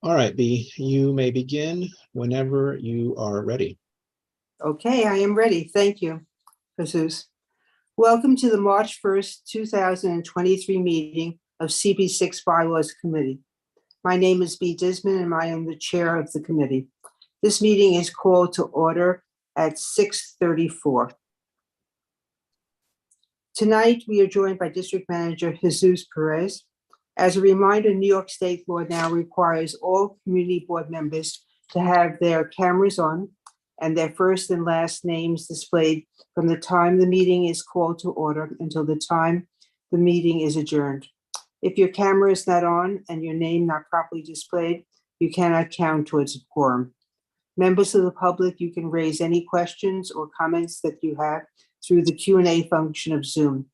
All right, B, you may begin whenever you are ready. Okay, I am ready. Thank you, Jesus. Welcome to the March 1st, 2023 meeting of CB6 Bylaws Committee. My name is B. Disman and I am the chair of the committee. This meeting is called to order at 6:34. Tonight, we are joined by District Manager Jesus Perez. As a reminder, New York State law now requires all community board members to have their cameras on and their first and last names displayed from the time the meeting is called to order until the time the meeting is adjourned. If your camera is not on and your name not properly displayed, you cannot count towards a quorum. Members of the public, you can raise any questions or comments that you have through the Q&A function of Zoom.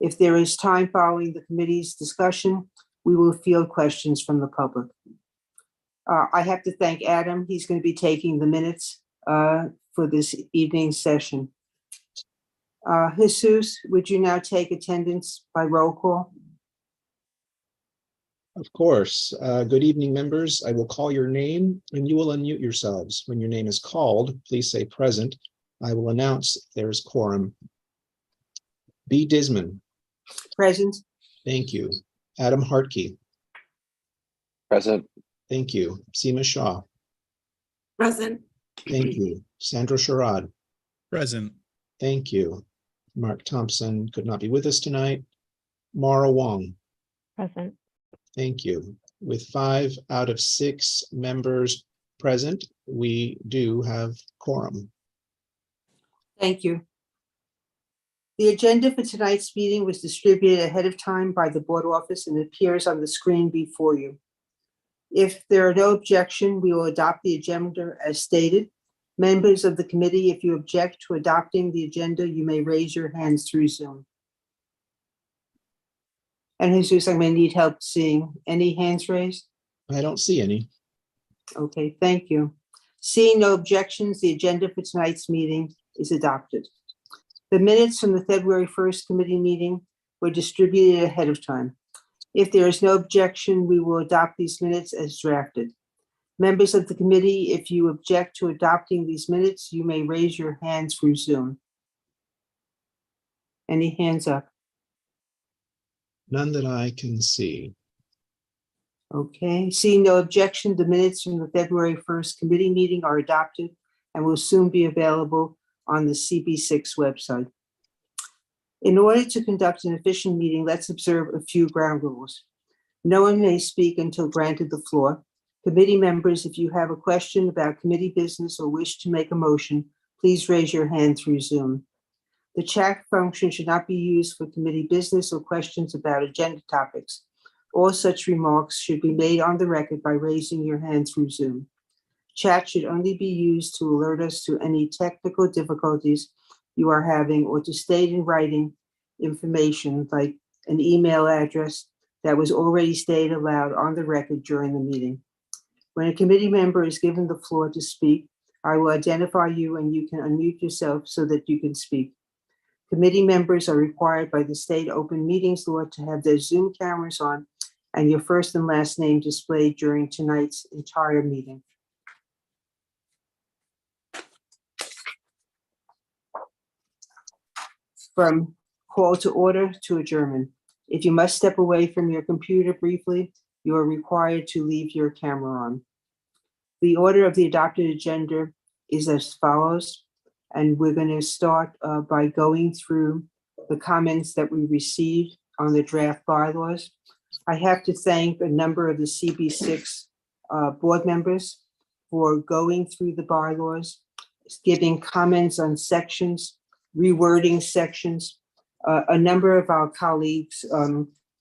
If there is time following the committee's discussion, we will field questions from the public. I have to thank Adam. He's going to be taking the minutes for this evening's session. Jesus, would you now take attendance by roll call? Of course. Good evening, members. I will call your name and you will unmute yourselves. When your name is called, please say present. I will announce if there is quorum. B. Disman. Present. Thank you. Adam Hartke. Present. Thank you. Seema Shah. Present. Thank you. Sandra Sherrod. Present. Thank you. Mark Thompson could not be with us tonight. Mara Wong. Present. Thank you. With 5 out of 6 members present, we do have quorum. Thank you. The agenda for tonight's meeting was distributed ahead of time by the board office and appears on the screen before you. If there are no objection, we will adopt the agenda as stated. Members of the committee, if you object to adopting the agenda, you may raise your hands through Zoom. And Jesus, I may need help seeing any hands raised. I don't see any. Okay, thank you. Seeing no objections, the agenda for tonight's meeting is adopted. The minutes from the February 1st committee meeting were distributed ahead of time. If there is no objection, we will adopt these minutes as drafted. Members of the committee, if you object to adopting these minutes, you may raise your hands through Zoom. Any hands up? None that I can see. Okay, seeing no objection, the minutes from the February 1st committee meeting are adopted and will soon be available on the CB6 website. In order to conduct an efficient meeting, let's observe a few ground rules. No one may speak until granted the floor. Committee members, if you have a question about committee business or wish to make a motion, please raise your hand through Zoom. The chat function should not be used for committee business or questions about agenda topics. All such remarks should be made on the record by raising your hand through Zoom. Chat should only be used to alert us to any technical difficulties you are having or to state in writing information like an email address that was already stated aloud on the record during the meeting. When a committee member is given the floor to speak, I will identify you and you can unmute yourself so that you can speak. Committee members are required by the state open meetings law to have their Zoom cameras on and your first and last name displayed during tonight's entire meeting. From call to order to adjournment. If you must step away from your computer briefly, you are required to leave your camera on. The order of the adopted agenda is as follows, and we're going to start by going through the comments that we received on the draft bylaws. I have to thank a number of the CB6 board members for going through the bylaws, giving comments on sections, rewording sections. A number of our colleagues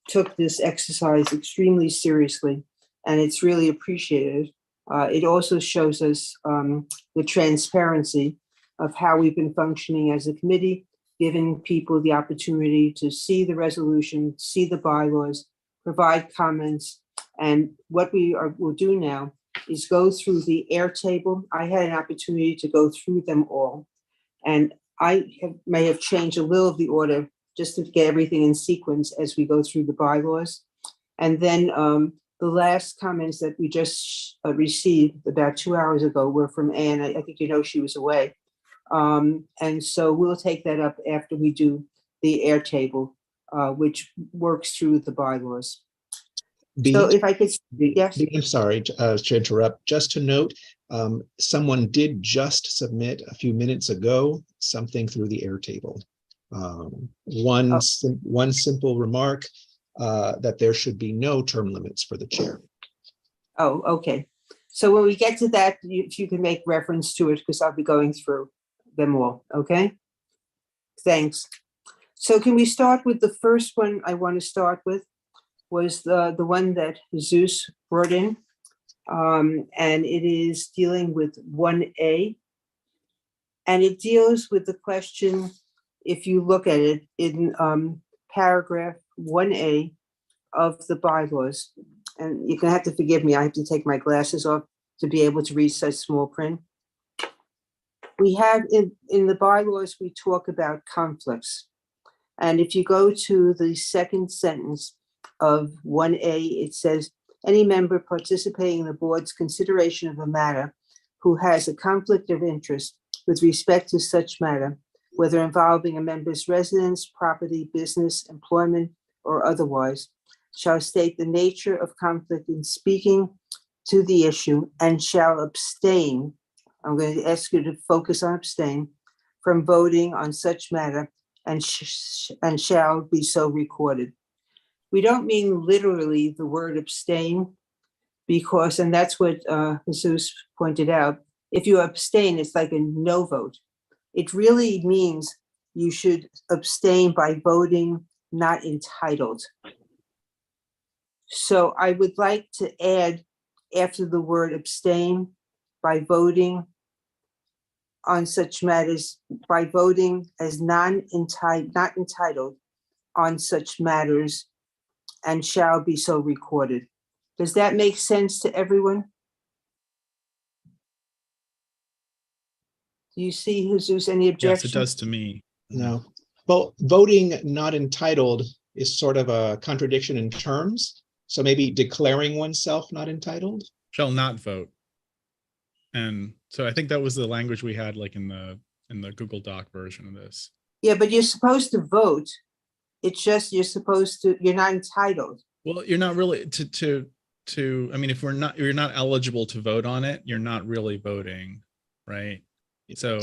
took this exercise extremely seriously, and it's really appreciated. It also shows us the transparency of how we've been functioning as a committee, giving people the opportunity to see the resolution, see the bylaws, provide comments. And what will do now is go through the Airtable. I had an opportunity to go through them all, and may have changed a little of the order just to get everything in sequence as we go through the bylaws. And then The last comments that we just received about 2 hours ago were from Anne. I think you know she was away. And so we'll take that up after we do the air table, which works through the bylaws. So B, if I could, yes, I'm sorry to interrupt. Just to note, someone did just submit a few minutes ago something through the Airtable. One simple remark that there should be no term limits for the chair. oh, okay. So when we get to that, if you can make reference to it, because I'll be going through them all, okay? Thanks. So can we start with the first one I want to start with? Was the one that Jesus brought in. And it is dealing with 1A. And it deals with the question, if you look at it in paragraph 1A of the bylaws, and you're gonna have to forgive me, I have to take my glasses off to be able to read such small print. We have in the bylaws, we talk about conflicts. And if you go to the second sentence of 1A, it says, any member participating in the board's consideration of a matter who has a conflict of interest with respect to such matter, whether involving a member's residence, property, business, employment, or otherwise, shall state the nature of conflict in speaking to the issue and shall abstain. I'm going to ask you to focus on abstain from voting on such matter and shall be so recorded. We don't mean literally the word abstain because, and that's what Jesus pointed out, if you abstain, it's like a no vote. It really means you should abstain by voting not entitled. So I would like to add after the word abstain, by voting on such matters, by voting as not entitled on such matters and shall be so recorded. Does that make sense to everyone? Do you see, Jesus, any objection? Yes, it does to me. No. Well, voting not entitled is sort of a contradiction in terms. So maybe declaring oneself not entitled. Shall not vote. And so I think that was the language we had like in the Google Doc version of this. Yeah, but you're supposed to vote. It's just you're not entitled. Well, you're not really I mean, if you're not eligible to vote on it, you're not really voting, right? So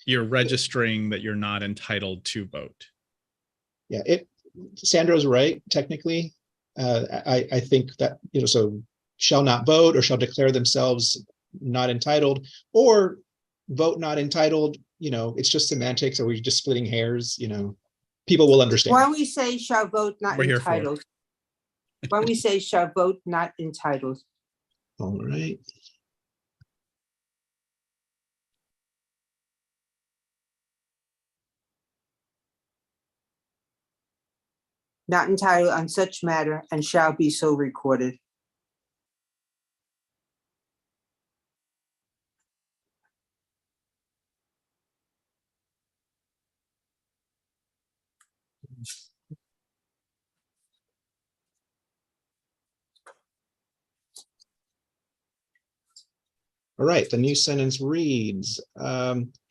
you're registering that you're not entitled to vote. Yeah, Sandro's right, technically. I think that, so shall not vote or shall declare themselves not entitled, or vote not entitled, it's just semantics. Are we just splitting hairs? People will understand. Why don't we say shall vote not We're here for it. entitled? Why don't we say shall vote not entitled? All right. Not entitled on such matter and shall be so recorded. All right, the new sentence reads,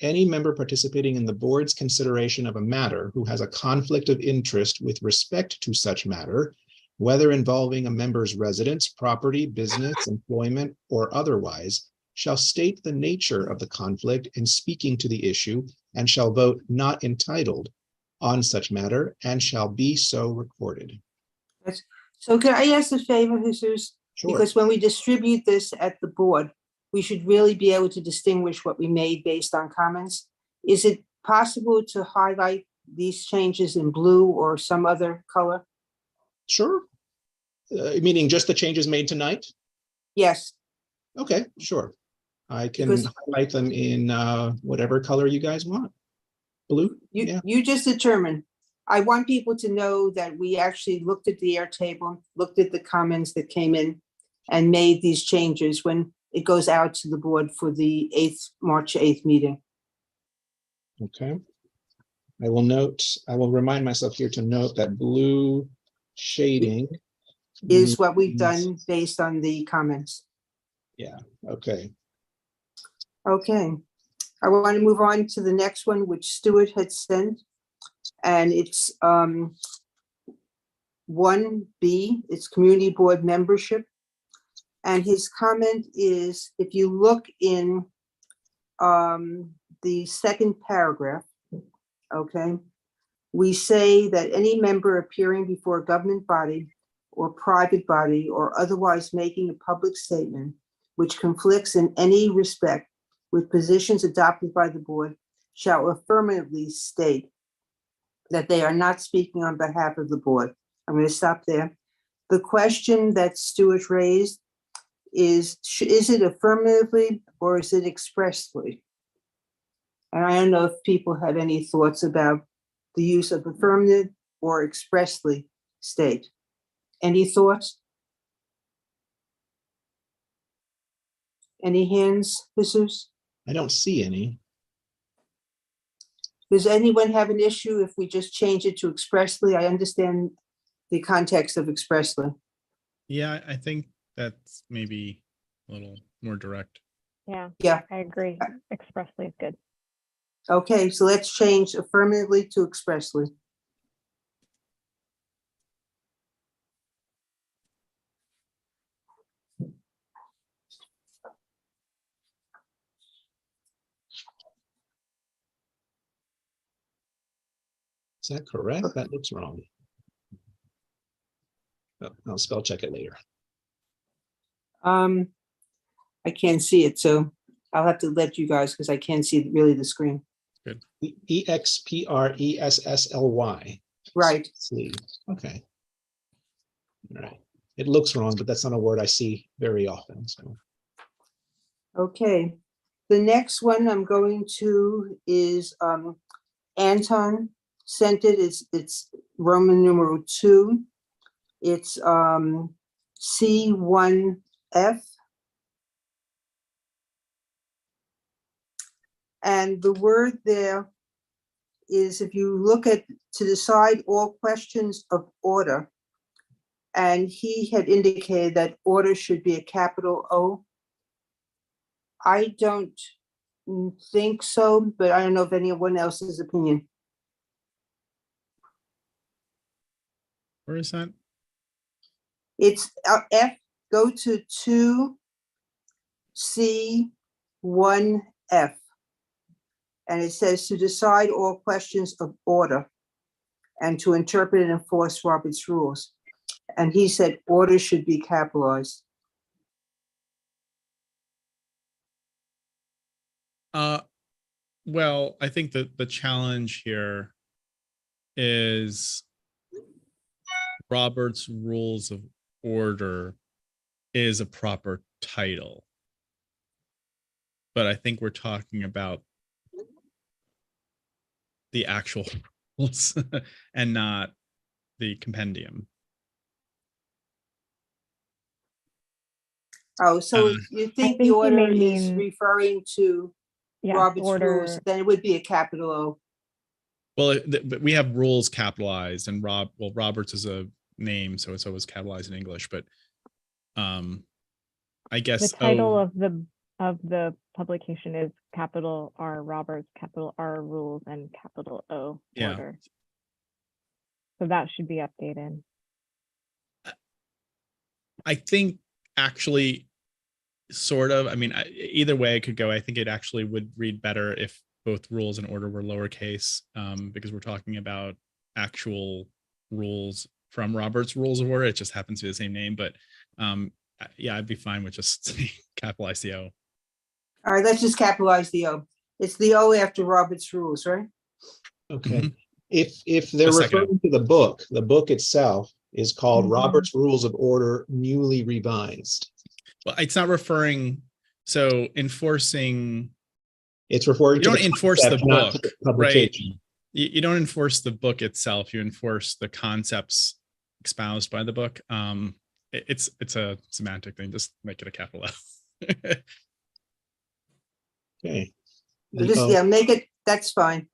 any member participating in the board's consideration of a matter who has a conflict of interest with respect to such matter, whether involving a member's residence, property, business, employment, or otherwise, shall state the nature of the conflict in speaking to the issue and shall vote not entitled on such matter and shall be so recorded. So can I ask a favor, Jesus? Sure. Because when we distribute this at the board, we should really be able to distinguish what we made based on comments. Is it possible to highlight these changes in blue or some other color? Sure. Meaning just the changes made tonight? Yes. Okay, sure. I can Because- highlight them in whatever color you guys want. Blue? Yeah. You just determine. I want people to know that we actually looked at the Airtable, looked at the comments that came in and made these changes when it goes out to the board for the March 8th meeting. Okay. I will remind myself here to note that blue shading is what we've done based on the comments. Okay, Okay, I want to move on to the next one, which Stuart had sent. And it's 1B, it's community board membership. And his comment is, if you look in the second paragraph, okay, we say that any member appearing before a government body or private body or otherwise making a public statement which conflicts in any respect with positions adopted by the board shall affirmatively state that they are not speaking on behalf of the board. I'm going to stop there. The question that Stuart raised is it affirmatively or is it expressly? And I don't know if people had any thoughts about the use of affirmative or expressly state. Any thoughts? Any hands, Jesus? I don't see any. Does anyone have an issue if we just change it to expressly? I understand the context of expressly. Yeah, I think that's maybe a little more direct. Yeah, Yeah, I agree. Expressly is good. okay, so let's change affirmatively to expressly. Is that correct? That looks wrong. Oh, I'll spell check it later. I can't see it, so I'll have to let you guys, because I can't see really the screen. EXPRESSLY. Right, See, okay. All right. It looks wrong, but that's not a word I see very often, so. okay. The next one I'm going to is Anton sent it. It's Roman numeral 2. It's C1F. And the word there is, if you look at to decide all questions of order, and he had indicated that order should be a capital O. I don't think so, but I don't know if anyone else's opinion. Where is that? It's F, go to 2C1F. And it says to decide all questions of order and to interpret and enforce Robert's rules. And he said order should be capitalized. Well, I think that the challenge here is Robert's Rules of Order is a proper title. But I think we're talking about the actual rules and not the compendium. Oh, so if you think the think you order may is mean- referring to Yeah, Robert's rules, order. then it would be a capital O. Well, but we have rules capitalized, and Roberts is a name, so it's always capitalized in English. But I guess The title of the publication is capital R Roberts, capital R Rules, and capital O Yeah. Order. So that should be updated. I think actually, sort of. I mean, either way it could go. I think it actually would read better if both rules and order were lowercase, because we're talking about actual rules from Robert's Rules of Order. It just happens to be the same name, but yeah, I'd be fine with just capitalize the O. All right, let's just capitalize the O. It's the O after Robert's rules, right? Okay. Mhm. If they're A second. referring to the book itself is called Mhm. Robert's Rules of Order Newly Revised. Well, it's not referring. So enforcing. It's referring You to don't the enforce the concept, not to book, the publication. You don't enforce the book itself. You enforce the concepts espoused by the book. It's a semantic thing. Just make it a capital F. Okay. Just, yeah, make it, that's fine.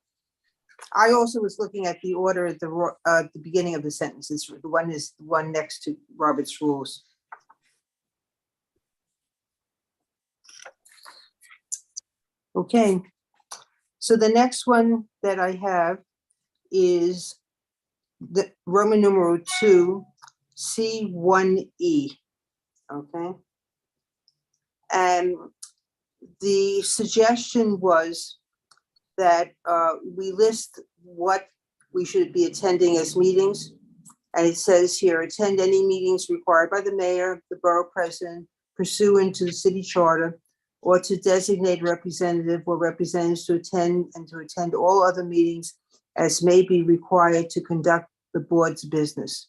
I also was looking at the order at the beginning of the sentences. The one is the one next to Robert's rules. Okay, so the next one that I have is the Roman numeral 2, C1E. Okay. And the suggestion was that we list what we should be attending as meetings. And it says here, attend any meetings required by the mayor, the borough president, pursuant to the city charter, or to designate a representative or representatives to attend all other meetings as may be required to conduct the board's business.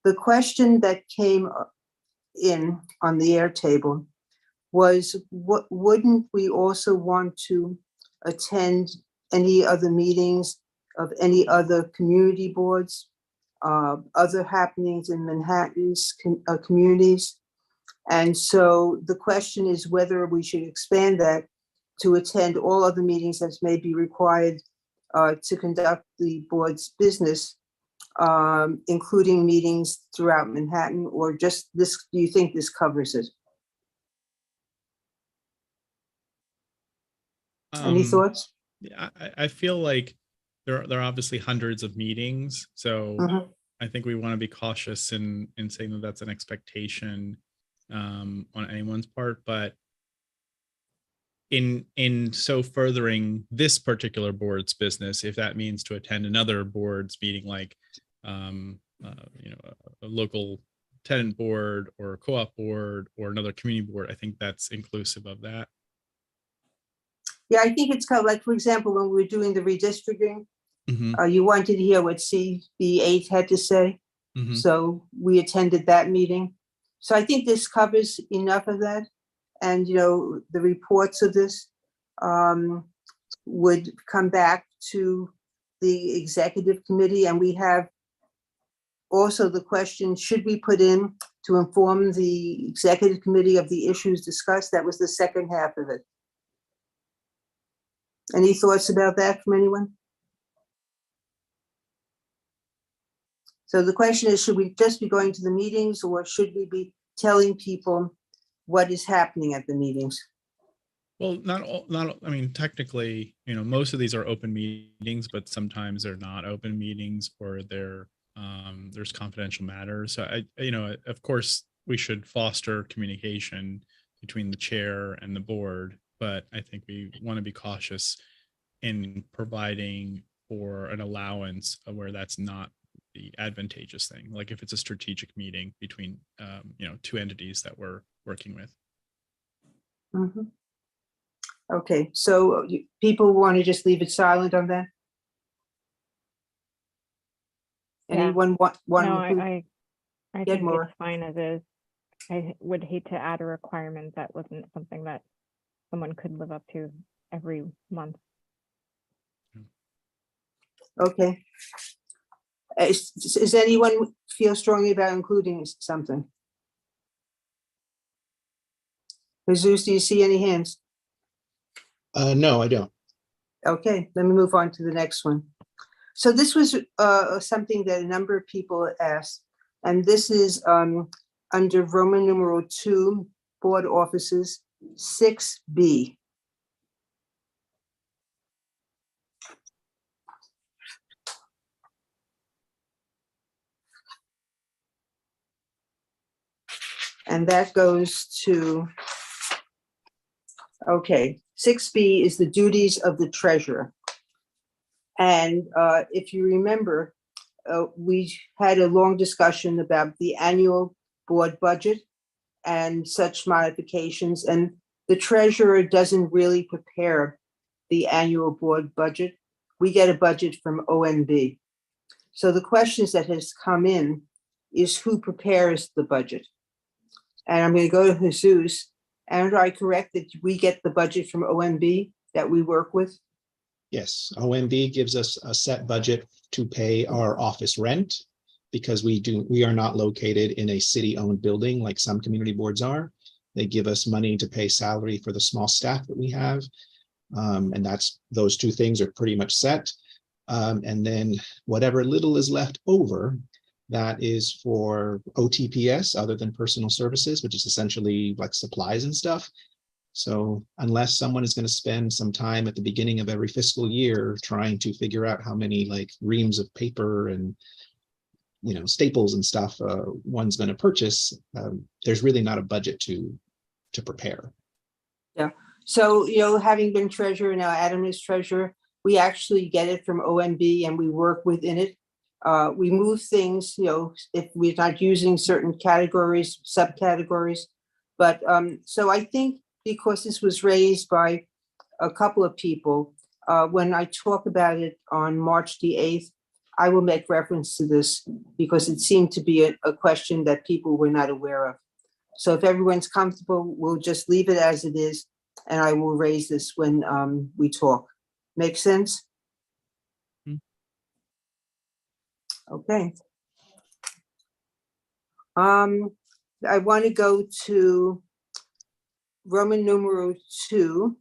The question that came in on the air table was, wouldn't we also want to attend any other meetings of any other community boards, other happenings in Manhattan's communities? And so the question is whether we should expand that to attend all other meetings as may be required to conduct the board's business, including meetings throughout Manhattan, or just this, do you think this covers it? Any thoughts? Yeah, I feel like there are obviously hundreds of meetings, so Mhm. I think we want to be cautious in saying that that's an expectation on anyone's part, but in so furthering this particular board's business, if that means to attend another board's meeting, like a local tenant board or a co-op board or another community board, I think that's inclusive of that. Yeah, I think it's kind of like, for example, when we were doing the redistricting, Mhm, you wanted to hear what CB8 had to say. mhm. So we attended that meeting. So I think this covers enough of that. And, the reports of this would come back to the executive committee. And we have also the question, should we put in to inform the executive committee of the issues discussed? That was the second half of it. Any thoughts about that from anyone? So the question is, should we just be going to the meetings, or should we be telling people what is happening at the meetings? Well, I mean, technically, most of these are open meetings, but sometimes they're not open meetings, or there's confidential matters. So of course, we should foster communication between the chair and the board, but I think we want to be cautious in providing for an allowance of where that's not the advantageous thing. Like if it's a strategic meeting between, two entities that we're working with. Mhm. Okay, so people want to just leave it silent on that? Yeah. Anyone want? No, to I Get think more. it's fine as is. I would hate to add a requirement that wasn't something that someone could live up to every month. Okay. Does anyone feel strongly about including something? Jesus, do you see any hands? No, I don't. Okay, let me move on to the next one. So this was something that a number of people asked, and this is under Roman numeral 2, board offices, 6B. And that goes to, okay, 6B is the duties of the treasurer. And if you remember, we had a long discussion about the annual board budget and such modifications. And the treasurer doesn't really prepare the annual board budget. We get a budget from ONB. So the questions that has come in is who prepares the budget? And I'm going to go to Jesus. And are I correct that we get the budget from ONB that we work with? Yes, OMB gives us a set budget to pay our office rent because we are not located in a city-owned building like some community boards are. They give us money to pay salary for the small staff that we have. And those two things are pretty much set. And then whatever little is left over, that is for OTPS, other than personal services, which is essentially like supplies and stuff. So unless someone is going to spend some time at the beginning of every fiscal year trying to figure out how many like reams of paper and staples and stuff one's going to purchase, there's really not a budget to prepare. So, having been treasurer, now Adam is treasurer, we actually get it from OMB and we work within it. We move things, if we're not using certain categories, subcategories. But so I think because this was raised by a couple of people, when I talk about it on March the 8th, I will make reference to this because it seemed to be a question that people were not aware of. So if everyone's comfortable, we'll just leave it as it is, and I will raise this when we talk. Make sense? Okay. I want to go to Roman numeral 2,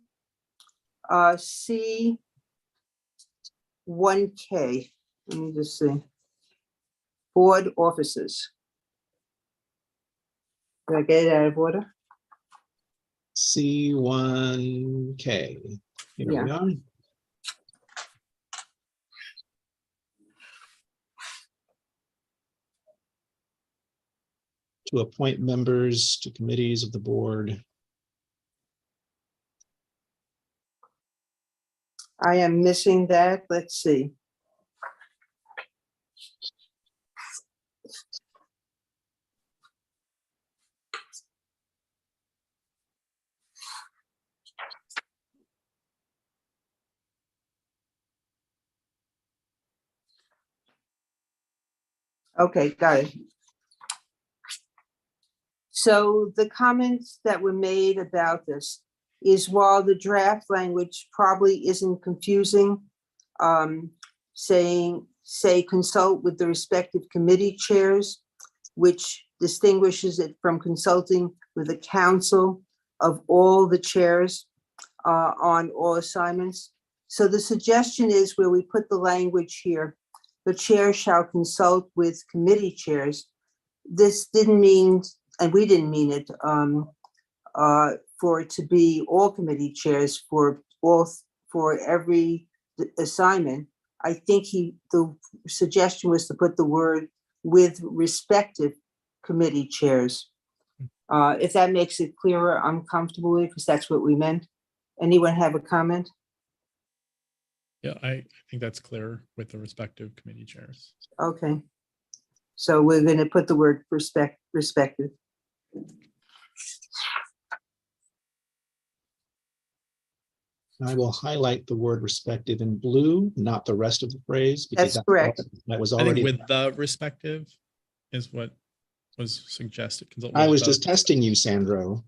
C1K. Let me just see. Board offices. Did I get it out of order? C1K. Here we are. To appoint members to committees of the board. I am missing that. Let's see. Okay, got it. So the comments that were made about this is, while the draft language probably isn't confusing, say consult with the respective committee chairs, which distinguishes it from consulting with the council of all the chairs on all assignments. So the suggestion is, where we put the language here, the chair shall consult with committee chairs. This didn't mean, and we didn't mean it, for it to be all committee chairs for every assignment. I think the suggestion was to put the word with respective committee chairs. If that makes it clearer, I'm comfortable with it because that's what we meant. Anyone have a comment? Yeah, I think that's clear with the respective committee chairs. Okay. So we're going to put the word respective. I will highlight the word respective in blue, not the rest of the phrase. Because That's correct. That was I think already. with the respective is what was suggested. Consult I with was the just testing you, Sandro,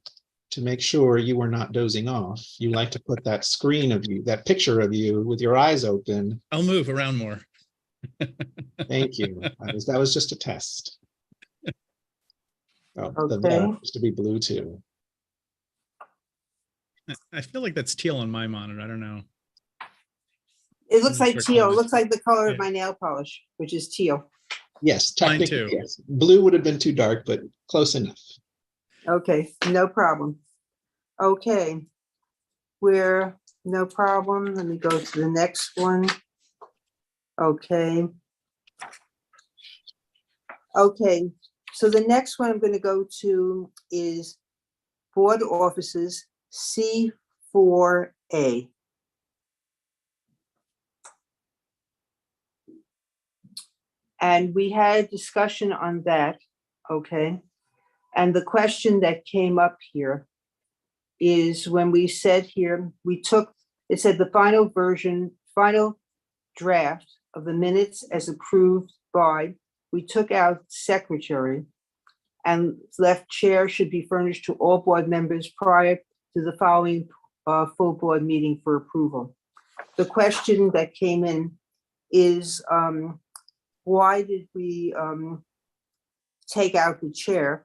to make sure you were not dozing off. You like to put that screen of you, that picture of you with your eyes open. I'll move around more. Thank you. That was just a test. Oh, the Okay. used to be blue too. I feel like that's teal on my monitor. I don't know. It looks I'm like sure teal. It colors- looks like the color of Yeah. my nail polish, which is teal. Yes, Mine technically, too. yes. Blue would have been too dark, but close enough. Okay, no problem. Okay, no problem. Let me go to the next one. Okay. Okay, so the next one I'm going to go to is board offices, C4A. And we had a discussion on that, okay? And the question that came up here is, when we said here, it said the final draft of the minutes as approved by, we took out secretary and left chair should be furnished to all board members prior to the following full board meeting for approval. The question that came in is, why did we take out the chair?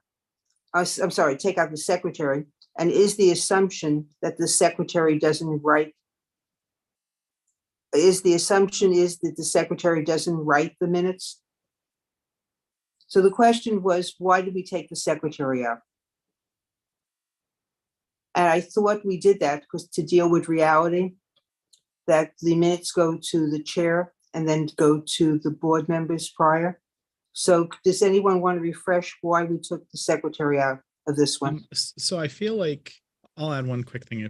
I'm sorry, take out the secretary. And is the assumption that the secretary doesn't write is the assumption is that the secretary doesn't write the minutes? So the question was, why did we take the secretary out? And I thought we did that because to deal with reality, that the minutes go to the chair and then go to the board members prior. So does anyone want to refresh why we took the secretary out of this one? So I feel like I'll add one quick thing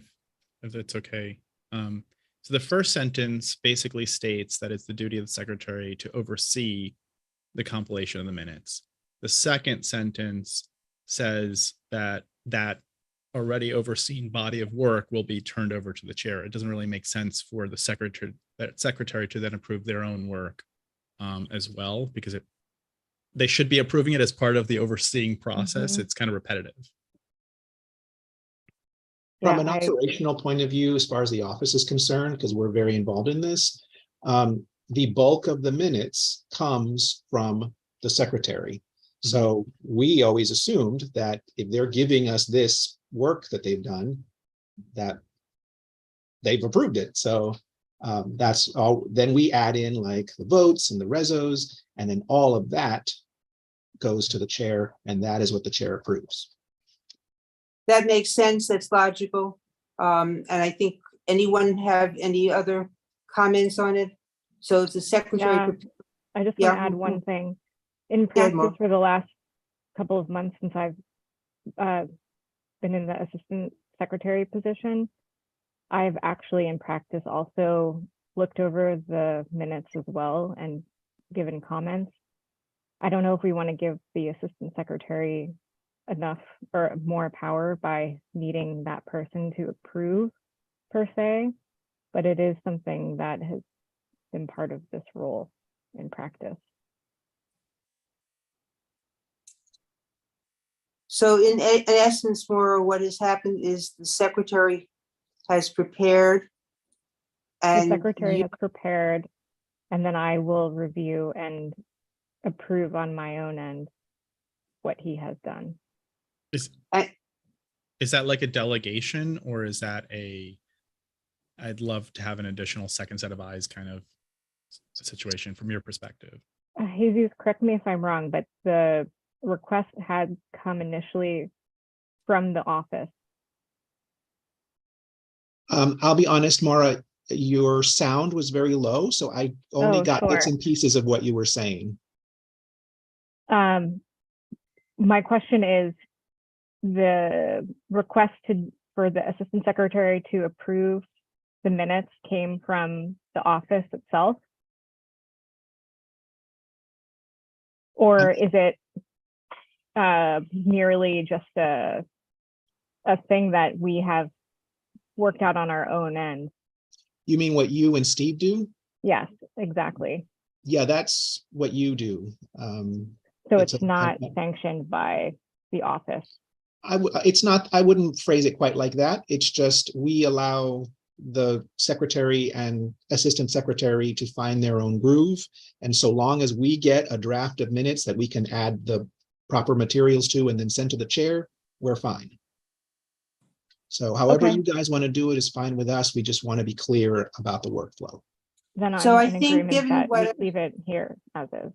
if it's okay. So the first sentence basically states that it's the duty of the secretary to oversee the compilation of the minutes. The second sentence says that that already overseen body of work will be turned over to the chair. It doesn't really make sense for the secretary to then approve their own work as well, because they should be approving it as part of the overseeing process. Mhm. It's kind of repetitive. From Yeah, an operational point of view, as far as the office is concerned, because we're very involved in this, the bulk of the minutes comes from the secretary. So we always assumed that if they're giving us this work that they've done, that they've approved it. So that's all. Then we add in like the votes and the rezos, and then all of that goes to the chair, and that is what the chair approves. That makes sense. That's logical. And I think anyone have any other comments on it? So if the secretary, Yeah. I just want Yeah. to add one thing. In Go ahead, practice Mo. for the last couple of months since I've been in the assistant secretary position, I've actually in practice also looked over the minutes as well and given comments. I don't know if we want to give the assistant secretary enough or more power by needing that person to approve per se, but it is something that has been part of this role in practice. so in essence, Maura, what has happened is the secretary has prepared The and secretary you- has prepared, and then I will review and approve on my own end what he has done. I- Is that like a delegation, or is that I'd love to have an additional second set of eyes kind of situation from your perspective? Jesus, correct me if I'm wrong, but the request had come initially from the office. I'll be honest, Maura, your sound was very low, so I only Oh, got bits sure. and pieces of what you were saying. My question is, the request for the assistant secretary to approve the minutes came from the office itself? Or is it merely just a thing that we have worked out on our own end? You mean what you and Steve do? Yes, exactly. Yeah, that's what you do. So It's it's a- not sanctioned by the office. It's not, I wouldn't phrase it quite like that. It's just we allow the secretary and assistant secretary to find their own groove. And so long as we get a draft of minutes that we can add the proper materials to and then send to the chair, we're fine. So however Okay. you guys want to do it is fine with us. We just want to be clear about the workflow. Then So I'm I in think agreement given that we what- leave it here as is.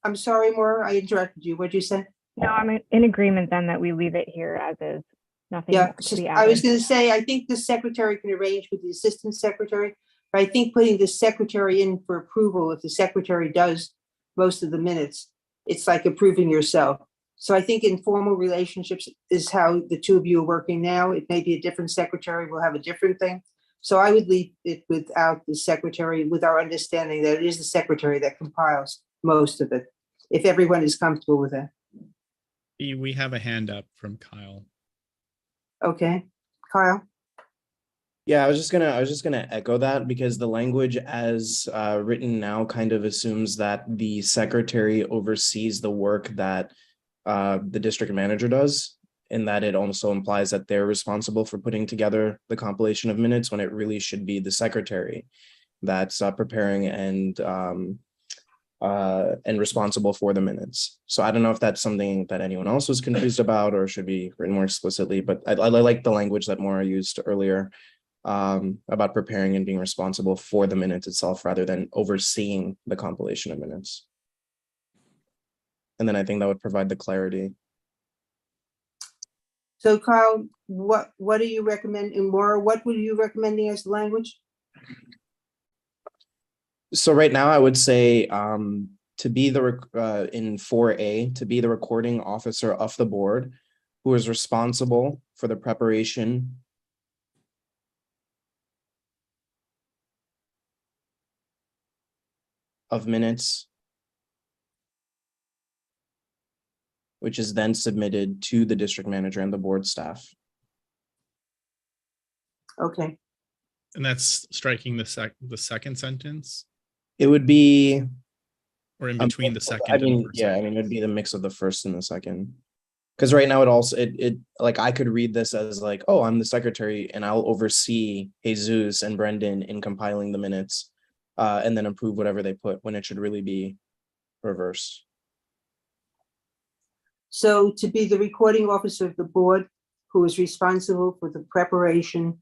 I'm sorry, Maura, I interrupted you. What'd you say? No, I'm in agreement then that we leave it here as is. Nothing Yeah, to be I was added. gonna say, I think the secretary can arrange with the assistant secretary, but I think putting the secretary in for approval, if the secretary does most of the minutes, it's like approving yourself. So I think informal relationships is how the two of you are working now. It may be a different secretary, will have a different thing. So I would leave it without the secretary, with our understanding that it is the secretary that compiles most of it, if everyone is comfortable with that. We have a hand up from Kyle. Okay, Kyle? Yeah, I was just gonna echo that, because the language as written now kind of assumes that the secretary oversees the work that the district manager does, and that it also implies that they're responsible for putting together the compilation of minutes, when it really should be the secretary that's preparing and responsible for the minutes. So I don't know if that's something that anyone else was confused about or should be written more explicitly, but I like the language that Maura used earlier. about preparing and being responsible for the minutes itself rather than overseeing the compilation of minutes. And then I think that would provide the clarity. So Carl, what are you recommending, Maura, what were you recommending as language? So right now I would say to be in 4A, to be the recording officer of the board who is responsible for the preparation of minutes, which is then submitted to the district manager and the board staff. Okay, And that's striking the second sentence, It would be, or in between the second I and the mean, first yeah, I sentence. mean, it'd be the mix of the first and the second. Because right now it like I could read this as like, oh, I'm the secretary and I'll oversee Jesus and Brendan in compiling the minutes and then approve whatever they put, when it should really be reversed. so to be the recording officer of the board who is responsible for the preparation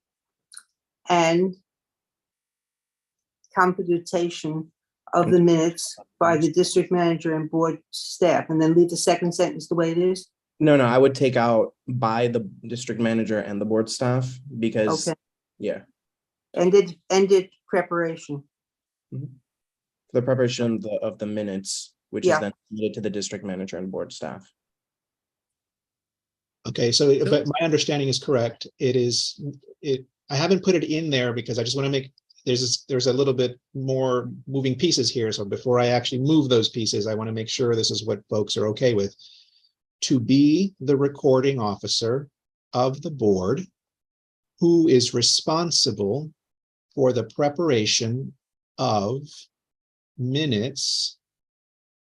and computation of the minutes by the district manager and board staff, and then leave the second sentence the way it is? No, I would take out by the district manager and the board staff because, Okay, yeah, ended preparation. the preparation of the minutes, which Yeah. is then submitted to the district manager and board staff. Okay, so, but my understanding is correct. I haven't put it in there because I just want to make, there's a little bit more moving pieces here. So before I actually move those pieces, I want to make sure this is what folks are okay with. To be the recording officer of the board who is responsible for the preparation of minutes,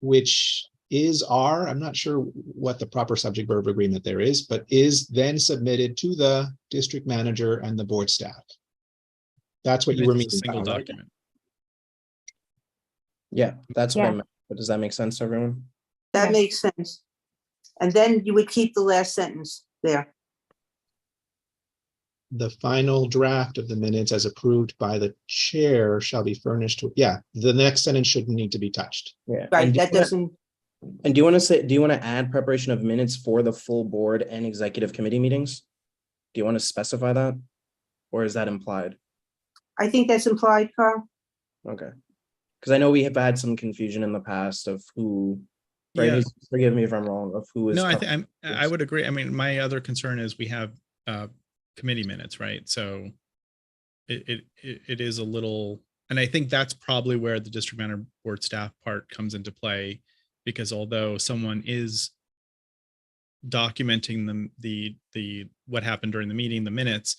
which I'm not sure what the proper subject verb agreement there is, but is then submitted to the district manager and the board staff. That's what you were It's a meaning. single by, right? document. Yeah, that's what I Yeah. meant. But does that make sense to everyone? That Yeah. makes sense. And then you would keep the last sentence there. The final draft of the minutes as approved by the chair shall be furnished to, yeah, the next sentence shouldn't need to be touched. Yeah. Right, And that doesn't, do you want to add preparation of minutes for the full board and executive committee meetings? Do you want to specify that? Or is that implied? I think that's implied, Carl. Okay. Because I know we have had some confusion in the past of who, right? Yeah. Forgive me if I'm wrong, of who is. No, covering I would agree. I mean, my other concern is we have committee minutes, right? So it is a little, and I think that's probably where the district manager board staff part comes into play, because although someone is documenting the what happened during the meeting, the minutes,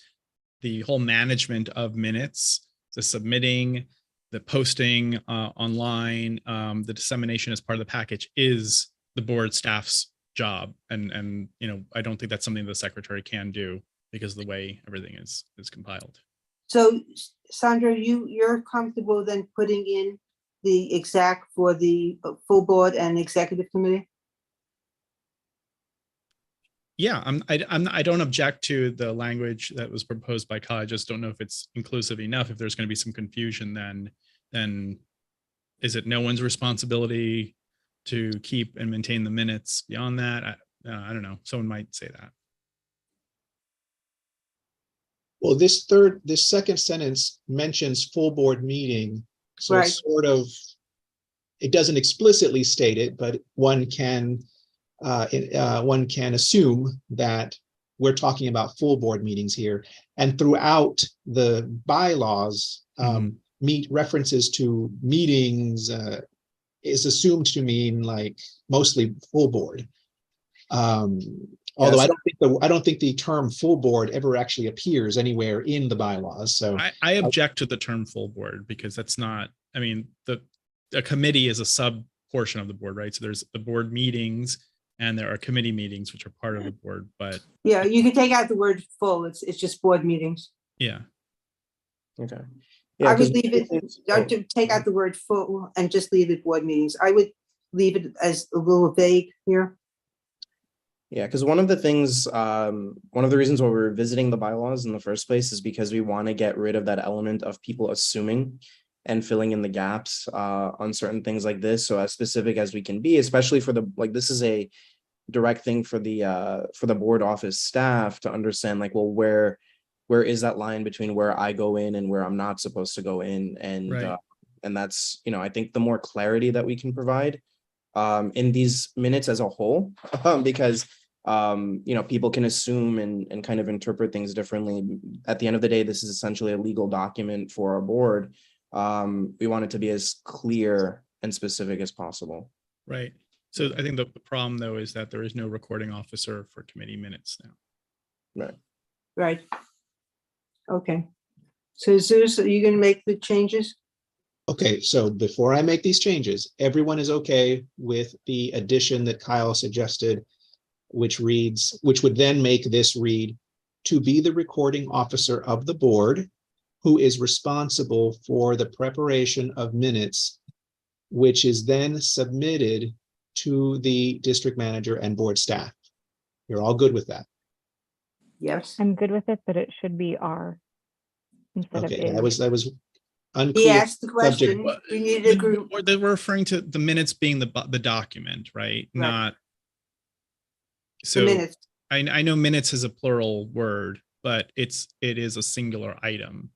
the whole management of minutes, the submitting, the posting online, the dissemination as part of the package is the board staff's job. And you know, I don't think that's something the secretary can do because of the way everything is compiled. So Sandra, you're comfortable then putting in the exact for the full board and executive committee? Yeah, I don't object to the language that was proposed by Kyle. I just don't know if it's inclusive enough. If there's going to be some confusion, then is it no one's responsibility to keep and maintain the minutes beyond that? I don't know. Someone might say that. Well, this second sentence mentions full board meeting. So Right. it's sort of, it doesn't explicitly state it, but one can assume that we're talking about full board meetings here. And throughout the bylaws, meet references to meetings is assumed to mean like mostly full board. Although Yes. I don't think the term full board ever actually appears anywhere in the bylaws. So I object to the term full board because that's not, I mean, a committee is a sub portion of the board, right? So there's the board meetings and there are committee meetings, which are part of the board, but Yeah, you can take out the word full. It's just board meetings. yeah. Okay. I Yeah, would leave it, to take out the word full and just leave it board meetings. I would leave it as a little vague here. Yeah, because one of the things, one of the reasons why we're visiting the bylaws in the first place is because we want to get rid of that element of people assuming and filling in the gaps on certain things like this. So as specific as we can be, especially for the, like, this is a direct thing for the board office staff to understand, like, well, where is that line between where I go in and where I'm not supposed to go in? Right. And that's, I think the more clarity that we can provide in these minutes as a whole, because people can assume and kind of interpret things differently. At the end of the day, this is essentially a legal document for our board. We want it to be as clear and specific as possible. Right. So I think the problem, though, is that there is no recording officer for committee minutes now. Right. Right. Okay. So Zeus, are you going to make the changes? Okay, so before I make these changes, everyone is okay with the addition that Kyle suggested, which would then make this read, to be the recording officer of the board, who is responsible for the preparation of minutes, which is then submitted to the district manager and board staff. You're all good with that? Yes. I'm good with it, but it should be R instead of Okay, is. I was He unclear. asked the question. Well, We need a group. Or they were referring to the minutes being the document, right? Not. The So minutes. I know minutes is a plural word, but it is a singular item,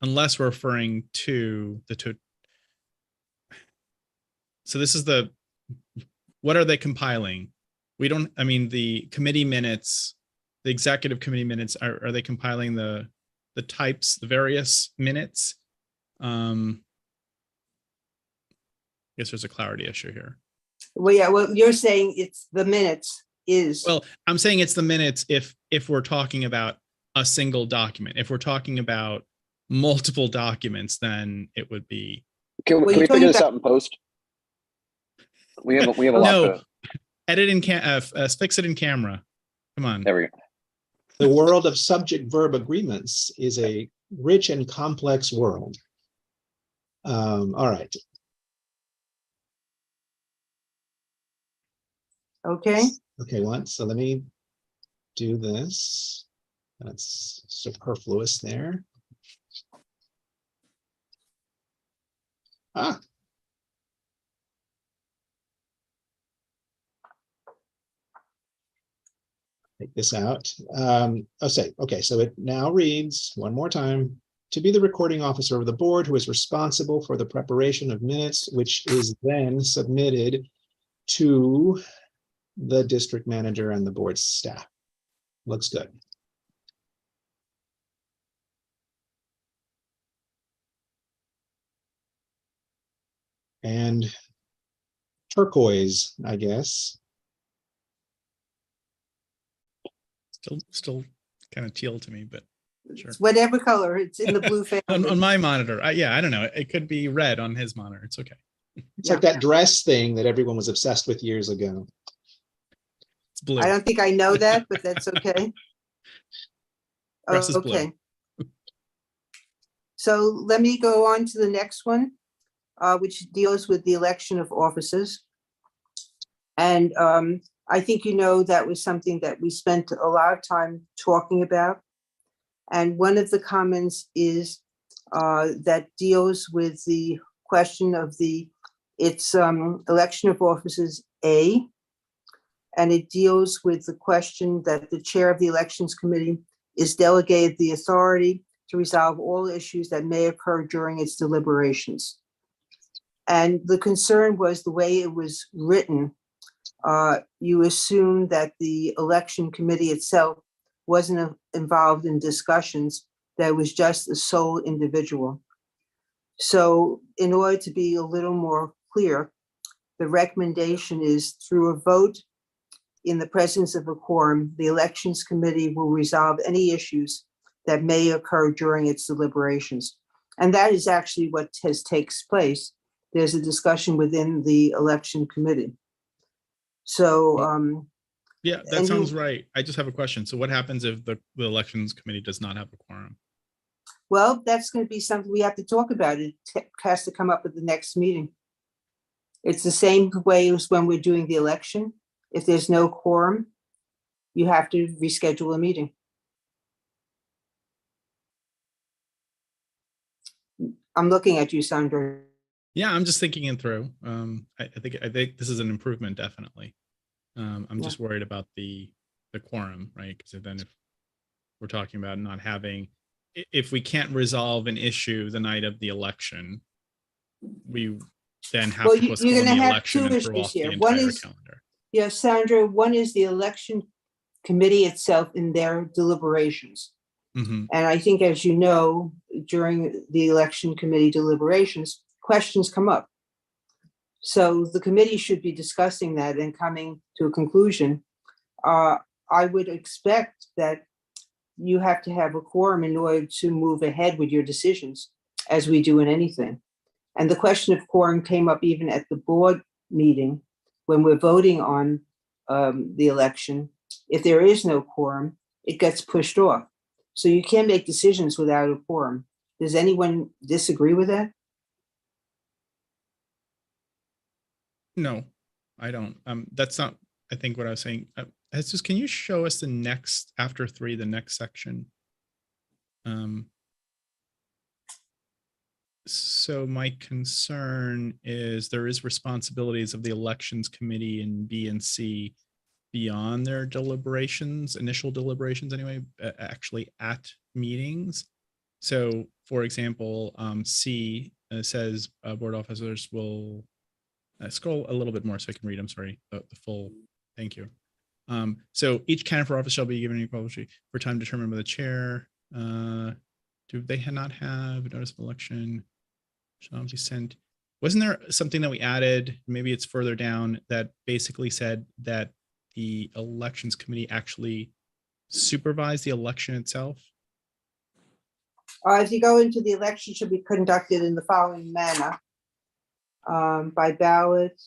unless we're referring to so this is what are they compiling? We don't, I mean, the committee minutes, the executive committee minutes, are they compiling the types, the various minutes? I guess there's a clarity issue here. Well, yeah, well, you're saying it's the minutes is. Well, I'm saying it's the minutes if we're talking about a single document. If we're talking about multiple documents, then it would be. Can Well, we you're figure talking this about- out in post? We have a lot No, to, edit in fix it in camera. Come on. there we go. The world of subject-verb agreements is a rich and complex world. All right. Okay. Okay, so let me do this. That's superfluous there. Ah. Take this out. Okay, so it now reads one more time, to be the recording officer of the board who is responsible for the preparation of minutes, which is then submitted to the district manager and the board staff. Looks good. And turquoise, I guess. Still kind of teal to me, but sure. It's whatever color, it's in the blue family. on my monitor, yeah, I don't know. It could be red on his monitor. It's okay. It's like that dress thing that everyone was obsessed with years ago. It's blue. I don't think I know that, but that's okay. Dress is blue. Okay. So let me go on to the next one, which deals with the election of officers. And I think that was something that we spent a lot of time talking about. And one of the comments is that deals with the question of it's election of officers A, and it deals with the question that the chair of the elections committee is delegated the authority to resolve all issues that may occur during its deliberations. And the concern was the way it was written. You assume that the election committee itself wasn't involved in discussions, that it was just a sole individual. So in order to be a little more clear, the recommendation is through a vote in the presence of a quorum, the elections committee will resolve any issues that may occur during its deliberations. And that is actually what takes place. There's a discussion within the election committee. So yeah, that sounds right. I just have a question. So what happens if the elections committee does not have a quorum? well, that's going to be something we have to talk about. It has to come up at the next meeting. It's the same way as when we're doing the election. If there's no quorum, you have to reschedule a meeting. I'm looking at you, Sandra. Yeah, I'm just thinking it through. I think this is an improvement, definitely. I'm Yeah. just worried about the quorum, right? Because then if we're talking about not having, if we can't resolve an issue the night of the election, we then have Well, to you're postpone gonna the have election two and throw issues off the here. One entire is, calendar. yeah, Sandra, one is the election committee itself in their deliberations. Mhm. And I think, as you know, during the election committee deliberations, questions come up. So the committee should be discussing that and coming to a conclusion. I would expect that you have to have a quorum in order to move ahead with your decisions, as we do in anything. And the question of quorum came up even at the board meeting when we're voting on the election. If there is no quorum, it gets pushed off. So you can't make decisions without a quorum. Does anyone disagree with that? No, I don't. That's not, I think, what I was saying. Jesus, can you show us the next, after 3, the next section? So my concern is there is responsibilities of the elections committee in B and C beyond their deliberations, initial deliberations anyway, actually at meetings. So for example, C says board officers will scroll a little bit more so I can read. I'm sorry, the full, thank you. So each candidate for office shall be given equal opportunity for time determined by the chair. Do they not have a notice of election? Shall be sent. Wasn't there something that we added? Maybe it's further down that basically said that the elections committee actually supervised the election itself? If you go into the election should be conducted in the following manner. By ballot,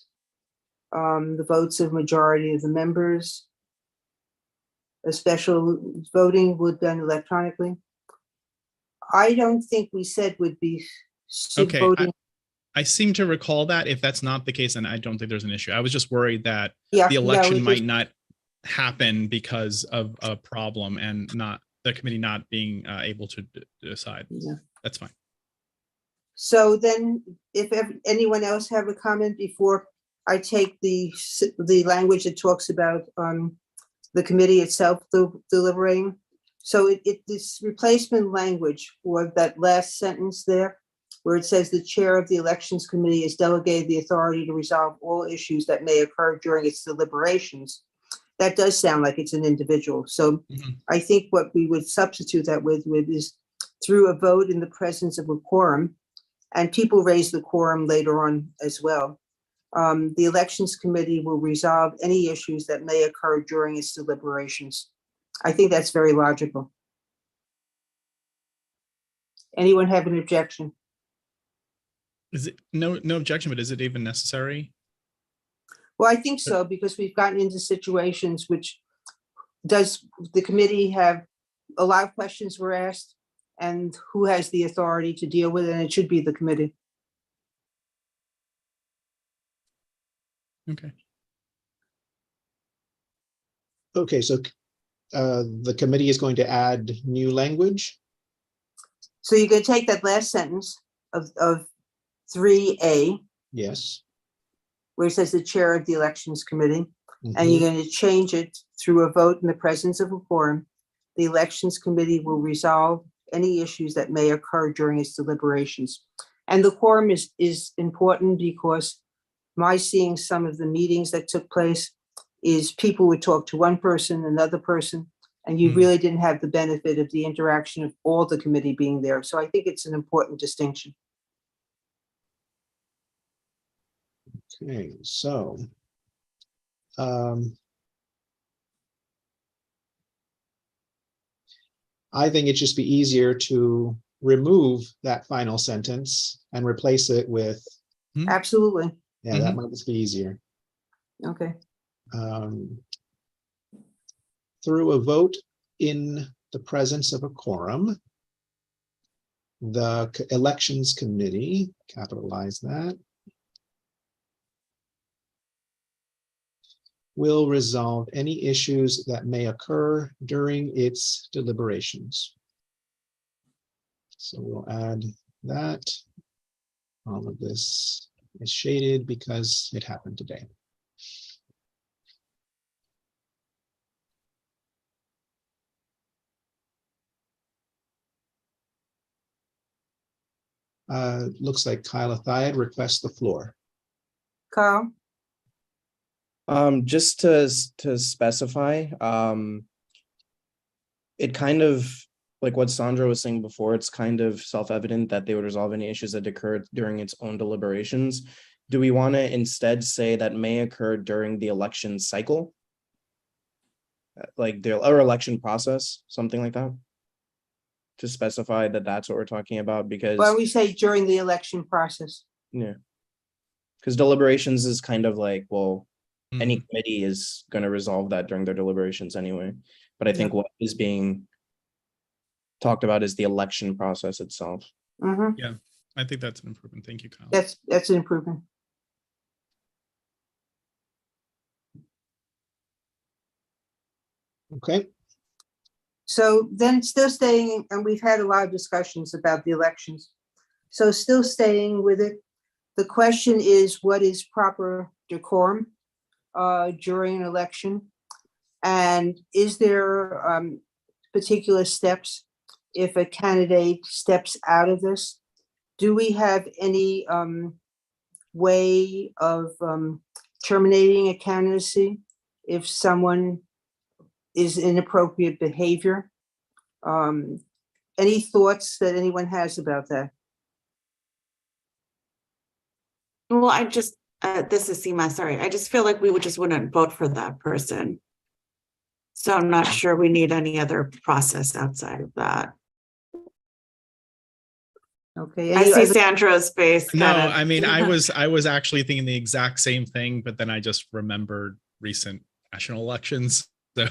the votes of majority of the members. A special voting would be done electronically. I don't think we said would be Okay, voting. I seem to recall that. If that's not the case, then I don't think there's an issue. I was just worried that Yeah, the no, election it might just- not happen because of a problem and not the committee not being able to decide. Yeah. That's fine. So then, if anyone else have a comment before I take the language that talks about the committee itself deliberating. So this replacement language for that last sentence there, where it says the chair of the elections committee is delegated the authority to resolve all issues that may occur during its deliberations. That does sound like it's an individual. So I think what we would substitute that with is through a vote in the presence of a quorum, and people raise the quorum later on as well. The elections committee will resolve any issues that may occur during its deliberations. I think that's very logical. Anyone have an objection? Is it no objection, but is it even necessary? Well, I think so, because we've gotten into situations which does the committee have a lot of questions were asked, and who has the authority to deal with it? And it should be the committee. Okay. Okay, so the committee is going to add new language. So you're going to take that last sentence of 3A, Yes. where it says the chair of the elections committee, and Mhm. you're going to change it through a vote in the presence of a quorum. The elections committee will resolve any issues that may occur during its deliberations. And the quorum is important because my seeing some of the meetings that took place is people would talk to one person, another person, and you really didn't have the benefit of the interaction of all the committee being there. So I think it's an important distinction. Okay, so I think it'd just be easier to remove that final sentence and replace it with, Absolutely. yeah, that might just be easier. Okay. Through a vote in the presence of a quorum, the elections committee, capitalize that, will resolve any issues that may occur during its deliberations. So we'll add that. All of this is shaded because it happened today. Looks like Kyle Athiad requests the floor. Carl? Just to specify, it kind of, like what Sandra was saying before, it's kind of self-evident that they would resolve any issues that occurred during its own deliberations. Do we want to instead say that may occur during the election cycle? Like the or election process, something like that? To specify that that's what we're talking about, because Why don't we say during the election process? yeah, because deliberations is kind of like, well, any Mhm. committee is going to resolve that during their deliberations anyway. But I think what is being talked about is the election process itself. Mhm. Yeah, I think that's an improvement. Thank you, Kyle. That's an improvement. Okay, So then still staying, and we've had a lot of discussions about the elections. So still staying with it, the question is, what is proper decorum during an election? And is there particular steps if a candidate steps out of this? Do we have any way of terminating a candidacy if someone is inappropriate behavior? Any thoughts that anyone has about that? Well, I just, this is Seema, sorry. I just feel like we wouldn't vote for that person. So I'm not sure we need any other process outside of that. Okay. I see Sandra's face. No, kind of. I mean, I was actually thinking the exact same thing, but then I just remembered recent national elections. So,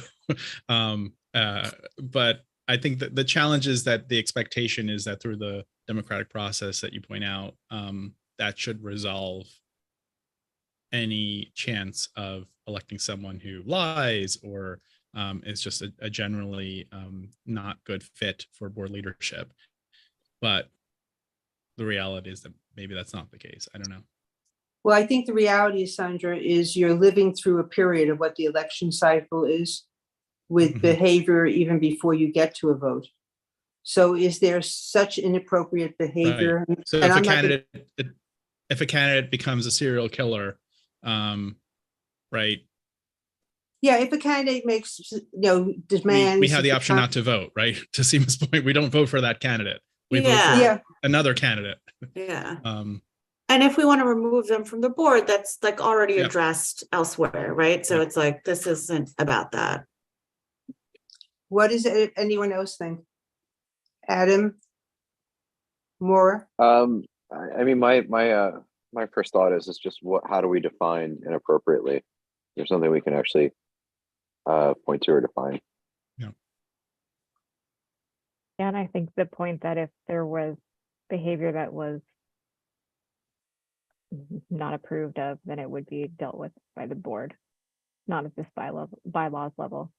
but I think that the challenge is that the expectation is that through the democratic process that you point out, that should resolve any chance of electing someone who lies or is just a generally not good fit for board leadership. But the reality is that maybe that's not the case. I don't know. Well, I think the reality, Sandra, is you're living through a period of what the election cycle is with Mhm. behavior even before you get to a vote. So is there such inappropriate behavior? So And if a I'm not gonna- candidate becomes a serial killer, right? Yeah, if a candidate makes, demands. We have the option not to vote, right? To Seema's point, we don't vote for that candidate. We vote for Yeah. another candidate. Yeah. Um, And if we want to remove them from the board, that's like already Yep. addressed elsewhere, right? So Yep. it's like, this isn't about that. What does anyone else think? Adam? Maura? I mean, my first thought is just how do we define inappropriately? There's something we can actually point to or define. Yeah, and I think the point that if there was behavior that was not approved of, then it would be dealt with by the board, not at this bylaws level.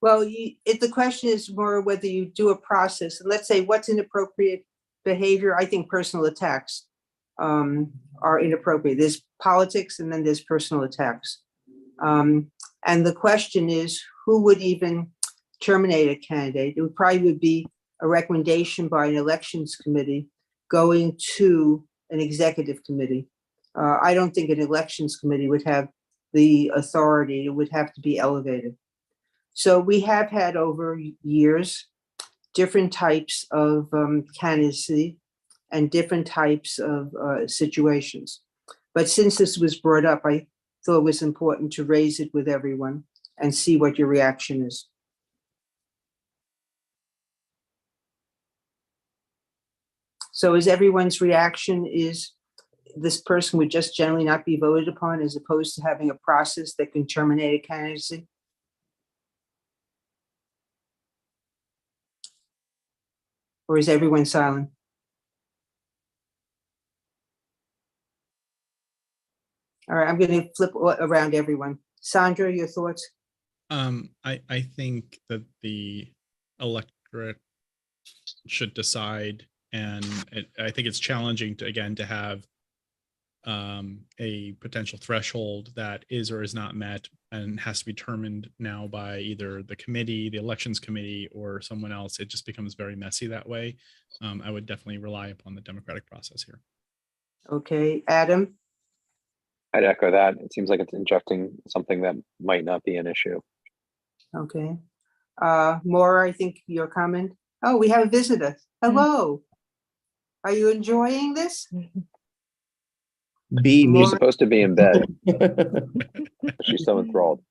Well, if the question is more whether you do a process, let's say what's inappropriate behavior, I think personal attacks are inappropriate. There's politics and then there's personal attacks. And the question is, who would even terminate a candidate? It would be a recommendation by an elections committee going to an executive committee. I don't think an elections committee would have the authority. It would have to be elevated. So we have had over years different types of candidacy and different types of situations. But since this was brought up, I thought it was important to raise it with everyone and see what your reaction is. So is everyone's reaction is this person would just generally not be voted upon as opposed to having a process that can terminate a candidacy? Or is everyone silent? All right, I'm going to flip around everyone. Sandra, your thoughts? I think that the electorate should decide, and I think it's challenging to, again, to have a potential threshold that is or is not met and has to be determined now by either the committee, the elections committee, or someone else. It just becomes very messy that way. I would definitely rely upon the democratic process here. Okay, Adam? I'd echo that. It seems like it's injecting something that might not be an issue. Okay. Maura, I think your comment. Oh, we have a visitor. Hello. Are you enjoying this? B, More- She's supposed to be in bed. She's so enthralled.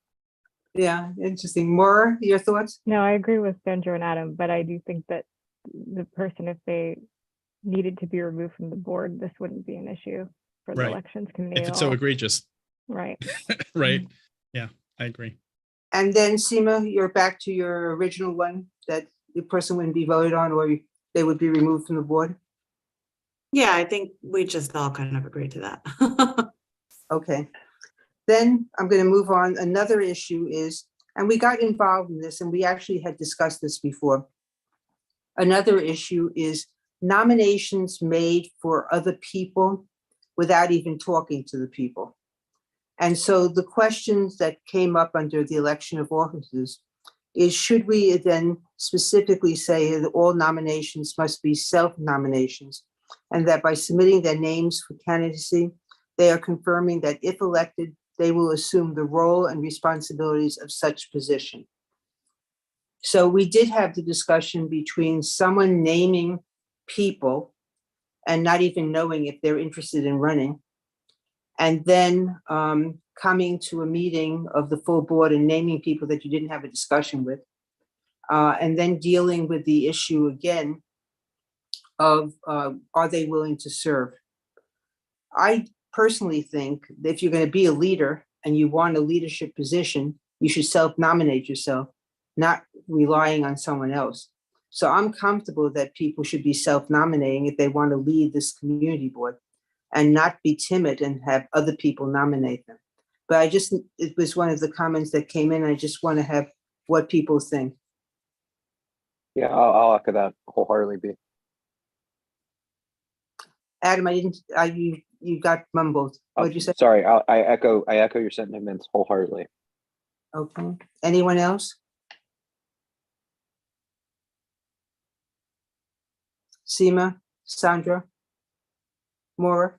Yeah, interesting. Maura, your thoughts? No, I agree with Sandra and Adam, but I do think that the person, if they needed to be removed from the board, this wouldn't be an issue for the Right. elections committee If at it's so all. egregious, Right. right? Yeah, I agree. And then Seema, you're back to your original one that the person wouldn't be voted on or they would be removed from the board? Yeah, I think we just all kind of agreed to that. Okay. Then I'm going to move on. Another issue is, and we got involved in this and we actually had discussed this before. Another issue is nominations made for other people without even talking to the people. And so the questions that came up under the election of officers is, should we then specifically say that all nominations must be self-nominations, and that by submitting their names for candidacy, they are confirming that if elected, they will assume the role and responsibilities of such position. So we did have the discussion between someone naming people and not even knowing if they're interested in running, and then coming to a meeting of the full board and naming people that you didn't have a discussion with, and then dealing with the issue again of are they willing to serve? I personally think that if you're going to be a leader and you want a leadership position, you should self-nominate yourself, not relying on someone else. So I'm comfortable that people should be self-nominating if they want to lead this community board and not be timid and have other people nominate them. But it was one of the comments that came in. I just want to have what people think. Yeah, I'll echo that wholeheartedly, B. Adam, you got mumbled. What did you say? Sorry, I echo your sentiments wholeheartedly. Okay. Anyone else? Seema, Sandra, Maura?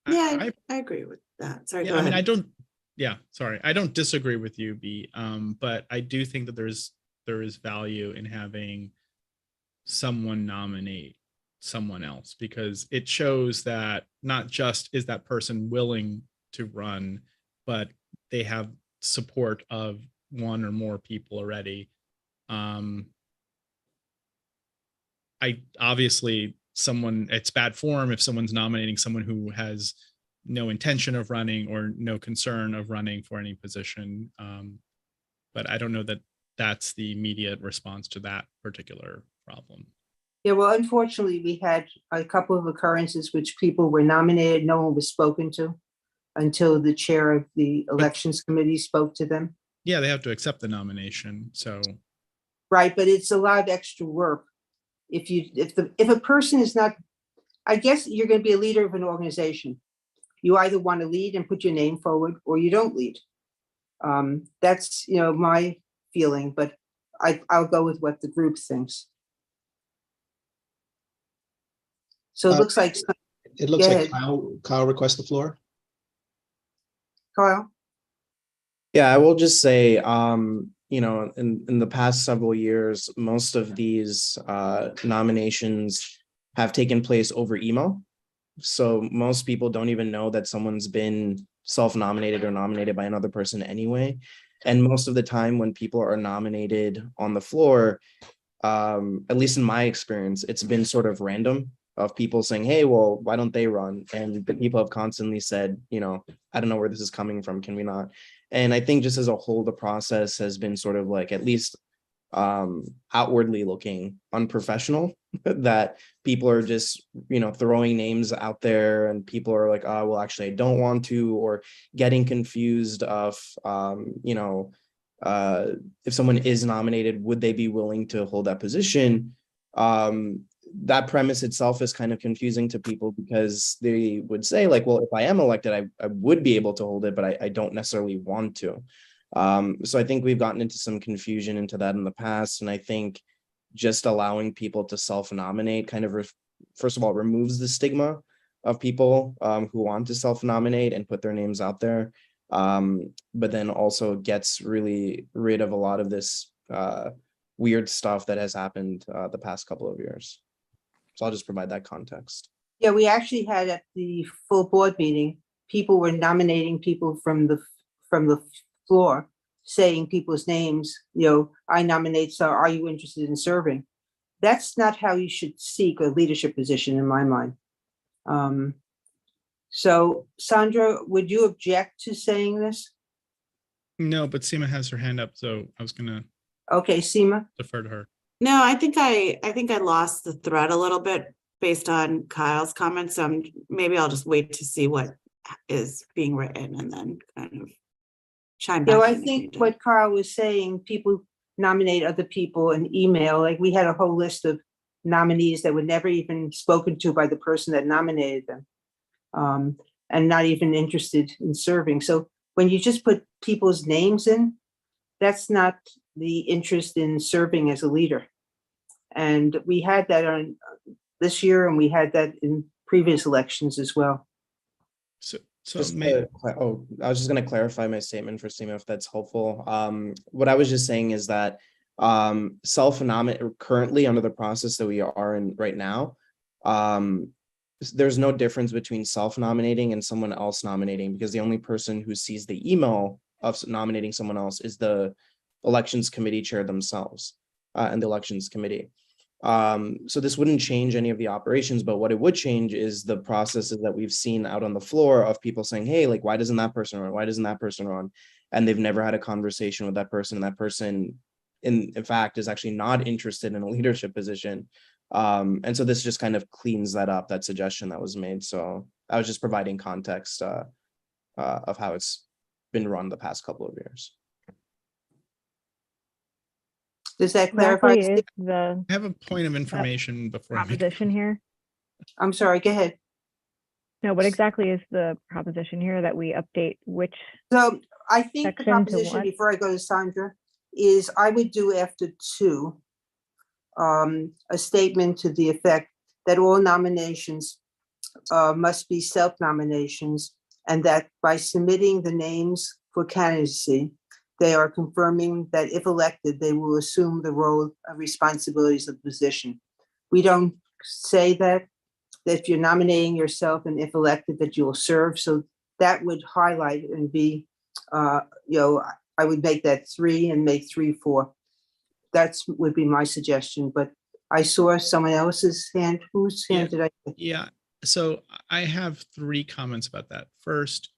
Yeah, I agree with that. Sorry, Yeah, go I mean, ahead. I don't disagree with you, B. But I do think that there is value in having someone nominate someone else, because it shows that not just is that person willing to run, but they have support of one or more people already. I obviously it's bad form if someone's nominating someone who has no intention of running or no concern of running for any position. But I don't know that that's the immediate response to that particular problem. Yeah, well, unfortunately, we had a couple of occurrences which people were nominated, no one was spoken to until the chair of the elections committee spoke to them. Yeah, they have to accept the nomination. So Right, but it's a lot of extra work. If a person is not, I guess you're going to be a leader of an organization. You either want to lead and put your name forward, or you don't lead. That's my feeling, but I'll go with what the group thinks. So it looks like It looks Go like ahead. Kyle requests the floor. Kyle. Yeah, I will just say, in the past several years, most of these nominations have taken place over email. So most people don't even know that someone's been self-nominated or nominated by another person anyway. And most of the time when people are nominated on the floor, at least in my experience, it's been sort of random, of people saying, hey, well, why don't they run? And the people have constantly said, I don't know where this is coming from. Can we not? And I think just as a whole, the process has been sort of like, at least outwardly looking unprofessional, that people are just, throwing names out there and people are like, oh, well, actually, I don't want to, or getting confused of, if someone is nominated, would they be willing to hold that position? That premise itself is kind of confusing to people because they would say like, well, if I am elected, I would be able to hold it, but I don't necessarily want to. So I think we've gotten into some confusion into that in the past. And I think just allowing people to self-nominate kind of, first of all, removes the stigma of people who want to self-nominate and put their names out there. But then also gets really rid of a lot of this weird stuff that has happened the past couple of years. So I'll just provide that context. Yeah, we actually had at the full board meeting, people were nominating people from the floor, saying people's names, I nominate, so are you interested in serving? That's not how you should seek a leadership position in my mind. So Sandra, would you object to saying this? No, but Seema has her hand up, so I was gonna Okay, Seema? defer to her. No, I think I lost the thread a little bit based on Kyle's comments. Maybe I'll just wait to see what is being written and then kind of chime back. I think what Carl was saying, people nominate other people in email. Like we had a whole list of nominees that were never even spoken to by the person that nominated them, and not even interested in serving. So when you just put people's names in, that's not the interest in serving as a leader. And we had that on this year, and we had that in previous elections as well. So I was just going to clarify my statement for Seema, if that's helpful. What I was just saying is that self-nominate currently under the process that we are in right now, there's no difference between self-nominating and someone else nominating, because the only person who sees the email of nominating someone else is the elections committee chair themselves and the elections committee. So this wouldn't change any of the operations, but what it would change is the processes that we've seen out on the floor of people saying, hey, like, why doesn't that person run? Why doesn't that person run? And they've never had a conversation with that person. And that person, in fact, is actually not interested in a leadership position. And so this just kind of cleans that up, that suggestion that was made. So I was just providing context of how it's been run the past couple of years. Does that clarify? Exactly is the I have a point of information before I make proposition here? I'm sorry, go ahead. No, what exactly is the proposition here that we update which? So I think the Section to proposition, what? before I go to Sandra, is I would do after 2, a statement to the effect that all nominations must be self-nominations, and that by submitting the names for candidacy, they are confirming that if elected, they will assume the role of responsibilities of the position. We don't say that if you're nominating yourself and if elected, that you will serve. So that would highlight and be, I would make that 3 and make 3, 4. That's would be my suggestion, but I saw someone else's hand. Whose hand did I? Yeah, so I have 3 comments about that. First,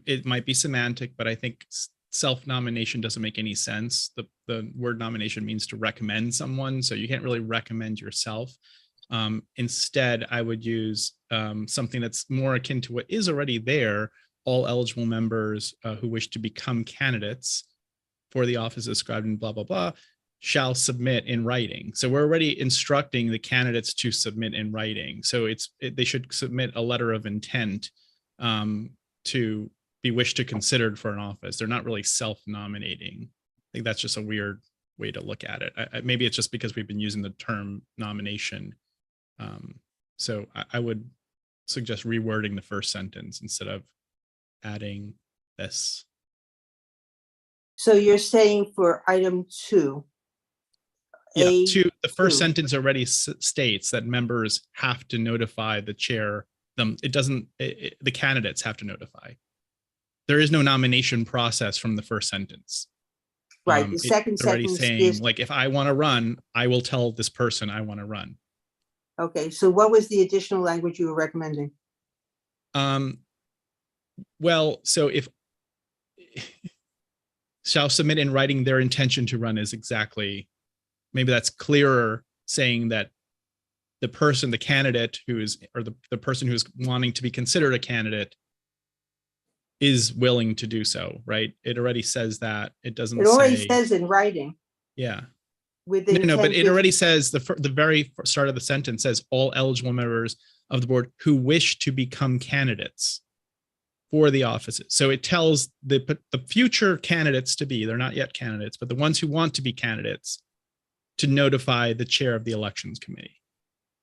it might be semantic, but I think self-nomination doesn't make any sense. The word nomination means to recommend someone, so you can't really recommend yourself. Instead, I would use something that's more akin to what is already there. All eligible members who wish to become candidates for the office described in blah, blah, blah, shall submit in writing. So we're already instructing the candidates to submit in writing. So they should submit a letter of intent to be wished to considered for an office. They're not really self-nominating. I think that's just a weird way to look at it. Maybe it's just because we've been using the term nomination. So I would suggest rewording the first sentence instead of adding this. So you're saying for item 2. Yeah, A2. the first sentence already states that members have to notify the chair. It doesn't, the candidates have to notify. There is no nomination process from the first sentence. Right, the second already sentence saying, is, like, if I want to run, I will tell this person I want to run. okay, so what was the additional language you were recommending? Well, so if shall submit in writing their intention to run is exactly, maybe that's clearer, saying that the person, the candidate who is, or the person who's wanting to be considered a candidate is willing to do so, right? It already says that. It doesn't It already say, says in writing yeah. within. No, but 10 it already business- says, the very start of the sentence says all eligible members of the board who wish to become candidates for the offices. So it tells the future candidates to be, they're not yet candidates, but the ones who want to be candidates to notify the chair of the elections committee.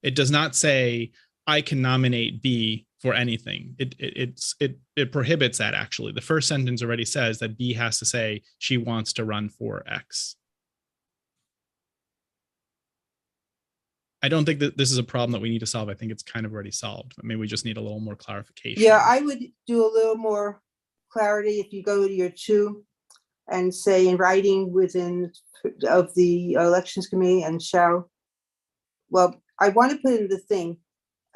It does not say I can nominate B for anything. It prohibits that, actually. The first sentence already says that B has to say she wants to run for X. I don't think that this is a problem that we need to solve. I think it's kind of already solved, but maybe we just need a little more clarification. Yeah, I would do a little more clarity if you go to your 2 and say in writing within of the elections committee and shall. Well, I want to put in the thing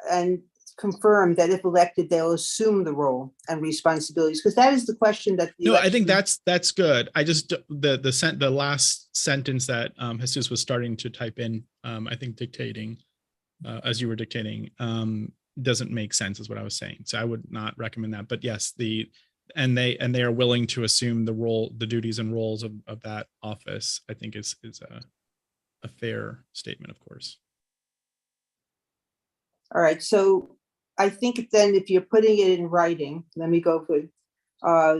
and confirm that if elected, they'll assume the role and responsibilities, because that is the question that. No, I think that's good. I just, the last sentence that Jesus was starting to type in, I think dictating, as you were dictating, doesn't make sense, is what I was saying. So I would not recommend that. But yes, and they are willing to assume the role, the duties and roles of that office, I think is a fair statement, of course. All right, so I think then if you're putting it in writing, let me go for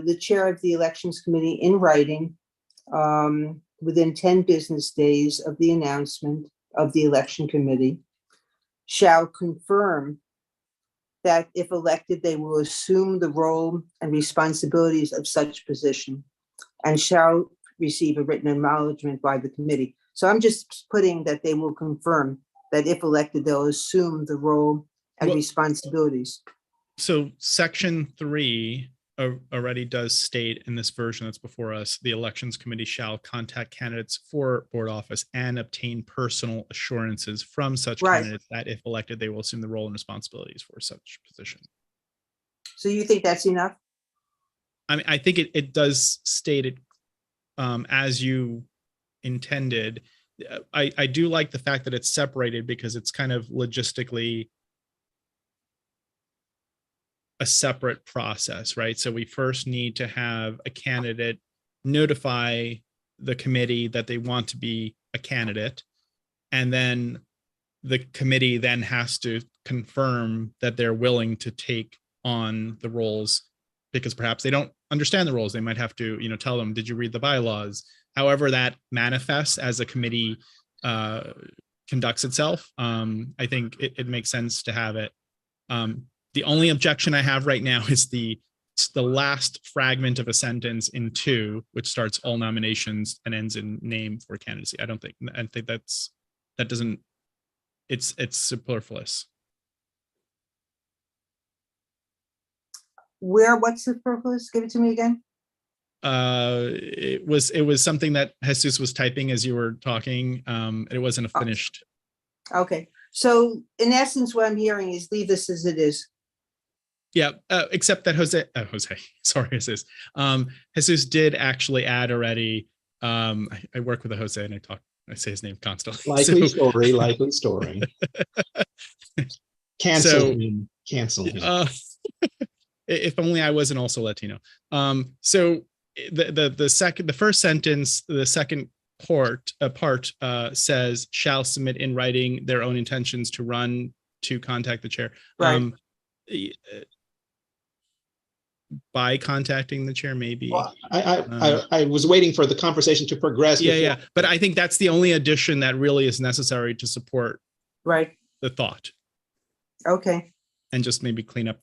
the chair of the elections committee in writing within 10 business days of the announcement of the election committee shall confirm that if elected, they will assume the role and responsibilities of such position and shall receive a written acknowledgement by the committee. So I'm just putting that they will confirm that if elected, they'll assume the role and responsibilities. So section 3 already does state in this version that's before us, the elections committee shall contact candidates for board office and obtain personal assurances from such Right. candidates that if elected, they will assume the role and responsibilities for such position. So you think that's enough? I mean, I think it does state it as you intended. I do like the fact that it's separated, because it's kind of logistically a separate process, right? So we first need to have a candidate notify the committee that they want to be a candidate, and then the committee then has to confirm that they're willing to take on the roles, because perhaps they don't understand the roles. They might have to, tell them, did you read the bylaws? However that manifests as a committee conducts itself, I think it makes sense to have it. The only objection I have right now is the last fragment of a sentence in 2, which starts all nominations and ends in name for candidacy. I think it's superfluous. What's the purpose? Give it to me again. It was something that Jesus was typing as you were talking. It wasn't a finished. Okay, so in essence, what I'm hearing is leave this as it is. Yeah, except that Jesus did actually add already. I work with a Jose and I say his name constantly. Likely story. Cancel him. If only I wasn't also Latino. So the first sentence, the second part says shall submit in writing their own intentions to run to contact the chair. Right. By contacting the chair, maybe. Well, I was waiting for the conversation to progress. Yeah. But I think that's the only addition that really is necessary to support Right. the thought. Okay. And just maybe clean up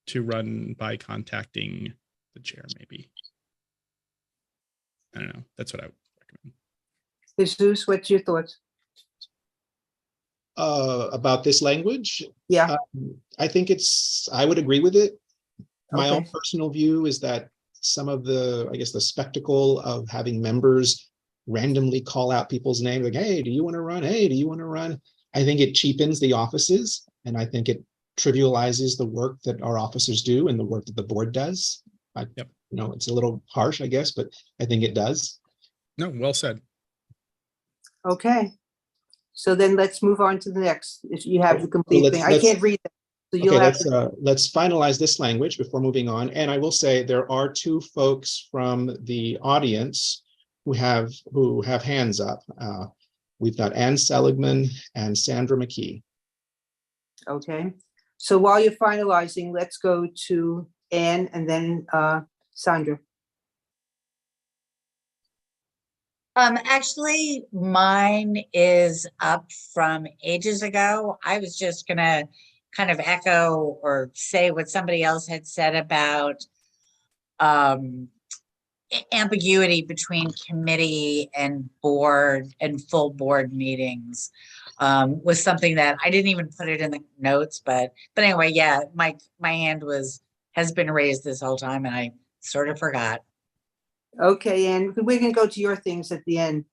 to run by contacting the chair, maybe. I don't know. That's what I would recommend. Jesus, what's your thoughts? About this language? Yeah. I think I would agree with it. My Okay. own personal view is that some of the spectacle of having members randomly call out people's names, like, hey, do you want to run? Hey, do you want to run? I think it cheapens the offices, and I think it trivializes the work that our officers do and the work that the board does. I it's a little harsh, I guess, but I think it does. No, well said. Okay. So then let's move on to the next, if you have the complete let's- thing. I can't read that. So you'll Okay, have, let's finalize this language before moving on. And I will say there are two folks from the audience who have hands up. We've got Ann Seligman and Sandra McKee. okay. So while you're finalizing, let's go to Anne and then Sandra. Actually, mine is up from ages ago. I was just gonna kind of echo or say what somebody else had said about ambiguity between committee and board and full board meetings was something that I didn't even put it in the notes, but anyway, yeah, my hand has been raised this whole time and I sort of forgot. Okay, and we're gonna go to your things at the end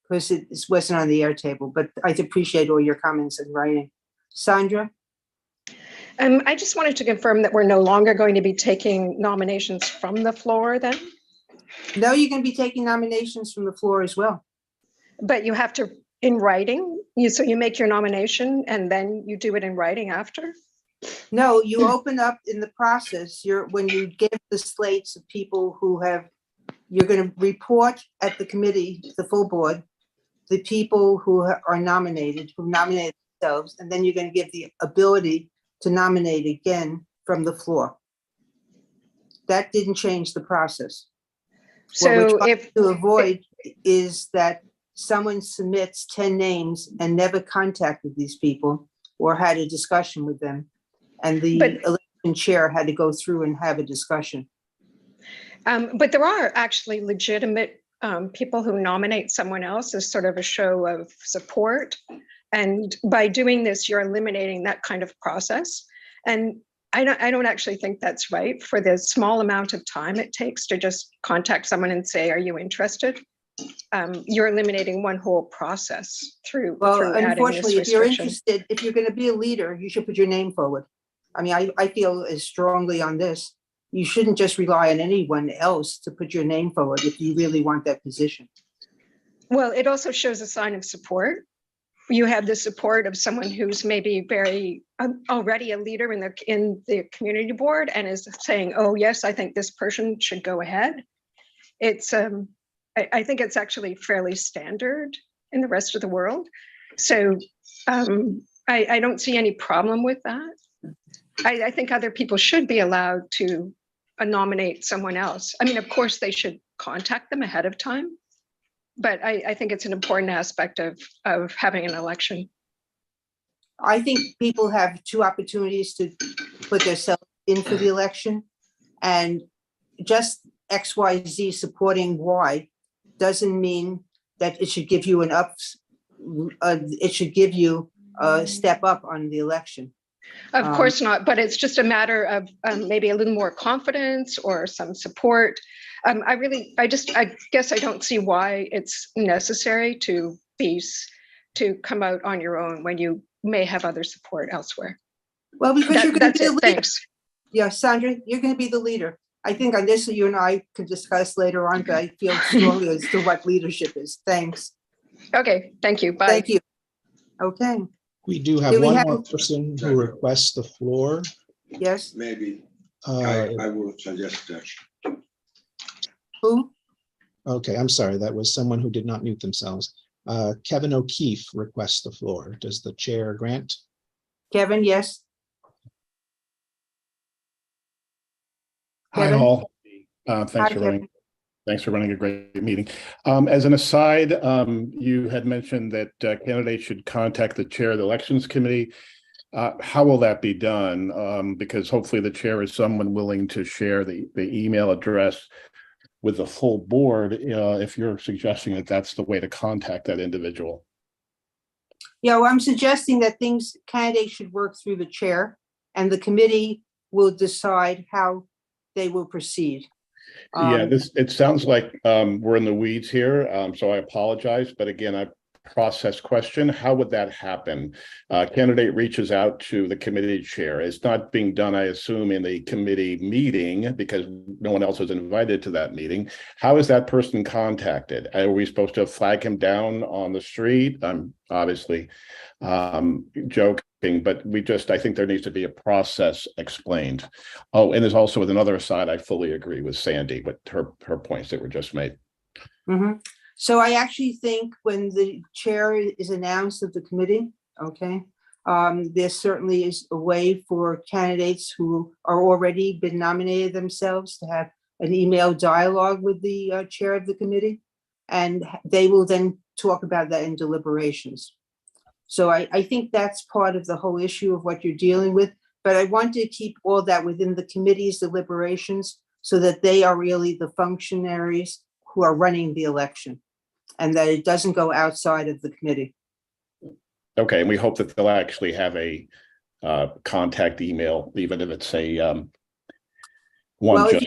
because it wasn't on the air table, but I appreciate all your comments in writing. Sandra? I just wanted to confirm that we're no longer going to be taking nominations from the floor then, No, you're gonna be taking nominations from the floor as well. but you have to, in writing, so you make your nomination and then you do it in writing after? No, you open up in the process, when you give the slates of people who have, you're gonna report at the committee, the full board, the people who are nominated, who nominated themselves, and then you're gonna give the ability to nominate again from the floor. That didn't change the process. What we're So trying if, to avoid is that someone submits 10 names and never contacted these people or had a discussion with them. And the But- election chair had to go through and have a discussion. but there are actually legitimate people who nominate someone else as sort of a show of support. And by doing this, you're eliminating that kind of process. And I don't actually think that's right for the small amount of time it takes to just contact someone and say, are you interested? You're eliminating one whole process through Well, adding this unfortunately, if you're restriction. interested, if you're going to be a leader, you should put your name forward. I mean, I feel as strongly on this. You shouldn't just rely on anyone else to put your name forward if you really want that position. Well, it also shows a sign of support. You have the support of someone who's maybe very already a leader in the community board and is saying, oh, yes, I think this person should go ahead. It's I think it's actually fairly standard in the rest of the world. So I don't see any problem with that. I think other people should be allowed to nominate someone else. I mean, of course, they should contact them ahead of time, but I think it's an important aspect of having an election. I think people have two opportunities to put themselves in for the election, and just X, Y, Z supporting Y doesn't mean that it should give you it should give you a step up on the election. Of course not, but it's just a matter of maybe a little more confidence or some support. I guess I don't see why it's necessary to come out on your own when you may have other support elsewhere. Well, because you're going to That's be the it, leader. thanks. Yeah, Sandra, you're going to be the leader. I think on this, you and I could discuss later on, but I feel strongly as to what leadership is. Thanks. Okay, thank you, bye. Thank you. Okay, We do have Do we one have- more person who requests the floor. yes, Maybe Uh, I would suggest that. who? Okay, I'm sorry. That was someone who did not mute themselves. Kevin O'Keefe requests the floor. Does the chair grant? Kevin, yes? Hi Kevin? all. Hi, Thanks for running a great meeting. As an aside, you had mentioned that candidates should contact the chair of the elections committee. How will that be done? Because hopefully the chair is someone willing to share the email address with the full board, if you're suggesting that that's the way to contact that individual. Yeah, well, I'm suggesting that candidates should work through the chair and the committee will decide how they will proceed. Yeah, it sounds like we're in the weeds here, so I apologize. But again, process question. How would that happen? Candidate reaches out to the committee chair. It's not being done, I assume, in a committee meeting because no one else is invited to that meeting. How is that person contacted? Are we supposed to flag him down on the street? I'm obviously joking, but I think there needs to be a process explained. Oh, and there's also with another side, I fully agree with Sandy with her points that were just made. Mhm. So I actually think when the chair is announced of the committee, okay, there certainly is a way for candidates who are already been nominated themselves to have an email dialogue with the chair of the committee, and they will then talk about that in deliberations. So I think that's part of the whole issue of what you're dealing with, but I want to keep all that within the committee's deliberations so that they are really the functionaries who are running the election, and that it doesn't go outside of the committee. Okay, and we hope that they'll actually have a contact email, even if it's a one. Well, just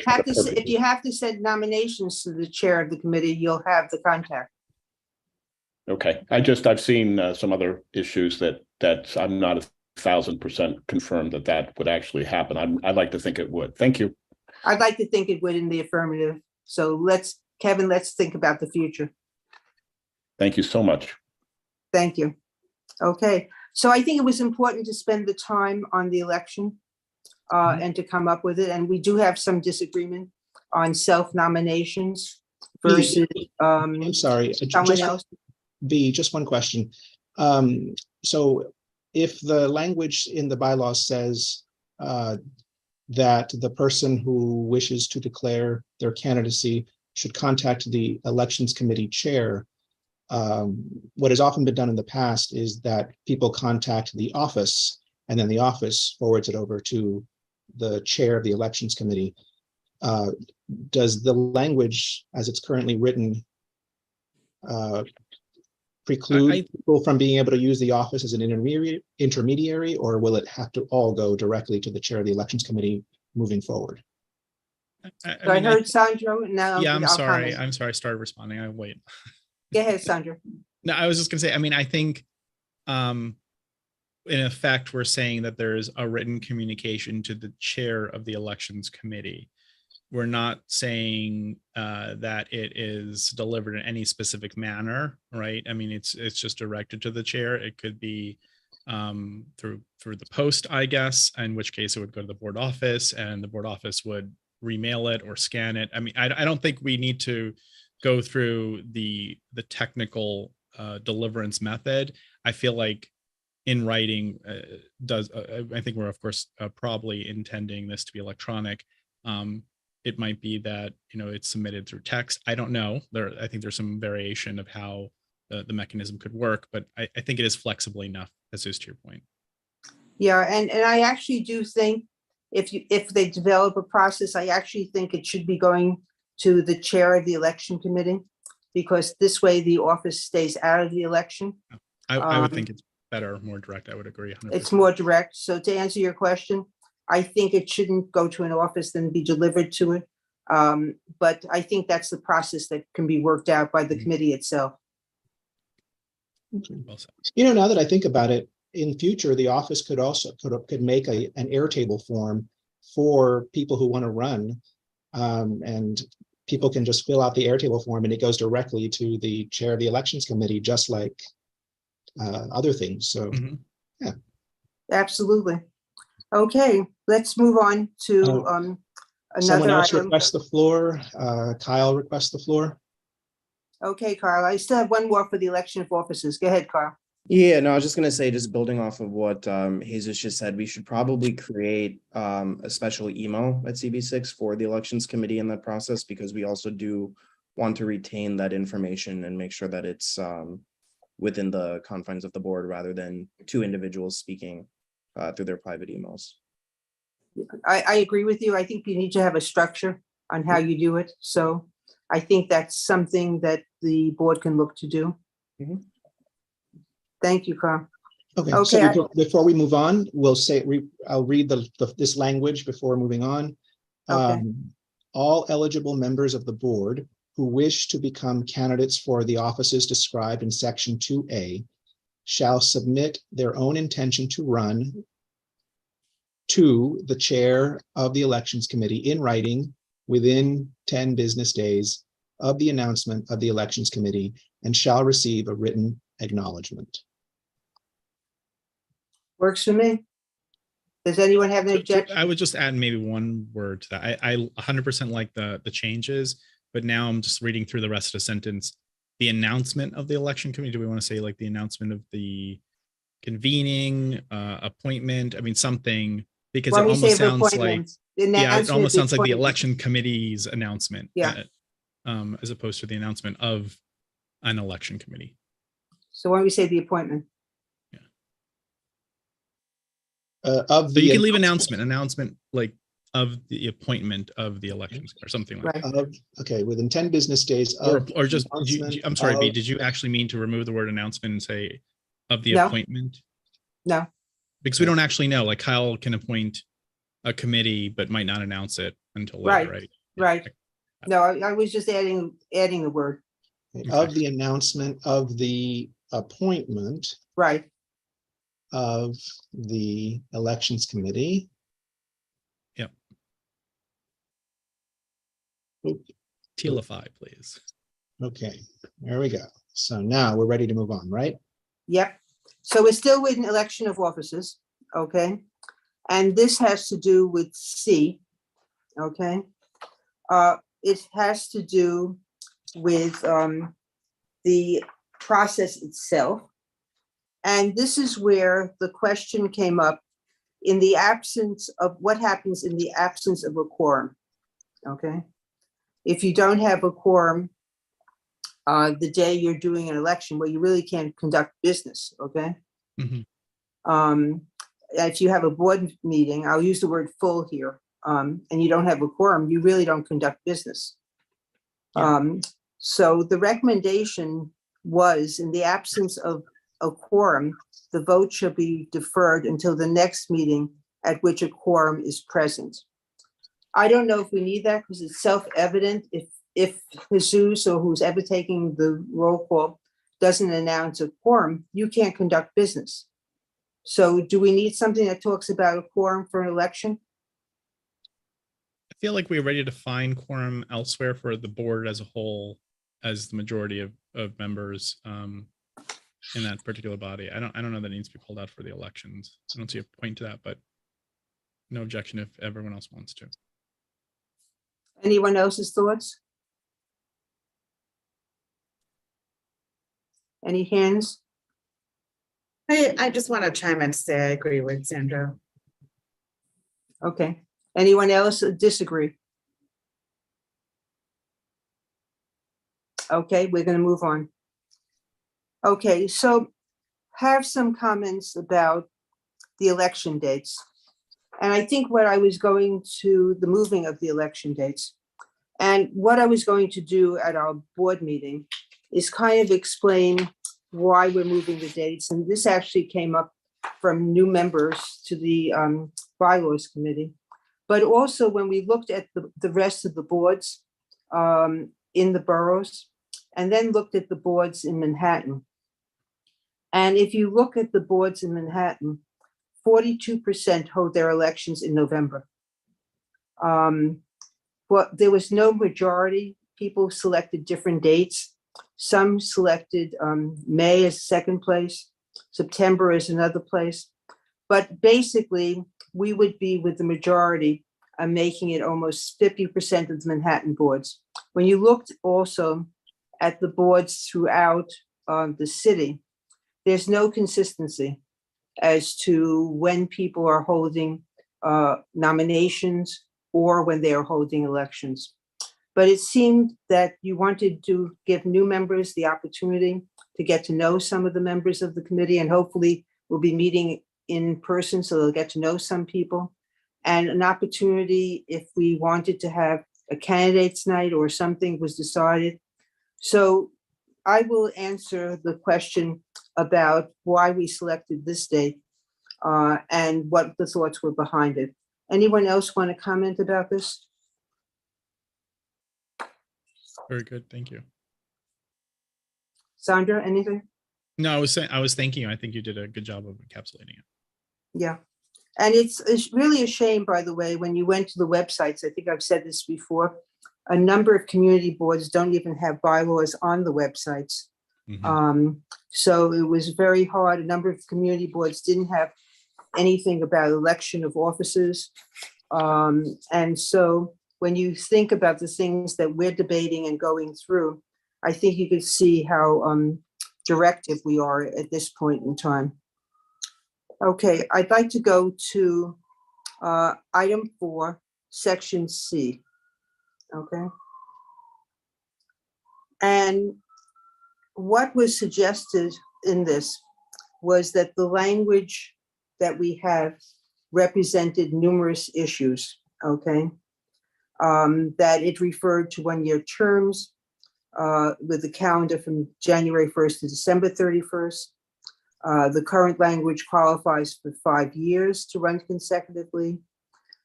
if you have to send nominations to the chair of the committee, you'll have the contact. Okay, I've seen some other issues that I'm not 1,000% confirmed that would actually happen. I'd like to think it would. Thank you. I'd like to think it would in the affirmative. So Kevin, let's think about the future. Thank you so much. Thank you. Okay, so I think it was important to spend the time on the election and to come up with it. And we do have some disagreement on self-nominations versus I'm sorry. someone else. Just one question. So if the language in the bylaws says that the person who wishes to declare their candidacy should contact the elections committee chair, what has often been done in the past is that people contact the office and then the office forwards it over to the chair of the elections committee. Does the language as it's currently written preclude people from being able to use the office as an intermediary, or will it have to all go directly to the chair of the elections committee moving forward? I heard Sandro. Now, yeah, I'm I'll sorry. comment. I'm sorry. I started responding. I wait. Go ahead, Sandro. No, I was just gonna say, I mean, I think in effect, we're saying that there is a written communication to the chair of the elections committee. We're not saying that it is delivered in any specific manner, right? I mean, it's just directed to the chair. It could be through the post, I guess, in which case it would go to the board office and the board office would remail it or scan it. I mean, I don't think we need to go through the technical deliverance method. I feel like in writing I think we're of course probably intending this to be electronic. It might be that, you know, it's submitted through text. I don't know. I think there's some variation of how the mechanism could work, but I think it is flexible enough, as is to your point. Yeah, and I actually do think if they develop a process, I actually think it should be going to the chair of the election committee, because this way the office stays out of the election. I would think it's better, more direct. I would agree. 100%. It's more direct. So to answer your question, I think it shouldn't go to an office and be delivered to it. But I think that's the process that can be worked out by the committee itself. Well said. You know, now that I think about it, in future, the office could also could make an Airtable form for people who want to run, and people can just fill out the Airtable form and it goes directly to the chair of the elections committee, just like other things. So, yeah. Absolutely. Okay, let's move on to Someone another else item. requests the floor. Kyle requests the floor. Okay, Carl, I still have one more for the election of officers. Go ahead, Carl. Yeah, no, I was just gonna say, just building off of what Jesus just said, we should probably create a special email at CB6 for the elections committee in that process, because we also do want to retain that information and make sure that it's within the confines of the board rather than two individuals speaking through their private emails. I agree with you. I think you need to have a structure on how you do it. So I think that's something that the board can look to do. Mhm. Thank you, Carl. Okay, Okay, so before we move on, we'll say, I'll read this language before moving on. Okay. All eligible members of the board who wish to become candidates for the offices described in section 2A shall submit their own intention to run to the chair of the elections committee in writing within 10 business days of the announcement of the elections committee and shall receive a written acknowledgement. Works for me. Does anyone have an I objection? would just add maybe one word to that. I 100% like the changes, but now I'm just reading through the rest of the sentence. The announcement of the election committee, do we want to say like the announcement of the convening, appointment? I mean, something, because Why it don't we say almost of sounds like, appointments? The yeah, it announcement almost of sounds like the appointment. election committee's announcement. Yeah. As opposed to the announcement of an election committee. So why don't we say the appointment? Of So the you can leave announcement like of the appointment of the elections or something like Right. of, okay, within 10 business days that. of. Or just, announcement I'm sorry, B, of- did you actually mean to remove the word announcement and say of the No. appointment? No, Because we don't actually know, like Kyle can appoint a committee, but might not announce it until later, Right, right? right. No, I was just adding the word. Of the announcement of the appointment Right, of the elections committee. Yep. Oop, Tealify, please. Okay, there we go. So now we're ready to move on, right? yep. So we're still with an election of officers, okay? And this has to do with C, okay? It has to do with the process itself. And this is where the question came up in the absence of what happens in the absence of a quorum, okay? If you don't have a quorum the day you're doing an election, well, you really can't conduct business, okay? Mhm. If you have a board meeting, I'll use the word full here, and you don't have a quorum, you really don't conduct business. Yeah. So the recommendation was, in the absence of a quorum, the vote shall be deferred until the next meeting at which a quorum is present. I don't know if we need that because it's self-evident. If Jesus or who's ever taking the roll call doesn't announce a quorum, you can't conduct business. So do we need something that talks about a quorum for an election? I feel like we're ready to find quorum elsewhere for the board as a whole, as the majority of members in that particular body. I don't know that it needs to be pulled out for the elections. I don't see a point to that, but no objection if everyone else wants to. Anyone else's thoughts? Any hands? I just want to chime in to say I agree with Sandra. Okay. Anyone else disagree? Okay, we're going to move on. Okay, so have some comments about the election dates. And I think what I was going to, the moving of the election dates, and what I was going to do at our board meeting is kind of explain why we're moving the dates. And this actually came up from new members to the Bylaws committee. But also when we looked at the rest of the boards in the boroughs, and then looked at the boards in Manhattan. And if you look at the boards in Manhattan, 42% hold their elections in November. Well, there was no majority. People selected different dates. Some selected May as second place, September as another place. But basically, we would be with the majority, making it almost 50% of the Manhattan boards. When you looked also at the boards throughout the city, there's no consistency as to when people are holding nominations or when they are holding elections. But it seemed that you wanted to give new members the opportunity to get to know some of the members of the committee, and hopefully we'll be meeting in person so they'll get to know some people. And an opportunity if we wanted to have a candidates night or something was decided. So I will answer the question about why we selected this date and what the thoughts were behind it. Anyone else want to comment about this? Very good. Thank you. Sandra, anything? No, I was thanking you. I think you did a good job of encapsulating it. Yeah. And it's really a shame, by the way, when you went to the websites, I think I've said this before, a number of community boards don't even have bylaws on the websites. So it was very hard. A number of community boards didn't have anything about election of officers. And so when you think about the things that we're debating and going through, I think you could see how directive we are at this point in time. Okay, I'd like to go to item 4, section C. Okay. And what was suggested in this was that the language that we have represented numerous issues, okay? That it referred to one-year terms with the calendar from January 1st to December 31st. The current language qualifies for 5 years to run consecutively.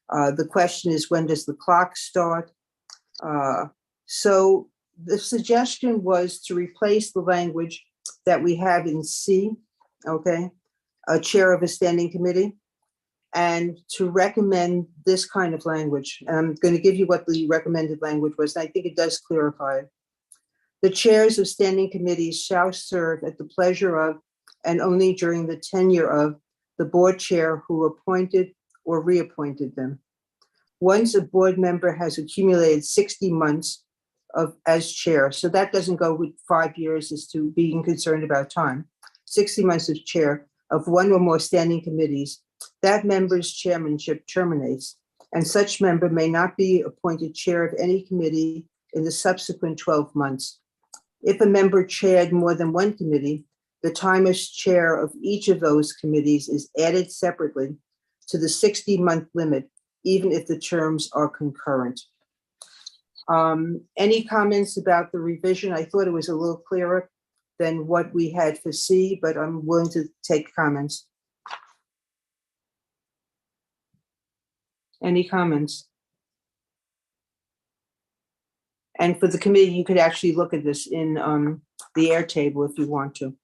The question is, when does the clock start? So the suggestion was to replace the language that we have in C, okay, a chair of a standing committee, and to recommend this kind of language. And I'm going to give you what the recommended language was, and I think it does clarify it. The chairs of standing committees shall serve at the pleasure of and only during the tenure of the board chair who appointed or reappointed them. Once a board member has accumulated 60 months as chair, so that doesn't go with 5 years as to being concerned about time, 60 months as chair of one or more standing committees, that member's chairmanship terminates, and such member may not be appointed chair of any committee in the subsequent 12 months. If a member chaired more than one committee, the time as chair of each of those committees is added separately to the 60-month limit, even if the terms are concurrent. Any comments about the revision? I thought it was a little clearer than what we had for C, but I'm willing to take comments. Any comments? And for the committee, you could actually look at this in the Airtable if you want to.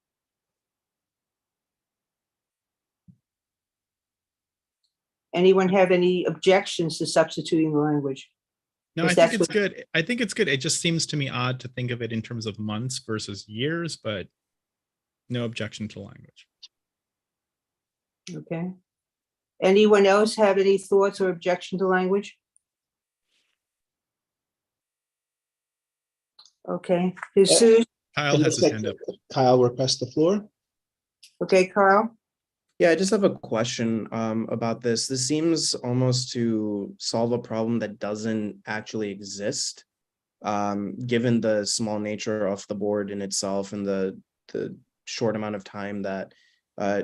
Anyone have any objections to substituting the language? No, I Because think that's it's what- good. I think it's good. It just seems to me odd to think of it in terms of months versus years, but no objection to language. Okay. Anyone else have any thoughts or objection to language? Okay, Jesus, Kyle has his hand up. Kyle requests the floor. okay, Carl? Yeah, I just have a question about this. This seems almost to solve a problem that doesn't actually exist, given the small nature of the board in itself and the short amount of time that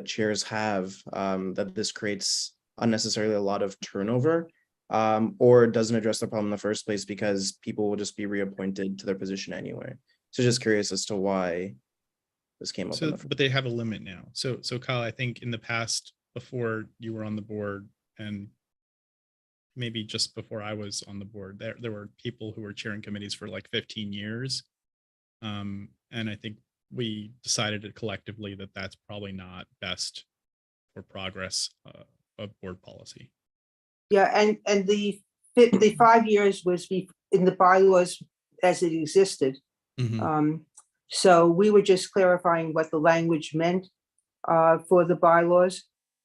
chairs have, that this creates unnecessarily a lot of turnover, or doesn't address the problem in the first place because people will just be reappointed to their position anyway. So just curious as to why this came up. So, but they have a limit now. So Kyle, I think in the past, before you were on the board, and maybe just before I was on the board, there were people who were chairing committees for like 15 years. And I think we decided collectively that that's probably not best for progress of board policy. Yeah, and the 5 years was in the bylaws as it existed. So we were just clarifying what the language meant for the bylaws.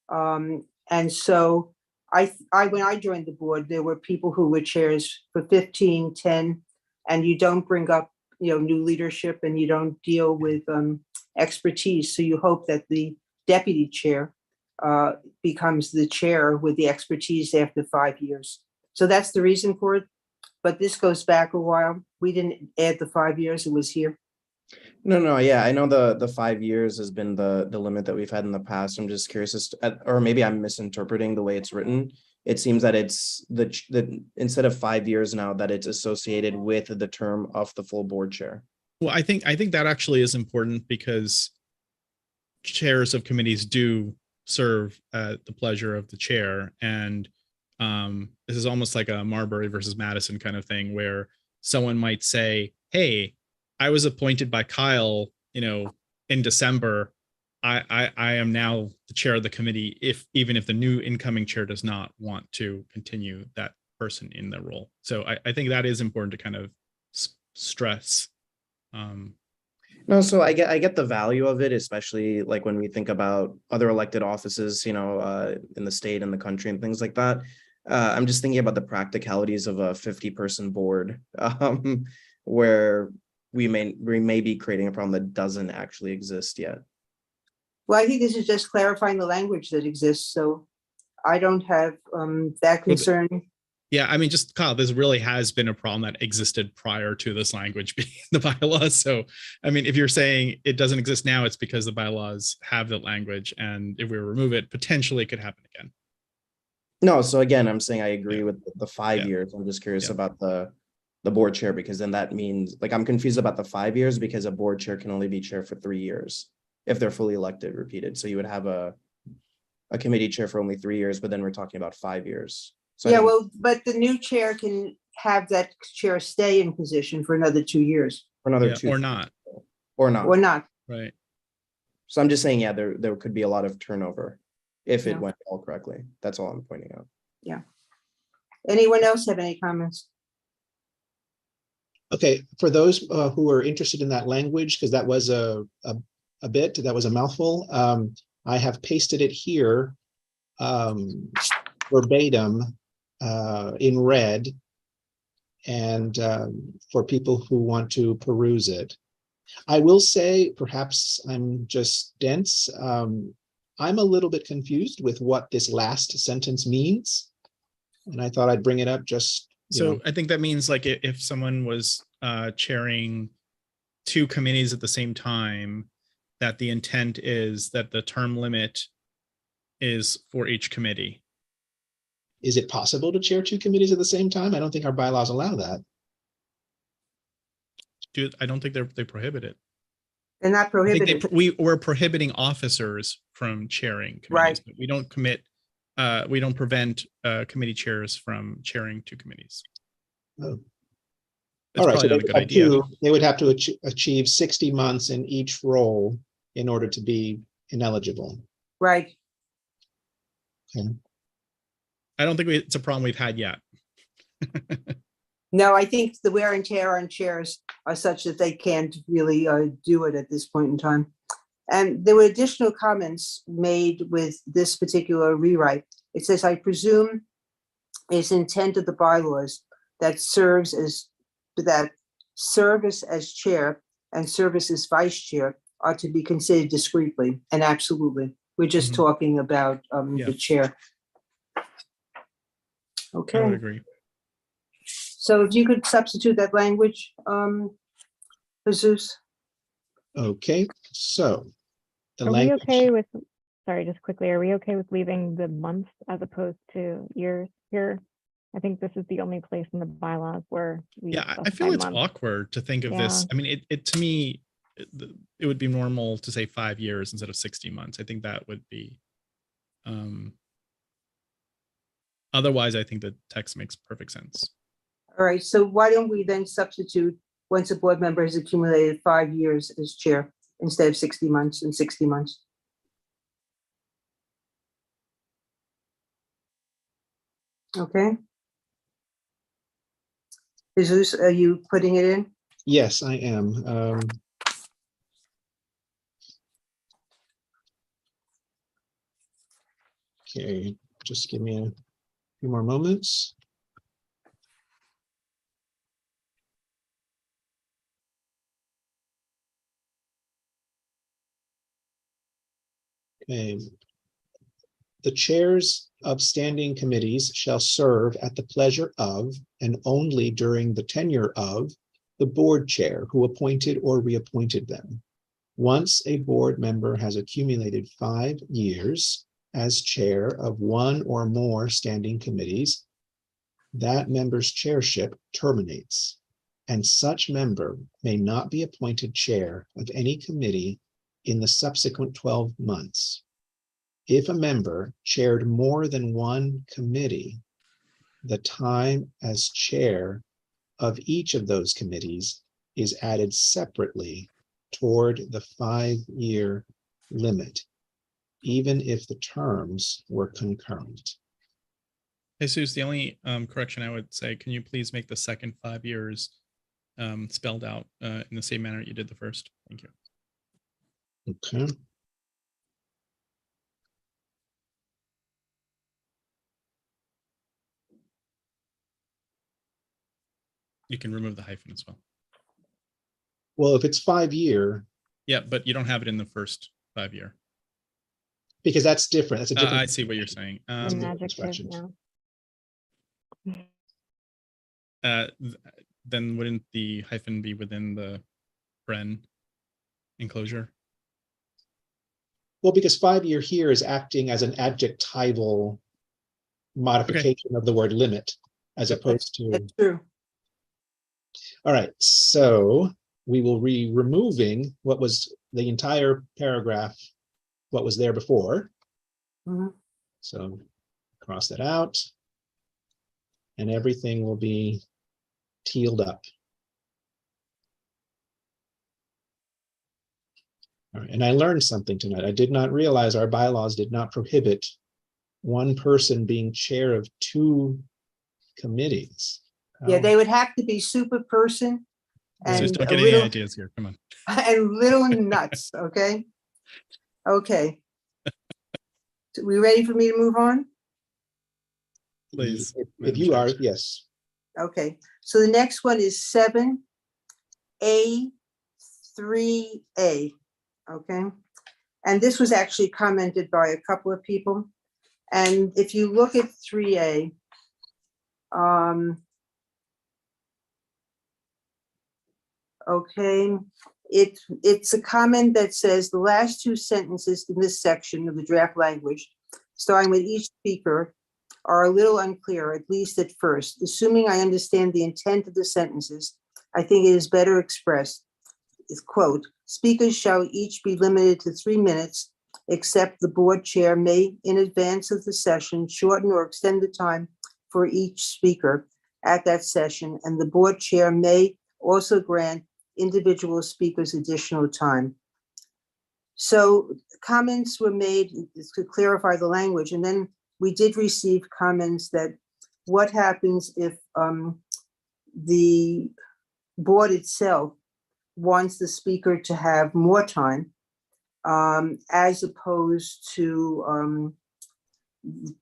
And so when I joined the board, there were people who were chairs for 15, 10, and you don't bring up, new leadership and you don't deal with expertise. So you hope that the deputy chair becomes the chair with the expertise after 5 years. So that's the reason for it. But this goes back a while. We didn't add the 5 years, it was here. No, yeah, I know the 5 years has been the limit that we've had in the past. I'm just curious as to, or maybe I'm misinterpreting the way it's written. It seems that it's the instead of 5 years now that it's associated with the term of the full board chair. Well, I think that actually is important because chairs of committees do serve at the pleasure of the chair, and this is almost like a Marbury versus Madison kind of thing, where someone might say, hey, I was appointed by Kyle, in December. I am now the chair of the committee, even if the new incoming chair does not want to continue that person in the role. So I think that is important to kind of stress. No, so I get the value of it, especially like when we think about other elected offices, in the state and the country and things like that. I'm just thinking about the practicalities of a 50-person board, where we may be creating a problem that doesn't actually exist yet. Well, I think this is just clarifying the language that exists, so I don't have that concern. Yeah, I mean, just Kyle, this really has been a problem that existed prior to this language being the bylaws. So, I mean, if you're saying it doesn't exist now, it's because the bylaws have the language, and if we remove it, potentially it could happen again. No, so again, I'm saying I agree with the 5 Yeah. years. I'm just curious Yeah. about the board chair, because then that means, like, I'm confused about the 5 years because a board chair can only be chair for 3 years if they're fully elected, repeated. So you would have a committee chair for only 3 years, but then we're talking about 5 years. So I Yeah, think- well, but the new chair can have that chair stay in position for another 2 years, for another Yeah, 2 or not, or not. or not. right? So I'm just saying, yeah, there could be a lot of turnover if Yeah. it went all correctly. That's all I'm pointing out. Anyone else have any comments? Okay, for those who are interested in that language, because that was a mouthful, I have pasted it here verbatim in red, and for people who want to peruse it. I will say, perhaps I'm just dense. I'm a little bit confused with what this last sentence means, and I thought I'd bring it up just, So I think that means, like, if someone was chairing 2 committees at the same time, that the intent is that the term limit is for each committee. Is it possible to chair 2 committees at the same time? I don't think our bylaws allow that. I don't think they prohibit it. They're not I think prohibited. we're prohibiting officers from chairing committees, Right. but we don't prevent committee chairs from chairing 2 committees. Oh. It's All right, probably so not a good idea. they would have to achieve 60 months in each role in order to be ineligible. Right. I don't think it's a problem we've had yet. No, I think the wear and tear on chairs are such that they can't really do it at this point in time. And there were additional comments made with this particular rewrite. It says, I presume is intent of the bylaws that service as chair and service as vice chair are to be considered discreetly, and absolutely. We're just Mhm. talking about Yeah. the chair. I would Okay, agree. so if you could substitute that language, Jesus. Okay, so the Are we language, okay with, sorry, just quickly, are we okay with leaving the months as opposed to years here? I think this is the only place in the bylaws where we. Yeah, I feel specify it's months. awkward to think of this. Yeah. I mean, it to me, it would be normal to say 5 years instead of 60 months. I think that would be. Otherwise, I think the text makes perfect sense. All right, so why don't we then substitute once a board member has accumulated 5 years as chair instead of 60 months and 60 months? Okay. Jesus, are you putting it in? yes, I am. Okay, just give me a few more moments. Okay. The chairs of standing committees shall serve at the pleasure of and only during the tenure of the board chair who appointed or reappointed them. Once a board member has accumulated 5 years as chair of one or more standing committees, that member's chairship terminates, and such member may not be appointed chair of any committee in the subsequent 12 months. If a member chaired more than one committee, the time as chair of each of those committees is added separately toward the 5-year limit, even if the terms were concurrent. Jesus, the only correction I would say, can you please make the second 5 years spelled out in the same manner you did the first? Thank you. Okay. You can remove the hyphen as well. Well, if it's 5-year, Yeah, but you don't have it in the first 5 year. because that's different. That's a different. I see what you're saying. An different adjective, instructions. no. Then wouldn't the hyphen be within the paren enclosure? Well, because 5-year here is acting as an adjectival modification of the word limit, as opposed to. That's true. All right, so we will be removing what was the entire paragraph, what was there before. Mhm. So cross that out. And everything will be tealed up. All right, and I learned something tonight. I did not realize our bylaws did not prohibit one person being chair of 2 committees. Yeah, How- they would have to be super person So and don't a get any little, ideas here. Come on. and little nuts, okay? Okay. So we ready for me to move on? Please, If Madam you Chair. are, yes. Okay, so the next one is 7A, 3A, okay? And this was actually commented by a couple of people. And if you look at 3A, okay, it's a comment that says the last 2 sentences in this section of the draft language, starting with each speaker, are a little unclear, at least at first. Assuming I understand the intent of the sentences, I think it is better expressed. It's quote, speakers shall each be limited to 3 minutes, except the board chair may, in advance of the session, shorten or extend the time for each speaker at that session, and the board chair may also grant individual speakers additional time. So comments were made to clarify the language, and then we did receive comments that what happens if the board itself wants the speaker to have more time as opposed to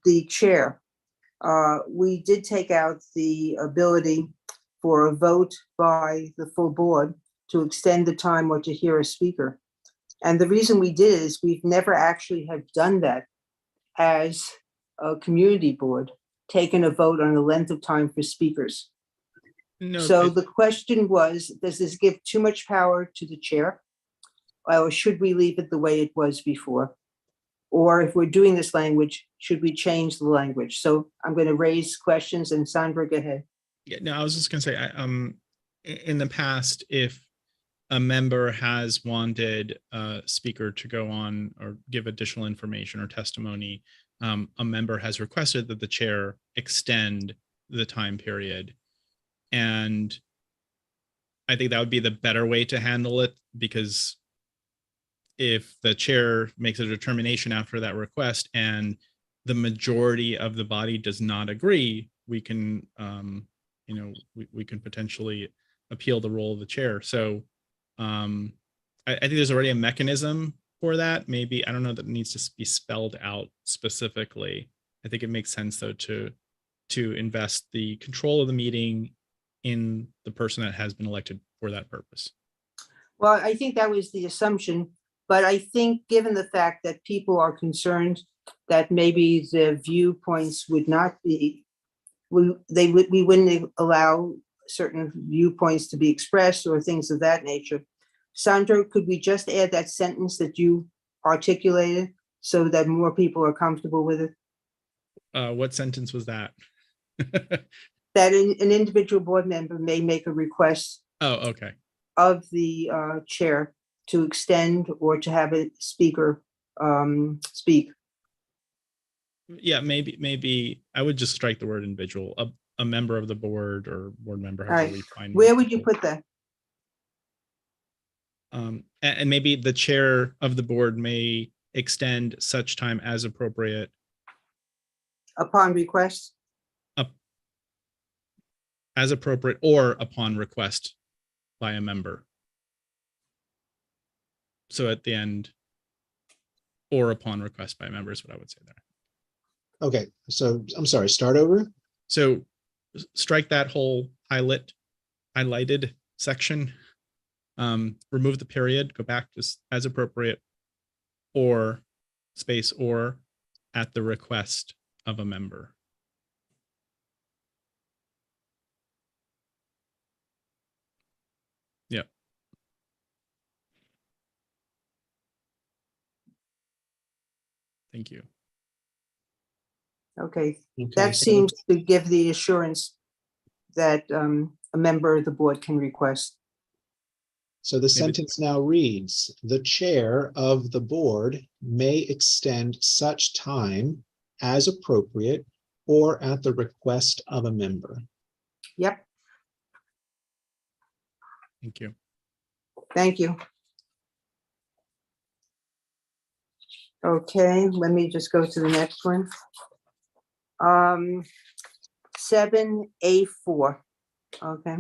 the chair. We did take out the ability for a vote by the full board to extend the time or to hear a speaker. And the reason we did is we've never actually have done that as a community board, taken a vote on the length of time for speakers. No, So the question was, does this give too much power to the chair? Or should we leave it the way it was before? Or if we're doing this language, should we change the language? So I'm going to raise questions, and Sandra, go ahead. Yeah, no, I was just gonna say, in the past, if a member has wanted a speaker to go on or give additional information or testimony, a member has requested that the chair extend the time period. And I think that would be the better way to handle it, because if the chair makes a determination after that request and the majority of the body does not agree, we can, we can potentially appeal the role of the chair. So I think there's already a mechanism for that. Maybe, I don't know that it needs to be spelled out specifically. I think it makes sense though to invest the control of the meeting in the person that has been elected for that purpose. Well, I think that was the assumption, but I think given the fact that people are concerned that maybe the viewpoints would not be, we wouldn't allow certain viewpoints to be expressed or things of that nature. Sandra, could we just add that sentence that you articulated so that more people are comfortable with it? What sentence was that? That an individual board member may make a request Oh, okay. of the chair to extend or to have a speaker speak. Yeah, maybe I would just strike the word individual, a member of the board or board member. All right. However we find Where most would you people. put that? And maybe the chair of the board may extend such time as appropriate Upon request? or upon request by a member. So at the end, or upon request by a member is what I would say there. Okay, so I'm sorry, start over. So strike that whole highlighted section. Remove the period, go back to as appropriate, or space, or at the request of a member. Yeah. Thank you. Okay, Okay, that so- seems to give the assurance that a member of the board can request. So the sentence now reads, the chair of the board may extend such time as appropriate or at the request of a member. Yep, Thank you. thank you. Okay, let me just go to the next one. 7A4, okay.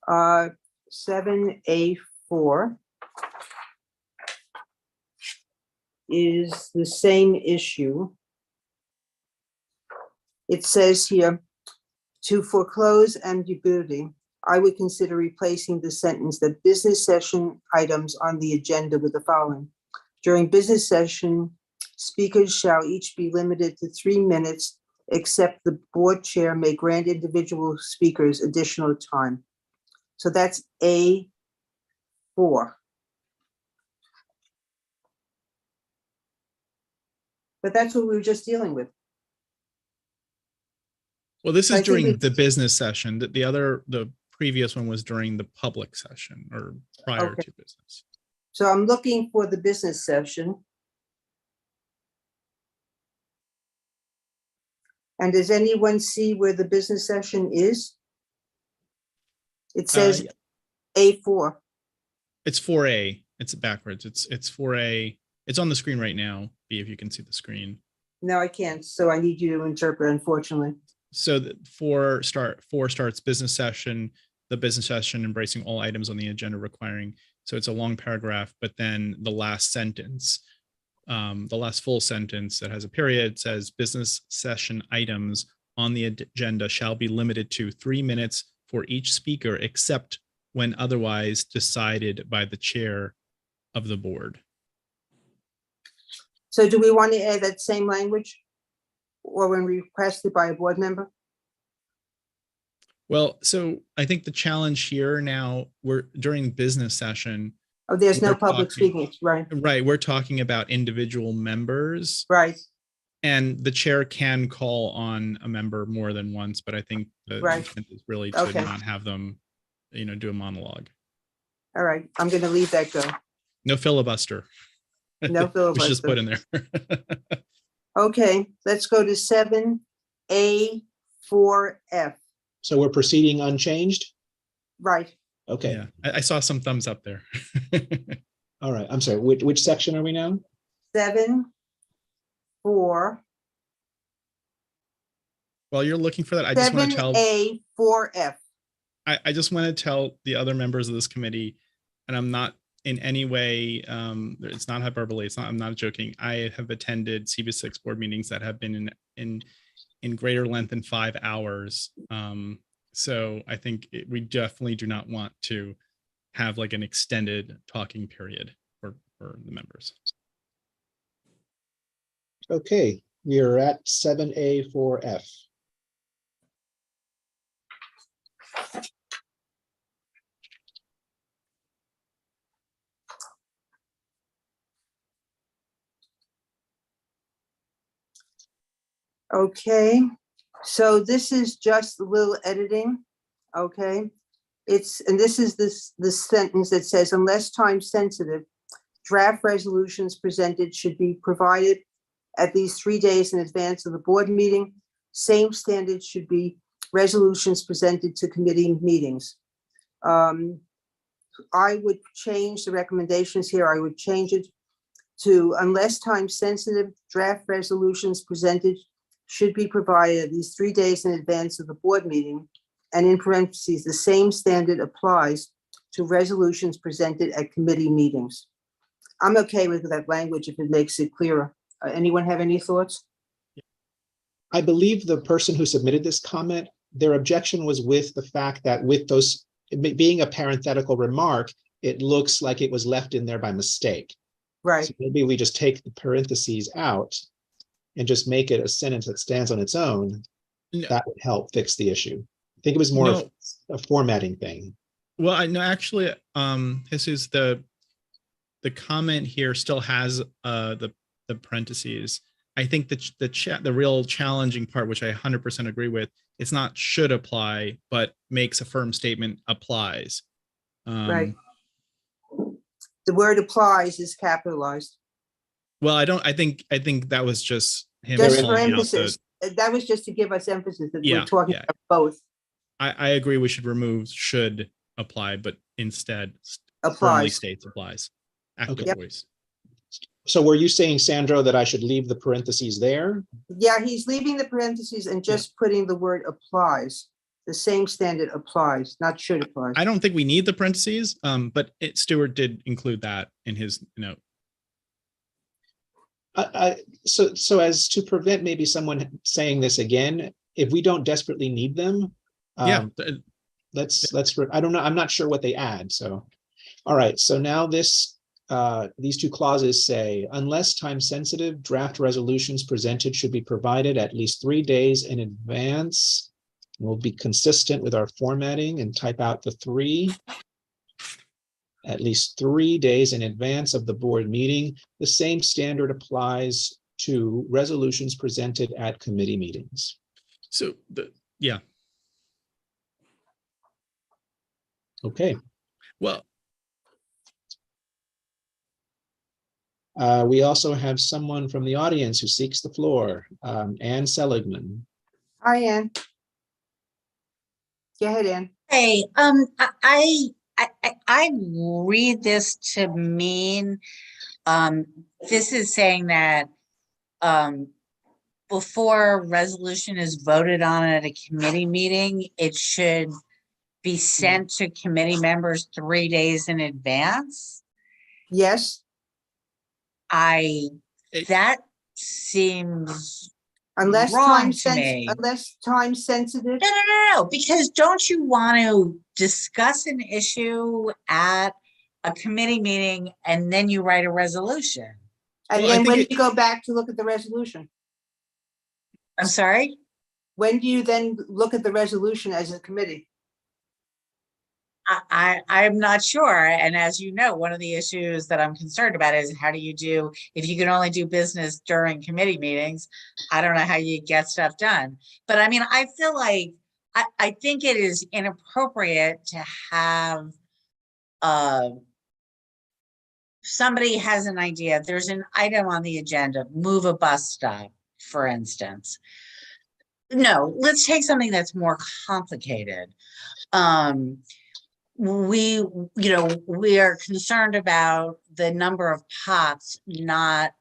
Uh, 7A4 is the same issue. It says here, to foreclose ambiguity, I would consider replacing the sentence that business session items on the agenda with the following. During business session, speakers shall each be limited to 3 minutes, except the board chair may grant individual speakers additional time. So that's A4. But that's what we were just dealing with. Well, this I is think during we- the business session. The previous one was during the public session or prior Okay. to business. So I'm looking for the business session. And does anyone see where the business session is? It says Yeah. A4. It's 4A. It's backwards. It's 4A. It's on the screen right now. B, if you can see the screen. No, I can't. So I need you to interpret, unfortunately. So the 4 starts business session, the business session embracing all items on the agenda requiring. So it's a long paragraph, but then the last sentence, the last full sentence that has a period says business session items on the agenda shall be limited to 3 minutes for each speaker, except when otherwise decided by the chair of the board. So do we want to add that same language? Or when requested by a board member? Well, so I think the challenge here now, we're during business session, Oh, there's no We're public talking- speaking, right, right? We're talking about individual members. right, And the chair can call on a member more than once, but I think the Right. intent is really to Okay. not have them, do a monologue. all right, I'm gonna leave that go. No filibuster. No We should just filibuster. put in there. Okay, let's go to 7A4F, So we're proceeding unchanged? right, Okay, Yeah, I saw some thumbs up there. all right, I'm sorry, which section are we now? 7-4, While you're looking for that, I just want to tell, 7A4F. I just want to tell the other members of this committee, and I'm not in any way, it's not hyperbole. I'm not joking. I have attended CB6 board meetings that have been in greater length than 5 hours. So I think we definitely do not want to have like an extended talking period for the members. Okay, we are at 7A4F. Okay, so this is just a little editing, okay? And this is this sentence that says, unless time sensitive, draft resolutions presented should be provided at least 3 days in advance of the board meeting. Same standards should be resolutions presented to committee meetings. I would change the recommendations here. I would change it to unless time-sensitive draft resolutions presented should be provided at least 3 days in advance of the board meeting. And in parentheses, the same standard applies to resolutions presented at committee meetings. I'm okay with that language if it makes it clearer. Anyone have any thoughts? I believe the person who submitted this comment, their objection was with the fact that with those being a parenthetical remark, it looks like it was left in there by mistake. Right. So maybe we just take the parentheses out and just make it a sentence that stands on its own. No. That would help fix the issue. I think it was more of a formatting thing. Well, I know actually, this is the comment here still has the parentheses. I think the real challenging part, which I 100% agree with, it's not should apply, but makes a firm statement applies. Right. The word applies is capitalized. Well, I think that was just him. Just for calling out emphasis. That was just to give us emphasis that Yeah, we're talking yeah. about both. I agree we should remove should apply, but instead firmly Applies. states applies. Active Okay. voice. So were you saying, Sandro, that I should leave the parentheses there? Yeah, he's leaving the parentheses and just putting the word applies. The same standard applies, not should apply. I don't think we need the parentheses, but Stuart did include that in his note. So as to prevent maybe someone saying this again, if we don't desperately need them, let's I don't know, I'm not sure what they add. So, all right. So now these two clauses say, unless time sensitive, draft resolutions presented should be provided at least 3 days in advance. We'll be consistent with our formatting and type out the 3. At least 3 days in advance of the board meeting. The same standard applies to resolutions presented at committee meetings. So Okay. Well, we also have someone from the audience who seeks the floor, Anne Seligman. Hi, Ann. Go ahead, Ann. Hey, I read this to mean, this is saying that, before a resolution is voted on at a committee meeting, it should be sent to committee members 3 days in advance. Yes, That seems unless wrong to me. time sensitive. No, because don't you want to discuss an issue at a committee meeting and then you write a resolution? And Well, I then think when do you go back to look at the resolution? I'm sorry? When do you then look at the resolution as a committee? I'm not sure. And as you know, one of the issues that I'm concerned about is how do you do, if you can only do business during committee meetings, I don't know how you get stuff done. But I mean, I feel like, I think it is inappropriate to have, somebody has an idea, there's an item on the agenda, move a bus stop, for instance. No, let's take something that's more complicated. We are concerned about the number of pots not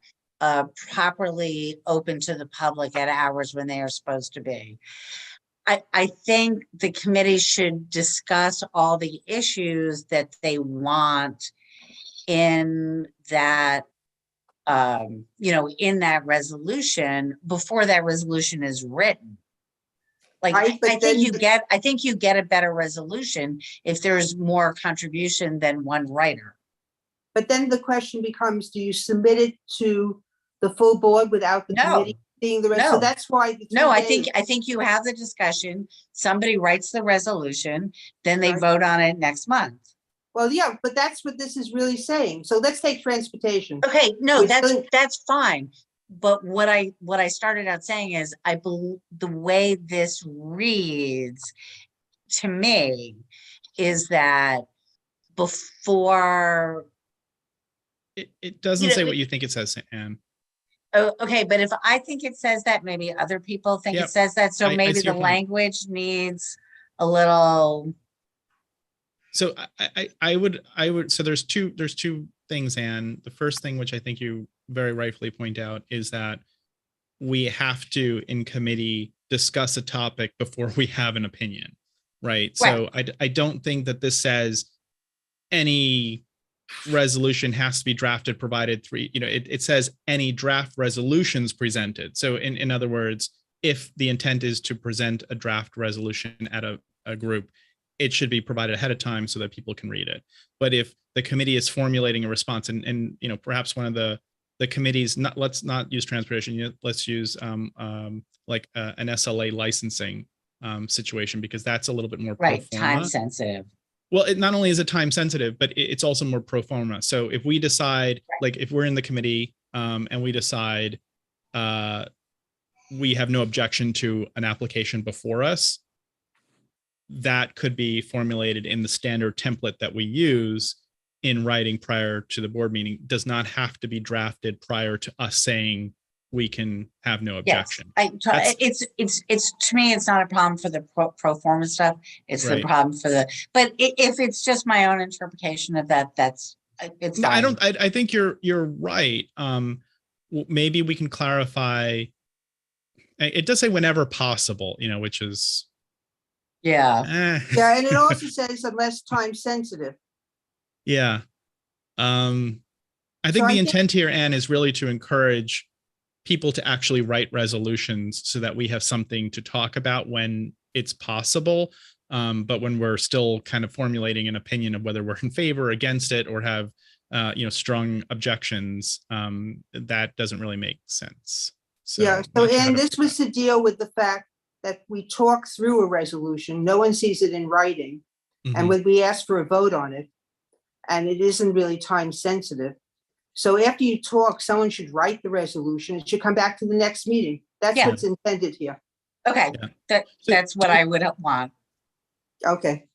properly open to the public at hours when they are supposed to be. I think the committee should discuss all the issues that they want in that, in that resolution before that resolution is written. Like, I think you get a better resolution if there's more contribution than one writer. But then the question becomes, do you submit it to the full board without the committee seeing the rest? So that's why. I think you have the discussion, somebody writes the resolution, then they vote on it next month. Well, yeah, but that's what this is really saying. So let's take transportation. Okay, no, that's fine. But what I started out saying is, I believe the way this reads to me is that before it doesn't say what you think it says, Anne. Oh, okay, but if I think it says that, maybe other people think Yep. it says that, so I maybe see your the point. language needs a little, So I would, so there's two things, Anne. The first thing, which I think you very rightfully point out, is that we have to, in committee, discuss a topic before we have an opinion, right? So I don't think that this says any resolution has to be drafted, provided three, it says any draft resolutions presented. So in other words, if the intent is to present a draft resolution at a group, it should be provided ahead of time so that people can read it. But if the committee is formulating a response, and perhaps one of the committees, not, let's not use transportation, let's use like an SLA licensing situation, because that's a little bit more pro right, time forma. sensitive. Well, it not only is it time sensitive, but it's also more pro forma. So if we decide, like if we're in the committee and we decide we have no objection to an application before us, that could be formulated in the standard template that we use in writing prior to the board meeting. Does not have to be drafted prior to us saying we can have no Yes, objection. it's to me, it's not a problem for the pro forma stuff. It's the Right. problem for the, but if it's just my own interpretation of that, that's, it's No, fine. I think you're right. Maybe we can clarify. It does say whenever possible, which is Yeah, Yeah, and it also says unless time sensitive. yeah. I So think I the think- intent here, Anne, is really to encourage people to actually write resolutions so that we have something to talk about when it's possible. But when we're still kind of formulating an opinion of whether we're in favor or against it, or have strong objections, that doesn't really make sense. So, Yeah, so not sure how and to- this was to deal with the fact that we talk through a resolution, no one sees it in writing. Mhm. And when we ask for a vote on it, and it isn't really time sensitive. So after you talk, someone should write the resolution. It should come back to the next meeting. That's Yeah. what's intended here. okay, Yeah. that's what I would want. Okay.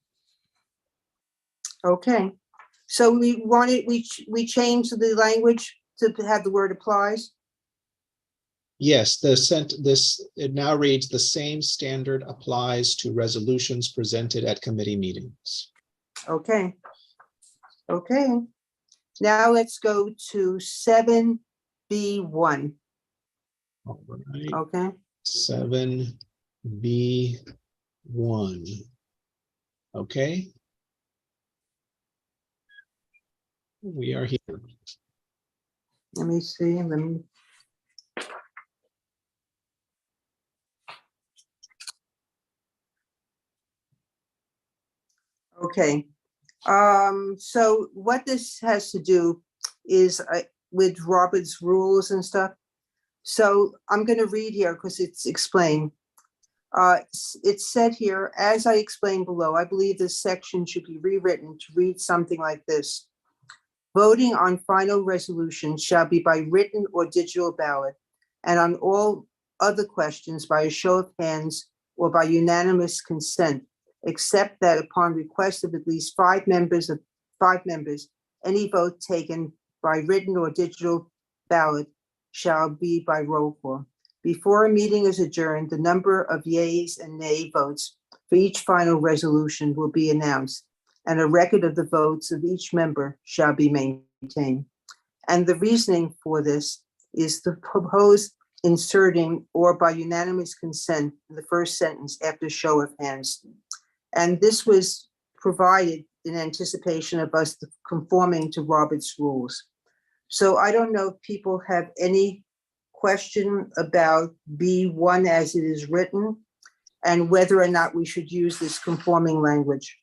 Okay. So we changed the language to have the word applies. Yes, it now reads the same standard applies to resolutions presented at committee meetings. Okay. Okay. Now let's go to 7B1. All right, Okay. 7B1. Okay. We are here. Let me see. Okay. So what this has to do is with Robert's rules and stuff. So I'm going to read here because it's explained. It's said here, as I explained below, I believe this section should be rewritten to read something like this. Voting on final resolutions shall be by written or digital ballot, and on all other questions by a show of hands or by unanimous consent, except that upon request of at least five members, any vote taken by written or digital ballot shall be by roll call. Before a meeting is adjourned, the number of yeas and nay votes for each final resolution will be announced, and a record of the votes of each member shall be maintained. And the reasoning for this is to propose inserting or by unanimous consent in the first sentence after show of hands. And this was provided in anticipation of us conforming to Robert's rules. So I don't know if people have any question about B1 as it is written and whether or not we should use this conforming language.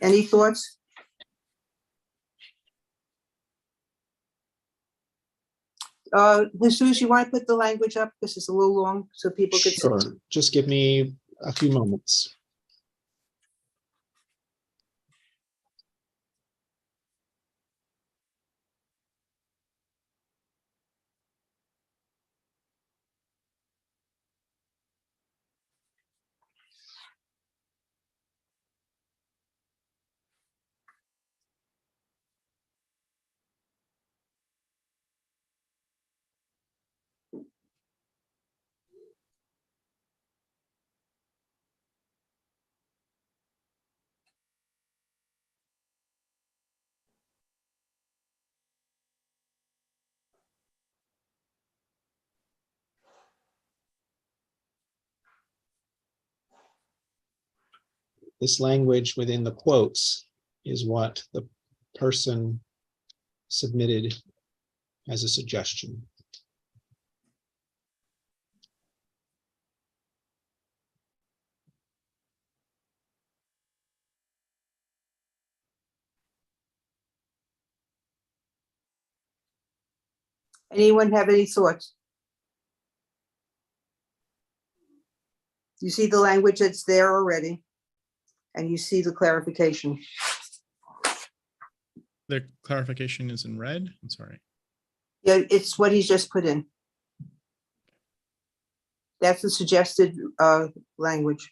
Any thoughts? Jesus, you want to put the language up because it's a little long so people could see? Sure, just give me a few moments. This language within the quotes is what the person submitted as a suggestion. Anyone have any thoughts? You see the language that's there already, and you see the clarification. The clarification is in red. I'm sorry. Yeah, it's what he's just put in. That's the suggested language.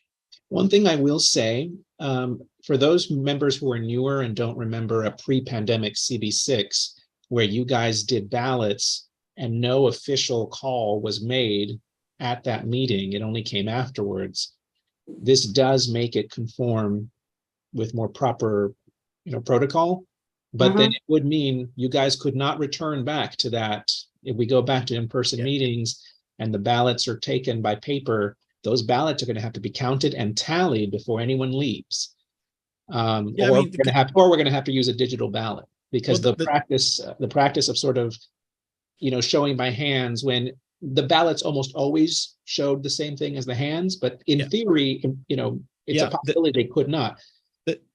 One thing I will say, for those members who are newer and don't remember a pre-pandemic CB6, where you guys did ballots and no official call was made at that meeting, it only came afterwards. This does make it conform with more proper, protocol. But then it would mean you guys could not return back to that. If we go back to in-person meetings and the ballots are taken by paper, those ballots are going to have to be counted and tallied before anyone leaves. Or we're going to have to use a digital ballot, because the practice of sort of, showing by hands, when the ballots almost always showed the same thing as the hands, but in theory, it's a possibility they could not.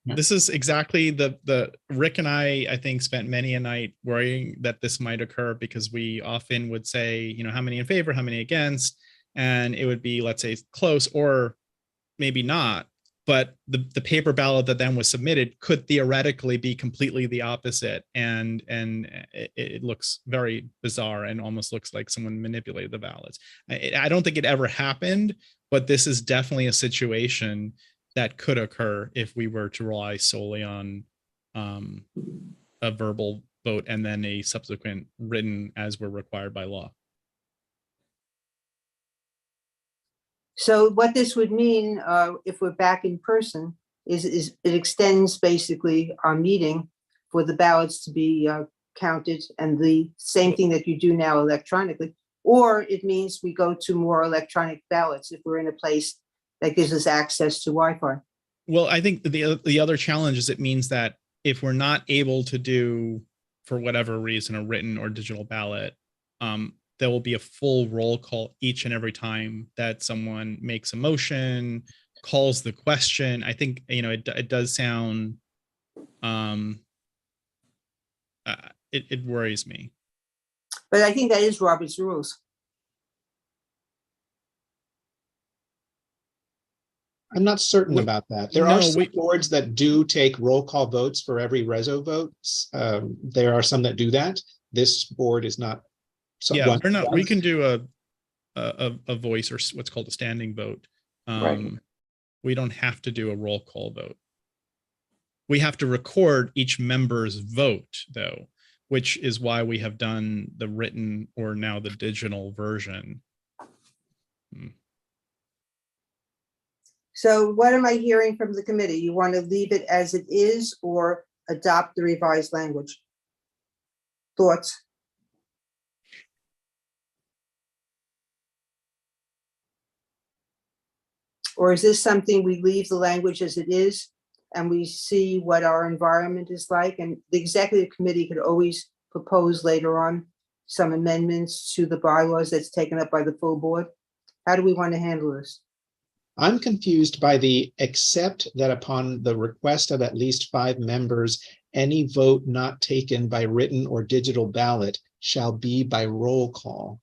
This is exactly the Rick and I think spent many a night worrying that this might occur, because we often would say, how many in favor, how many against, and it would be, let's say, close or maybe not. But the paper ballot that then was submitted could theoretically be completely the opposite, and it looks very bizarre and almost looks like someone manipulated the ballots. I don't think it ever happened, but this is definitely a situation that could occur if we were to rely solely on a verbal vote and then a subsequent written as we're required by law. So what this would mean, if we're back in person, is it extends basically our meeting for the ballots to be counted, and the same thing that you do now electronically, or it means we go to more electronic ballots if we're in a place that gives us access to Wi-Fi. Well, I think the other challenge is it means that if we're not able to do, for whatever reason, a written or digital ballot, there will be a full roll call each and every time that someone makes a motion, calls the question. I think, it does sound, it worries me. But I think that is Robert's rules. I'm not certain about that. There are some boards that do take roll call votes for every reso votes. There are some that do that. This board is not. We're not. We can do a voice, or what's called a standing vote. Right. We don't have to do a roll call vote. We have to record each member's vote, though, which is why we have done the written or now the digital version. So what am I hearing from the committee? You want to leave it as it is or adopt the revised language? Thoughts? Or is this something we leave the language as it is and we see what our environment is like? And the executive committee could always propose later on some amendments to the bylaws that's taken up by the full board. How do we want to handle this? I'm confused by the except that upon the request of at least 5 members, any vote not taken by written or digital ballot shall be by roll call.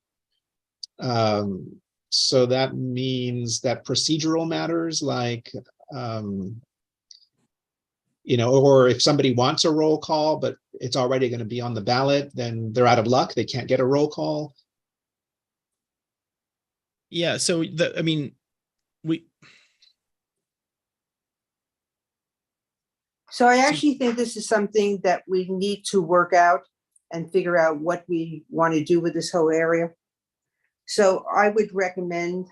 So that means that procedural matters like, or if somebody wants a roll call, but it's already going to be on the ballot, then they're out of luck. They can't get a roll call. Yeah. So So I actually think this is something that we need to work out and figure out what we want to do with this whole area. So I would recommend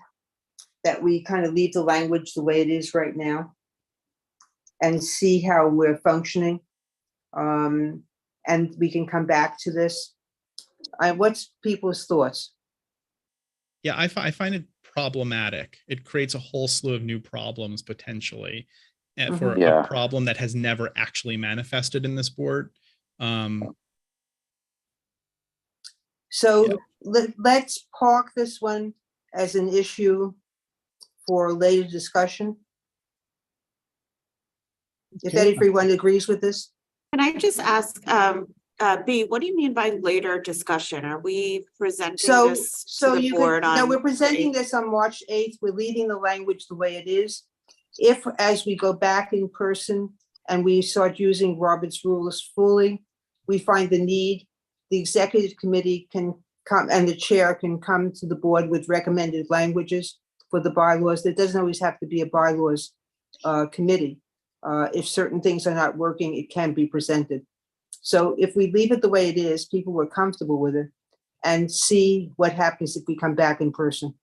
that we kind of leave the language the way it is right now and see how we're functioning. And we can come back to this. What's people's thoughts? Yeah, I find it problematic. It creates a whole slew of new problems potentially. for Yeah. a problem that has never actually manifested in this board. So Yeah. let's park this one as an issue for later discussion. If Okay. everyone agrees with this. Can I just ask, B, what do you mean by later discussion? Are we presenting So, this to so the you board could, on? no, we're presenting the this on March 8th. We're leaving the language the way it is. If, as we go back in person and we start using Robert's rules fully, we find the need, the executive committee can come and the chair can come to the board with recommended languages for the bylaws. There doesn't always have to be a bylaws committee. If certain things are not working, it can be presented. So if we leave it the way it is, people were comfortable with it, and see what happens if we come back in person.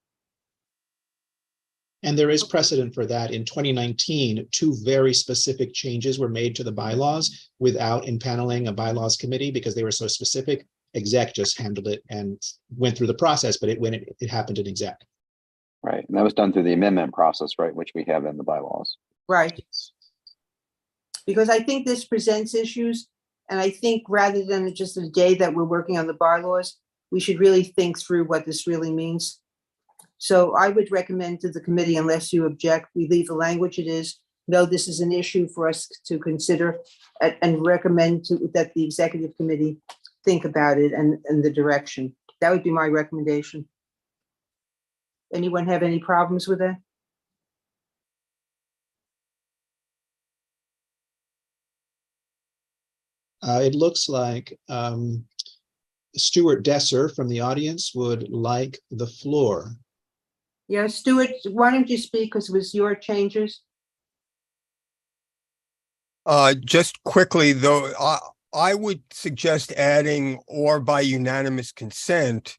And there is precedent for that. In 2019, 2 very specific changes were made to the bylaws without impaneling a bylaws committee because they were so specific. Exec just handled it and went through the process, but it happened in exec. Right. And that was done through the amendment process, right, which we have in the bylaws. Right. Because I think this presents issues, and I think rather than just a day that we're working on the bylaws, we should really think through what this really means. So I would recommend to the committee, unless you object, we leave the language it is. No, this is an issue for us to consider, and recommend that the executive committee think about it and the direction. That would be my recommendation. Anyone have any problems with that? It looks like Stuart Desser from the audience would like the floor. Yeah, Stuart, why don't you speak, because it was your changes? Just quickly, though, I would suggest adding or by unanimous consent,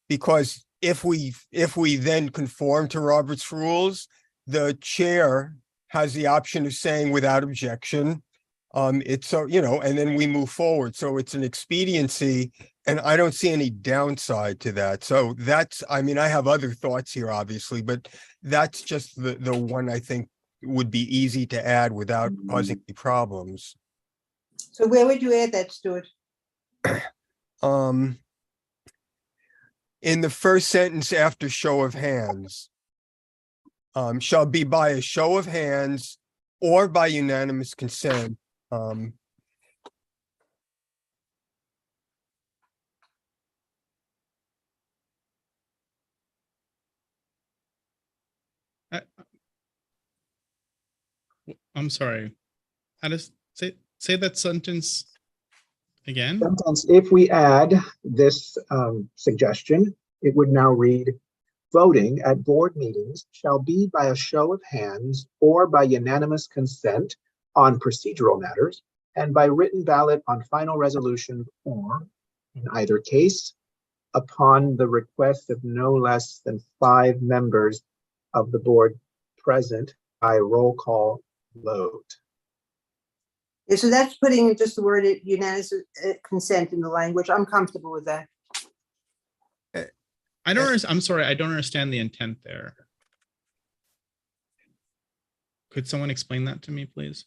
because if we then conform to Robert's rules, the chair has the option of saying without objection. It's so, and then we move forward. So it's an expediency, and I don't see any downside to that. So that's, I mean, I have other thoughts here, obviously, but that's just the one I think would be easy to add without causing any problems. So where would you add that, Stuart? In the first sentence after show of hands, shall be by a show of hands or by unanimous consent. I'm sorry. How to say that sentence again? Sometimes if we add this suggestion, it would now read, voting at board meetings shall be by a show of hands or by unanimous consent on procedural matters and by written ballot on final resolution, or in either case, upon the request of no less than 5 members of the board present by roll call vote. Yeah, so that's putting just the word unanimous consent in the language. I'm comfortable with that. I'm sorry, I don't understand the intent there. Could someone explain that to me, please?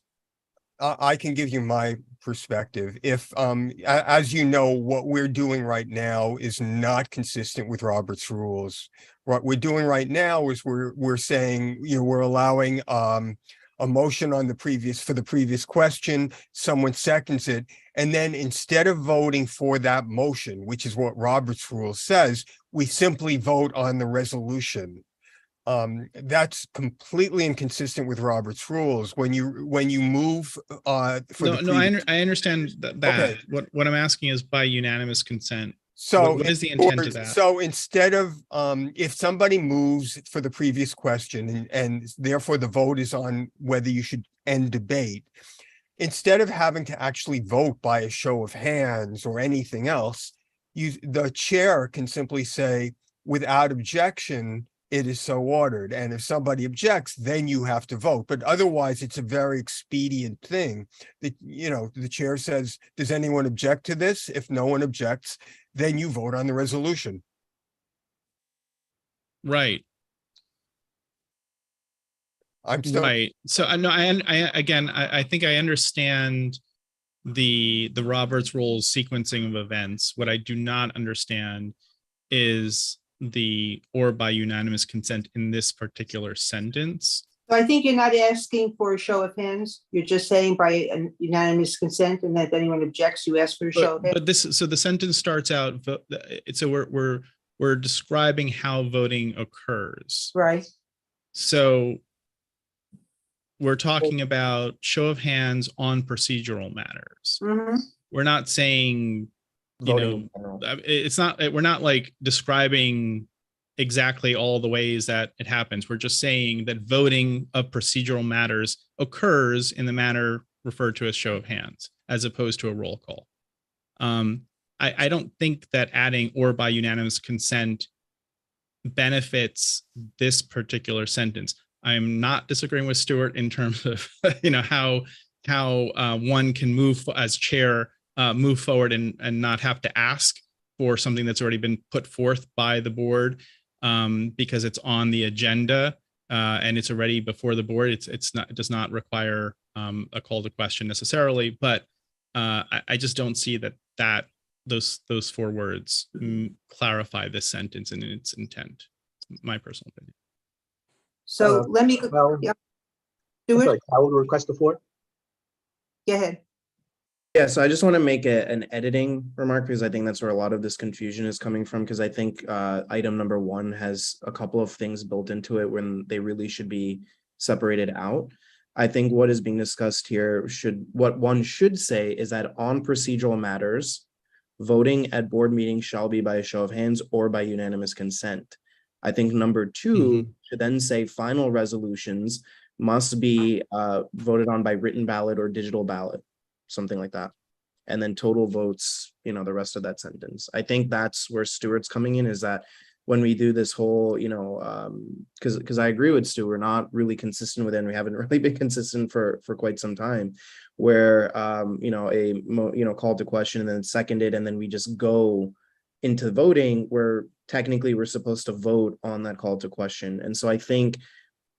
I can give you my perspective. If, as you know, what we're doing right now is not consistent with Robert's rules. What we're doing right now is we're saying, we're allowing a motion on for the previous question, someone seconds it, and then instead of voting for that motion, which is what Robert's rule says, we simply vote on the resolution. That's completely inconsistent with Robert's rules. When you move I understand that. Okay. What I'm asking is by unanimous consent. So what is the intent of that? So instead of if somebody moves for the previous question and therefore the vote is on whether you should end debate, instead of having to actually vote by a show of hands or anything else, the chair can simply say without objection, it is so ordered. And if somebody objects, then you have to vote. But otherwise, it's a very expedient thing that, the chair says, does anyone object to this? If no one objects, then you vote on the resolution. Right. I'm still, Right. So I know I think I understand the Roberts rules sequencing of events. What I do not understand is the or by unanimous consent in this particular sentence. So I think you're not asking for a show of hands. You're just saying by an unanimous consent, and that if anyone objects, you ask for a show of hands. But the sentence starts out, so we're describing how voting occurs. Right. So we're talking about show of hands on procedural matters. Mhm. We're not saying, you Voting know, in general. it's not, we're not like describing exactly all the ways that it happens. We're just saying that voting of procedural matters occurs in the manner referred to as show of hands, as opposed to a roll call. I don't think that adding or by unanimous consent benefits this particular sentence. I'm not disagreeing with Stuart in terms of, you know, how one can move as chair, move forward and not have to ask for something that's already been put forth by the board, because it's on the agenda and it's already before the board. It does not require a call to question necessarily, but I just don't see that those four words clarify this sentence and its intent. It's my personal opinion. So let me, Well, yeah. I'm Do sorry, it. Kyle will request the floor. Go ahead. Yeah, so I just want to make an editing remark because I think that's where a lot of this confusion is coming from, because I think item number 1 has a couple of things built into it when they really should be separated out. I think what is being discussed here what one should say is that on procedural matters, voting at board meetings shall be by a show of hands or by unanimous consent. I think number 2 should then say final resolutions must be voted on by written ballot or digital ballot, something like that. And then total votes, you know, the rest of that sentence. I think that's where Stuart's coming in, is that when we do this whole, you know, because I agree with Stu, we're not really consistent with it, and we haven't really been consistent for quite some time, where you know, call to question and then seconded, and then we just go into voting where technically we're supposed to vote on that call to question. And so I think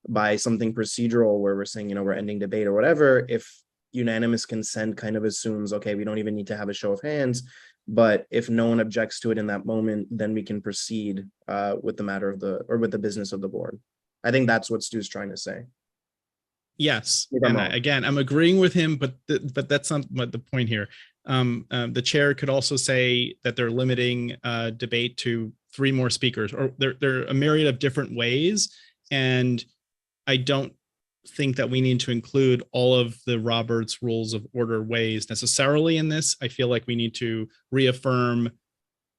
by something procedural where we're saying, you know, we're ending debate or whatever, if unanimous consent kind of assumes, okay, we don't even need to have a show of hands, but if no one objects to it in that moment, then we can proceed with the matter of with the business of the board. I think that's what Stu's trying to say. Yes, If I'm and wrong. again, I'm agreeing with him, but that's not what the point here. The chair could also say that they're limiting debate to 3 more speakers, or there are a myriad of different ways, and I don't think that we need to include all of the Roberts Rules of Order ways necessarily in this. I feel like we need to reaffirm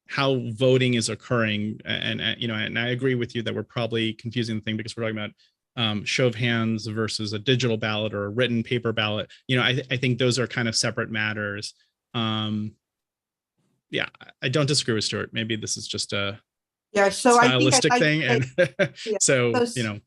how voting is occurring, and you know, and I agree with you that we're probably confusing the thing because we're talking about show of hands versus a digital ballot or a written paper ballot. You know, I think those are kind of separate matters. Yeah, I don't disagree with Stuart. Maybe this is just a stylistic thing, and yeah, so you know.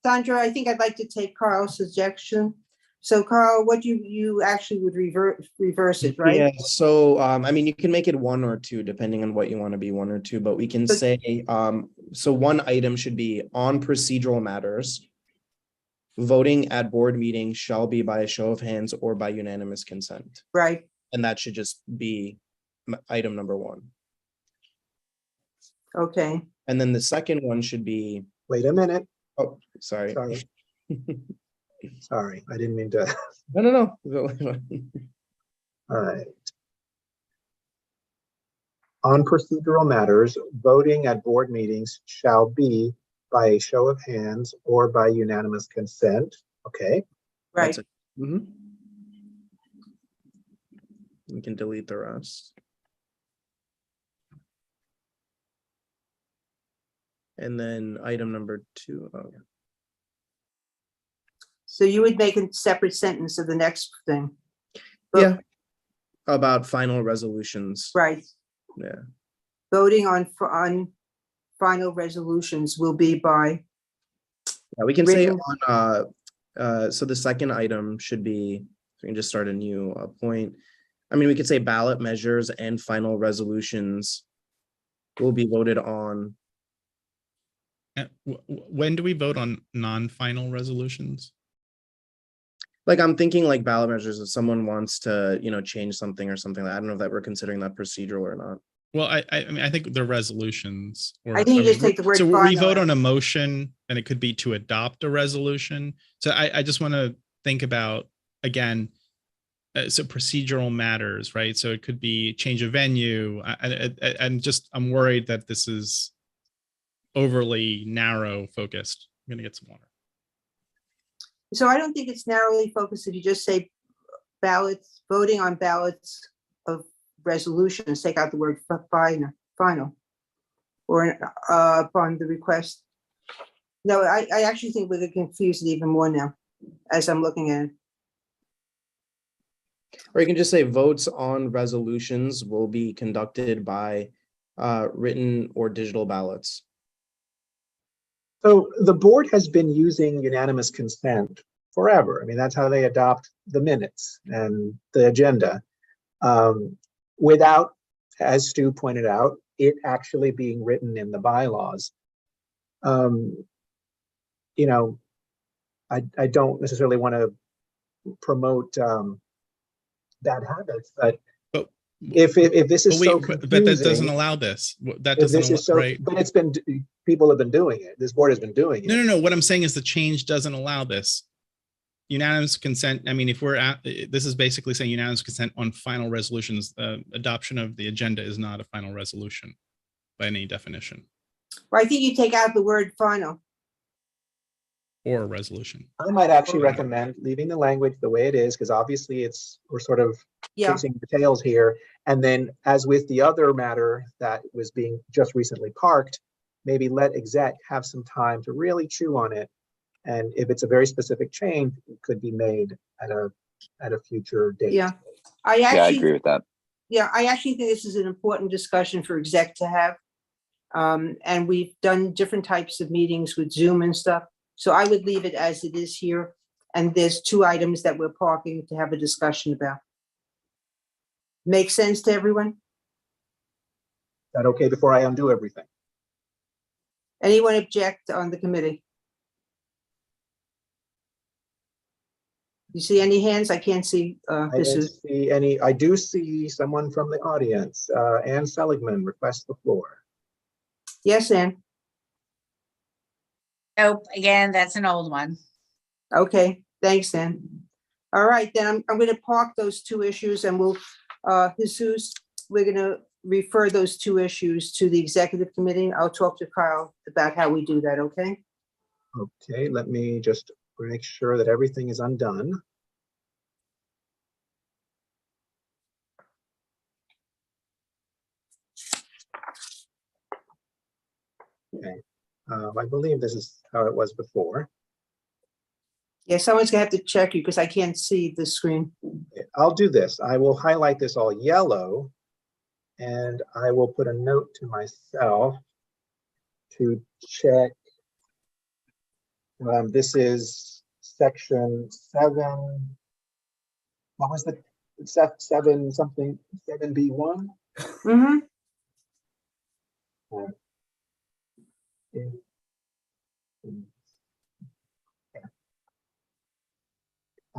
Sandra, I think I'd like to take Carl's suggestion. So Carl, what you actually would reverse it, right? Yeah, so I mean, you can make it 1 or 2 depending on what you want to be, 1 or 2, but we can say so one item should be on procedural matters. Voting at board meetings shall be by a show of hands or by unanimous consent. Right. And that should just be item number 1. Okay. And then the second one should be, Wait a minute. oh, sorry. Sorry, I didn't mean to. No. All right. On procedural matters, voting at board meetings shall be by a show of hands or by unanimous consent. Okay. Right. That's it. Mm-hmm. You can delete the rest. And then item number 2. Oh, yeah. So you would make a separate sentence of the next thing. Yeah. About final resolutions. Right. Yeah. Voting on final resolutions will be by. Yeah, we can say written- on so the second item should be, we can just start a new point. I mean, we could say ballot measures and final resolutions will be voted on When do we vote on non-final resolutions? Like I'm thinking like ballot measures, if someone wants to, change something or something, I don't know if that we're considering that procedural or not. Well, I mean, I think they're resolutions. Or I think you mean, just take the word so we final vote out. on a motion and it could be to adopt a resolution. So I just want to think about, again, so procedural matters, right? So it could be change of venue. I'm worried that this is overly narrow focused. I'm gonna get some water. So I don't think it's narrowly focused if you just say ballots, voting on ballots of resolutions, take out the word final, or upon the request. No, I actually think we're confused even more now as I'm looking at it. Or you can just say votes on resolutions will be conducted by written or digital ballots. So the board has been using unanimous consent forever. I mean, that's how they adopt the minutes and the agenda, without, as Stu pointed out, it actually being written in the bylaws. I don't necessarily want to promote bad habits, but if this is so confusing, but that doesn't allow this. That doesn't this is so, right. but it's been, people have been doing it. This board has been doing it. No. What I'm saying is the change doesn't allow this. Unanimous consent. I mean, if we're at, this is basically saying unanimous consent on final resolutions. Adoption of the agenda is not a final resolution by any definition. Well, I think you take out the word final. Or a resolution. I might actually recommend leaving the language the way it is, because obviously we're sort of chasing the tails here. And then, as with the other matter that was being just recently parked, maybe let exec have some time to really chew on it. And if it's a very specific change, it could be made at a future date. Yeah, I agree with that. Yeah, I actually think this is an important discussion for exec to have. And we've done different types of meetings with Zoom and stuff. So I would leave it as it is here. And there's 2 items that we're parking to have a discussion about. Make sense to everyone? Is that okay before I undo everything? Anyone object on the committee? You see any hands? I can't see. I don't see any. I do see someone from the audience. Ann Seligman requests the floor. Yes, Ann. Nope, again, that's an old one. Okay, thanks, Ann. All right, then I'm going to park those 2 issues, and we'll, Jesus, we're going to refer those 2 issues to the executive committee. I'll talk to Kyle about how we do that, okay? Okay, let me just make sure that everything is undone. Okay, I believe this is how it was before. Yeah, someone's gonna have to check you because I can't see the screen. I'll do this. I will highlight this all yellow, and I will put a note to myself to check. This is section 7. What was the 7 something 7B1? Mm-hmm.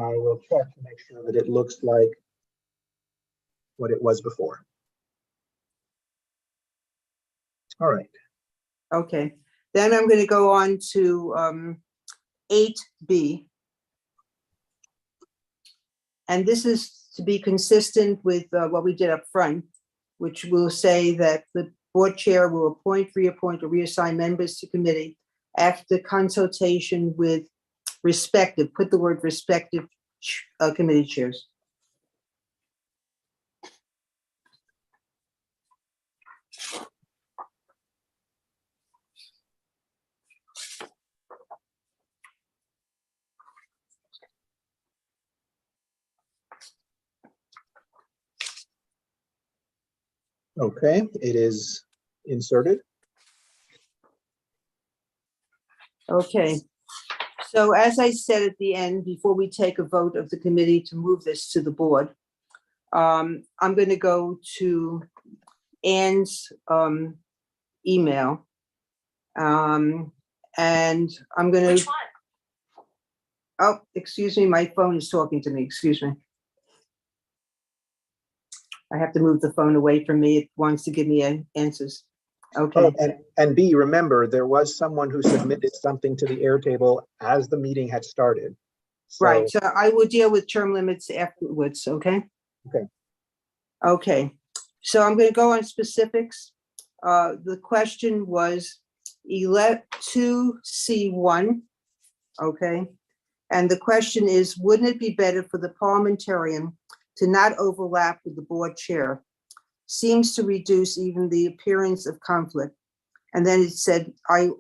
I will check to make sure that it looks like what it was before. All right. Okay, then I'm going to go on to 8B. And this is to be consistent with what we did up front, which will say that the board chair will appoint, reappoint, or reassign members to committee after consultation with respective, put the word respective committee chairs. Okay, it is inserted. Okay, so as I said at the end, before we take a vote of the committee to move this to the board, I'm going to go to Ann's email. And I'm gonna. Oh, excuse me, my phone is talking to me, excuse me. I have to move the phone away from me. It wants to give me answers. Okay, Oh, and B, remember, there was someone who submitted something to the Airtable as the meeting had started. right, So, so I will deal with term limits afterwards, okay? Okay. Okay, so I'm gonna go on specifics. The question was 2C1, okay? And the question is, wouldn't it be better for the parliamentarian to not overlap with the board chair? Seems to reduce even the appearance of conflict. And then it said, I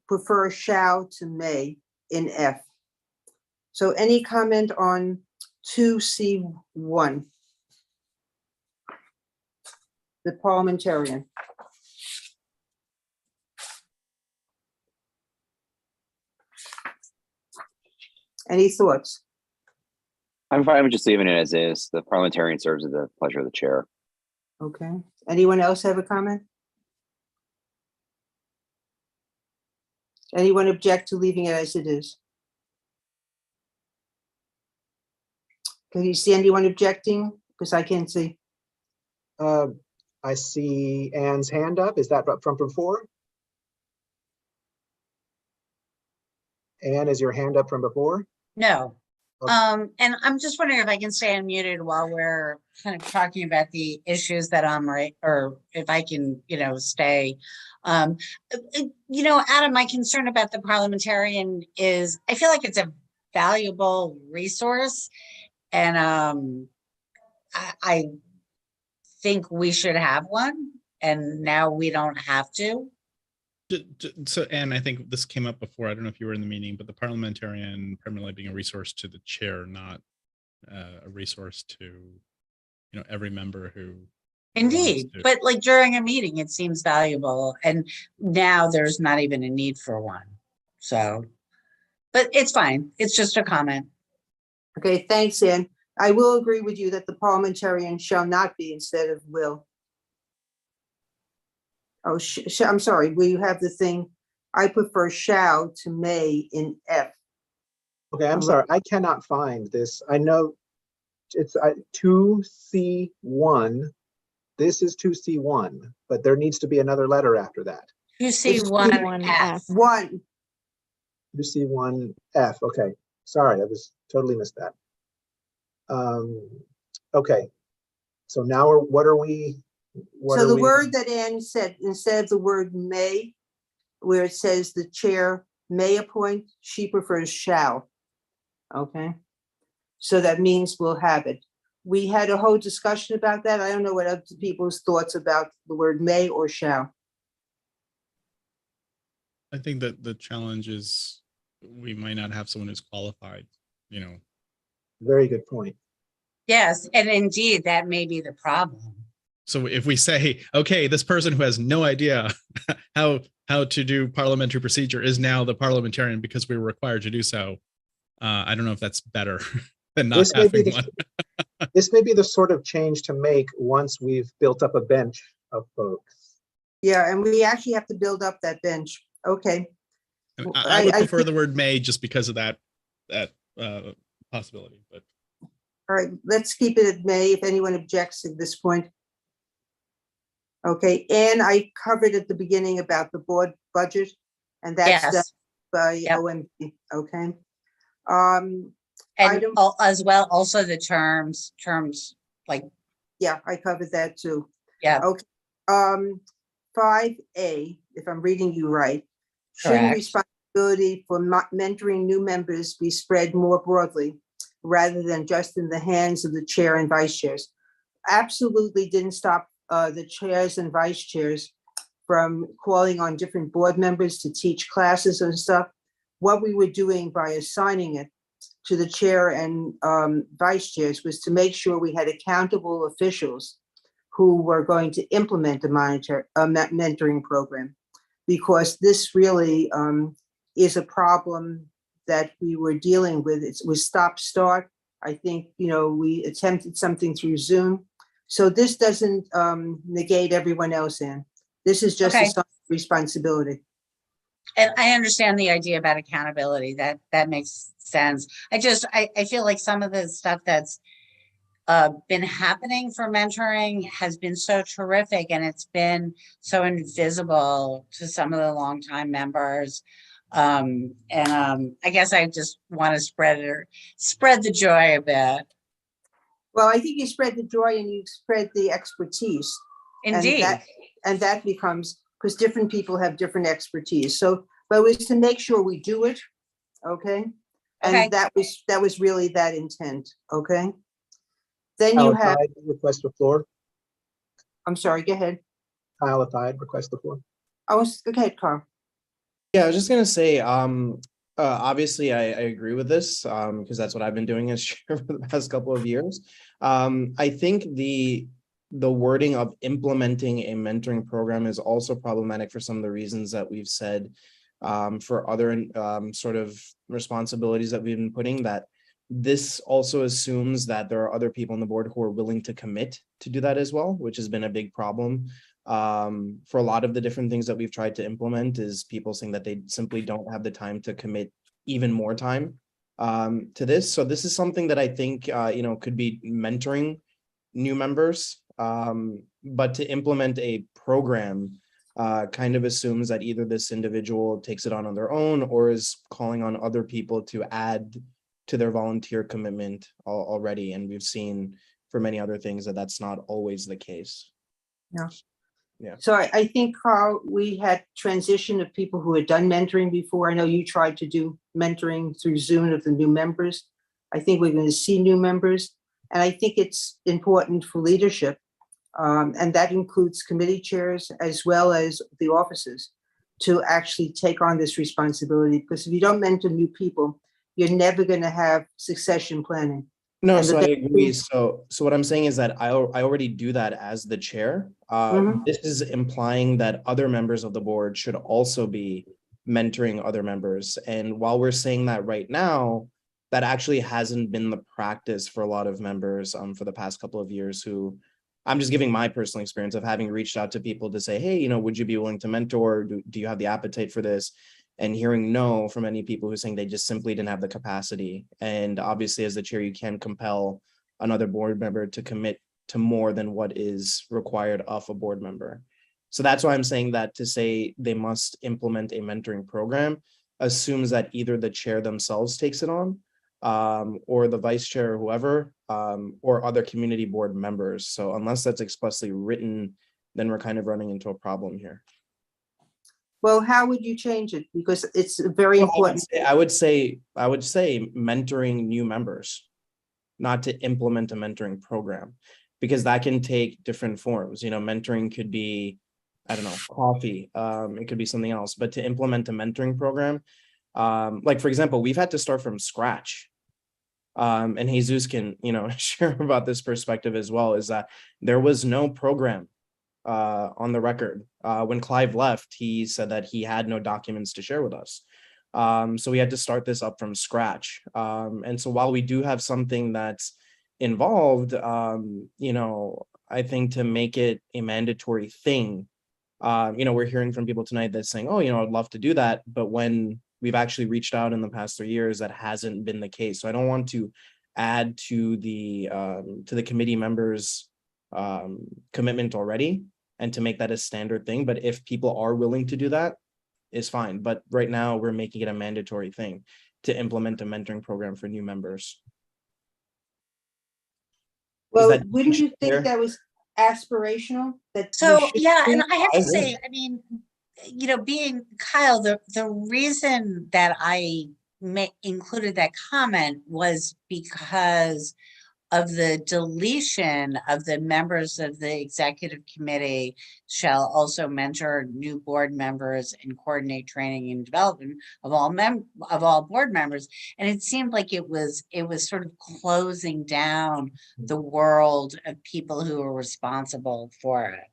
prefer shall to may in F. So any comment on 2C1? The parliamentarian. Any thoughts? I'm fine with just leaving it as is. The parliamentarian serves at the pleasure of the chair. Okay. Anyone else have a comment? Anyone object to leaving it as it is? Can you see anyone objecting? Because I can't see. I see Anne's hand up. Is that from before? Anne, is your hand up from before? No. Okay. And I'm just wondering if I can stay unmuted while we're kind of talking about the issues that I'm right, or if I can, stay. Adam, my concern about the parliamentarian is I feel like it's a valuable resource. And I think we should have one, and now we don't have to. So, Anne, I think this came up before. I don't know if you were in the meeting, but the parliamentarian primarily being a resource to the chair, not a resource to, every member who. Indeed, but like during a meeting, it seems valuable, and now there's not even a need for one. So, but it's fine. It's just a comment. Okay, thanks, Ann. I will agree with you that the parliamentarian shall not be instead of will. Oh, I'm sorry, will you have the thing? I prefer shall to may in F. Okay, I'm sorry, I cannot find this. I know it's 2C1. This is 2C1, but there needs to be another letter after that. 2C1F. 1. 2C1F, okay. Sorry, I was totally missed that. Okay, so now what are we? So the word that Ann said, instead of the word may, where it says the chair may appoint, she prefers shall. Okay, so that means we'll have it. We had a whole discussion about that. I don't know what other people's thoughts about the word may or shall. I think that the challenge is we might not have someone who's qualified, Very good point. Yes, and indeed, that may be the problem. So if we say, okay, this person who has no idea how to do parliamentary procedure is now the parliamentarian because we were required to do so, I don't know if that's better than not having one. This may be the sort of change to make once we've built up a bench of folks. Yeah, and we actually have to build up that bench. Okay. I would prefer the word may just because of that possibility. But all right, let's keep it at may if anyone objects at this point. Okay, and I covered at the beginning about the board budget, and that's done by OMB. Okay. And as well, also the terms like. Yeah, I covered that too. Yeah. Okay. 5A, if I'm reading you right, shouldn't responsibility for mentoring new members be spread more broadly rather than just in the hands of the chair and vice chairs? Absolutely didn't stop the chairs and vice chairs from calling on different board members to teach classes and stuff. What we were doing by assigning it to the chair and vice chairs was to make sure we had accountable officials who were going to implement the mentoring program, because this really is a problem that we were dealing with. It was stop-start. I think, we attempted something through Zoom. So this doesn't negate everyone else in. This is just a responsibility. And I understand the idea about accountability. That makes sense. I feel like some of the stuff that's been happening for mentoring has been so terrific, and it's been so invisible to some of the longtime members. I guess I just want to spread the joy a bit. Well, I think you spread the joy and you spread the expertise. Indeed. And that becomes, because different people have different expertise. So, but it was to make sure we do it, okay? Okay. And that was really that intent, okay? Then you Kyle have, Tide, request the floor. I'm sorry, go ahead. Kyle Tide, request the floor. Go ahead, Carl. Yeah, I was just gonna say, obviously I agree with this, because that's what I've been doing as chair for the past couple of years. I think the wording of implementing a mentoring program is also problematic for some of the reasons that we've said, for other sort of responsibilities that we've been putting, that this also assumes that there are other people on the board who are willing to commit to do that as well, which has been a big problem. For a lot of the different things that we've tried to implement, is people saying that they simply don't have the time to commit even more time to this. So this is something that I think could be mentoring new members, but to implement a program kind of assumes that either this individual takes it on their own or is calling on other people to add to their volunteer commitment already. And we've seen for many other things that that's not always the case. Yeah. So I think, Carl, we had transition of people who had done mentoring before. I know you tried to do mentoring through Zoom of the new members. I think we're going to see new members. And I think it's important for leadership. And that includes committee chairs as well as the officers to actually take on this responsibility. Because if you don't mentor new people, you're never going to have succession planning. No, And so I the- agree. So what I'm saying is that I already do that as the chair. This is implying that other members of the board should also be mentoring other members. And while we're saying that right now, that actually hasn't been the practice for a lot of members for the past couple of years, who I'm just giving my personal experience of having reached out to people to say, hey, would you be willing to mentor? Do you have the appetite for this? And hearing no from many people who are saying they just simply didn't have the capacity. And obviously, as the chair, you can compel another board member to commit to more than what is required of a board member. So that's why I'm saying that to say they must implement a mentoring program assumes that either the chair themselves takes it on, or the vice chair or whoever, or other community board members. So unless that's explicitly written, then we're kind of running into a problem here. Well, how would you change it? Because it's very important. I would say mentoring new members, not to implement a mentoring program, because that can take different forms. Mentoring could be, I don't know, coffee. It could be something else. But to implement a mentoring program, like for example, we've had to start from scratch. And Jesus can, share about this perspective as well, is that there was no program on the record. When Clive left, he said that he had no documents to share with us. So we had to start this up from scratch. And so while we do have something that's involved, I think to make it a mandatory thing, we're hearing from people tonight that's saying, oh, I'd love to do that. But when we've actually reached out in the past 3 years, that hasn't been the case. So I don't want to add to the committee members' commitment already and to make that a standard thing. But if people are willing to do that, it's fine. But right now we're making it a mandatory thing to implement a mentoring program for new members. Well, that wouldn't you clear? think that was aspirational? So, yeah, and I have to I say, being Kyle, the reason that I included that comment was because of the deletion of the members of the executive committee shall also mentor new board members and coordinate training and development of all board members. And it seemed like it was sort of closing down the world of people who are responsible for it.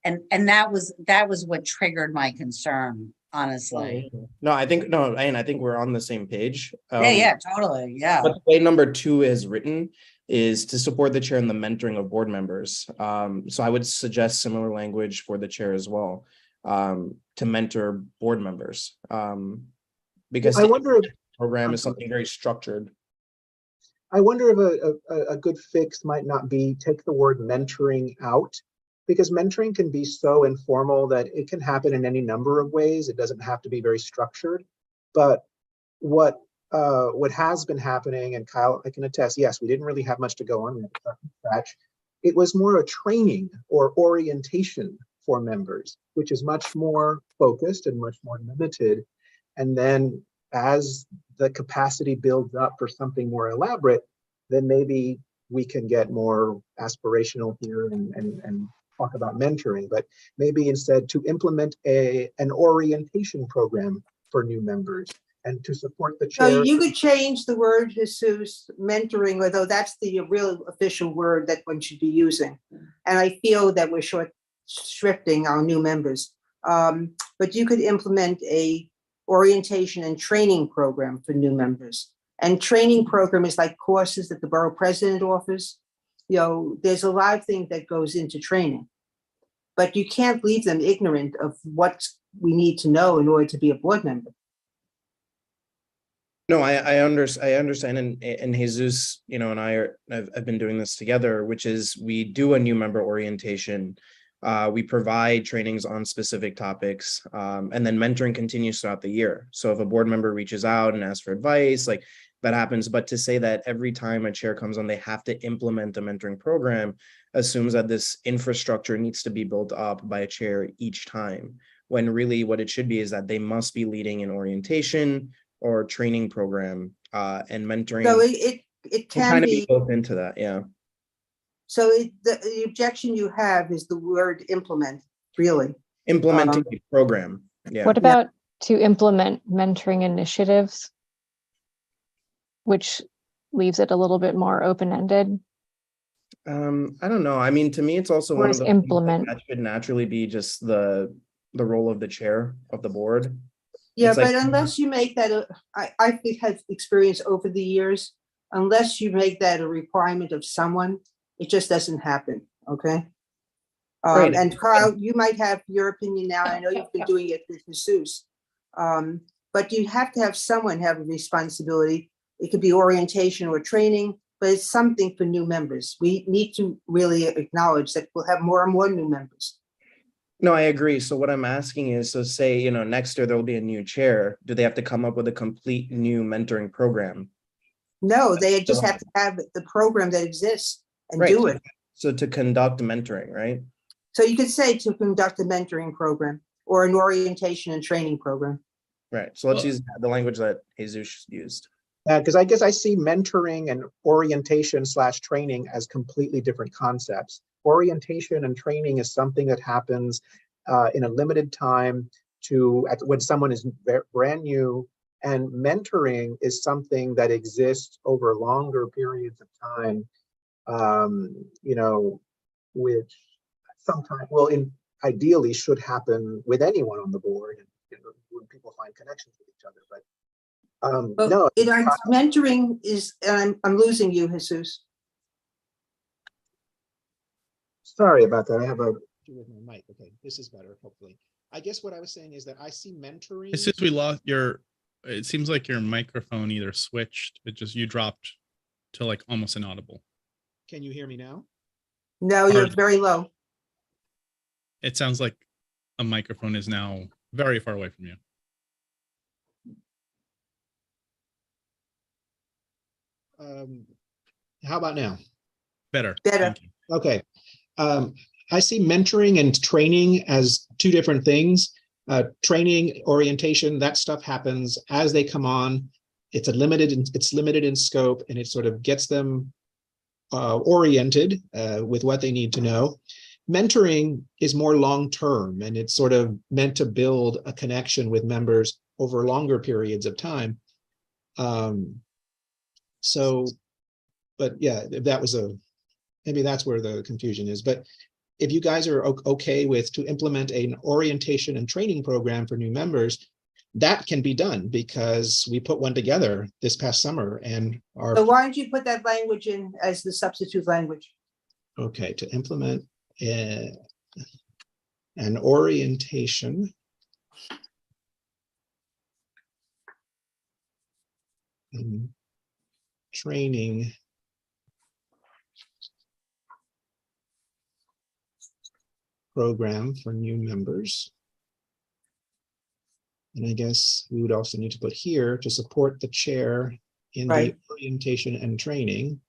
And that was what triggered my concern, honestly. No, I think we're on the same page. Yeah, totally. Yeah. But the way number 2 is written is to support the chair in the mentoring of board members. So I would suggest similar language for the chair as well. to mentor board members. Because I wonder if, program is something very structured. I wonder if a good fix might not be take the word mentoring out, because mentoring can be so informal that it can happen in any number of ways. It doesn't have to be very structured. But what has been happening, and Kyle, I can attest, yes, we didn't really have much to go on. We had to start from scratch. It was more a training or orientation for members, which is much more focused and much more limited. And then as the capacity builds up for something more elaborate, then maybe we can get more aspirational here and talk about mentoring. But maybe instead to implement an orientation program for new members and to support the So chair. you could change the word Jesus mentoring, although that's the real official word that one should be using. And I feel that we're short shrifting our new members. But you could implement a orientation and training program for new members. And training program is like courses that the borough president offers. You know, there's a lot of things that goes into training, but you can't leave them ignorant of what we need to know in order to be a board member. No, I understand, and Jesus, you know, and I've been doing this together, which is we do a new member orientation. We provide trainings on specific topics, and then mentoring continues throughout the year. So if a board member reaches out and asks for advice, like that happens. But to say that every time a chair comes on, they have to implement a mentoring program assumes that this infrastructure needs to be built up by a chair each time, when really what it should be is that they must be leading an orientation or training program, and mentoring. So it can kind of be built into that, yeah. So the objection you have is the word implement, really. Implementing a program, yeah. What about to implement mentoring initiatives, which leaves it a little bit more open-ended? I don't know. I mean, to me, it's also one of Whereas the implement. that should naturally be just the role of the chair of the board. Yeah, It's like- but unless you make that, I have experience over the years, unless you make that a requirement of someone, it just doesn't happen, okay? Right. And Kyle, you might have your opinion now. I know you've been doing it with Jesus. But you have to have someone have a responsibility. It could be orientation or training, but it's something for new members. We need to really acknowledge that we'll have more and more new members. No, I agree. So what I'm asking is, so say, you know, next year there will be a new chair. Do they have to come up with a complete new mentoring program? No, they just have to have the program that exists and Right. do it. So to conduct mentoring, right? So you could say to conduct a mentoring program or an orientation and training program. Right. So let's use the language that Jesus used. Because I guess I see mentoring and orientation / training as completely different concepts. Orientation and training is something that happens in a limited time when someone is brand new, and mentoring is something that exists over longer periods of time, you know, which sometimes, ideally should happen with anyone on the board, and you know, when people find connections with each other. But no, mentoring is, and I'm losing you, Jesus. Sorry about that. I have a with my mic. Okay, this is better, hopefully. I guess what I was saying is that I see mentoring. It's just we lost your, it seems like your microphone either switched, you dropped to like almost inaudible. Can you hear me now? No, you're very low. It sounds like a microphone is now very far away from you. How about now? Better. Better. Okay. I see mentoring and training as two different things. Training, orientation, that stuff happens as they come on. It's limited in scope, and it sort of gets them oriented with what they need to know. Mentoring is more long-term, and it's sort of meant to build a connection with members over longer periods of time. But yeah, that was maybe that's where the confusion is. But if you guys are okay with to implement an orientation and training program for new members, that can be done because we put one together this past summer and our. So why don't you put that language in as the substitute language? Okay, to implement. and orientation and training program for new members. And I guess we would also need to put here to support the chair in the Right. orientation and training.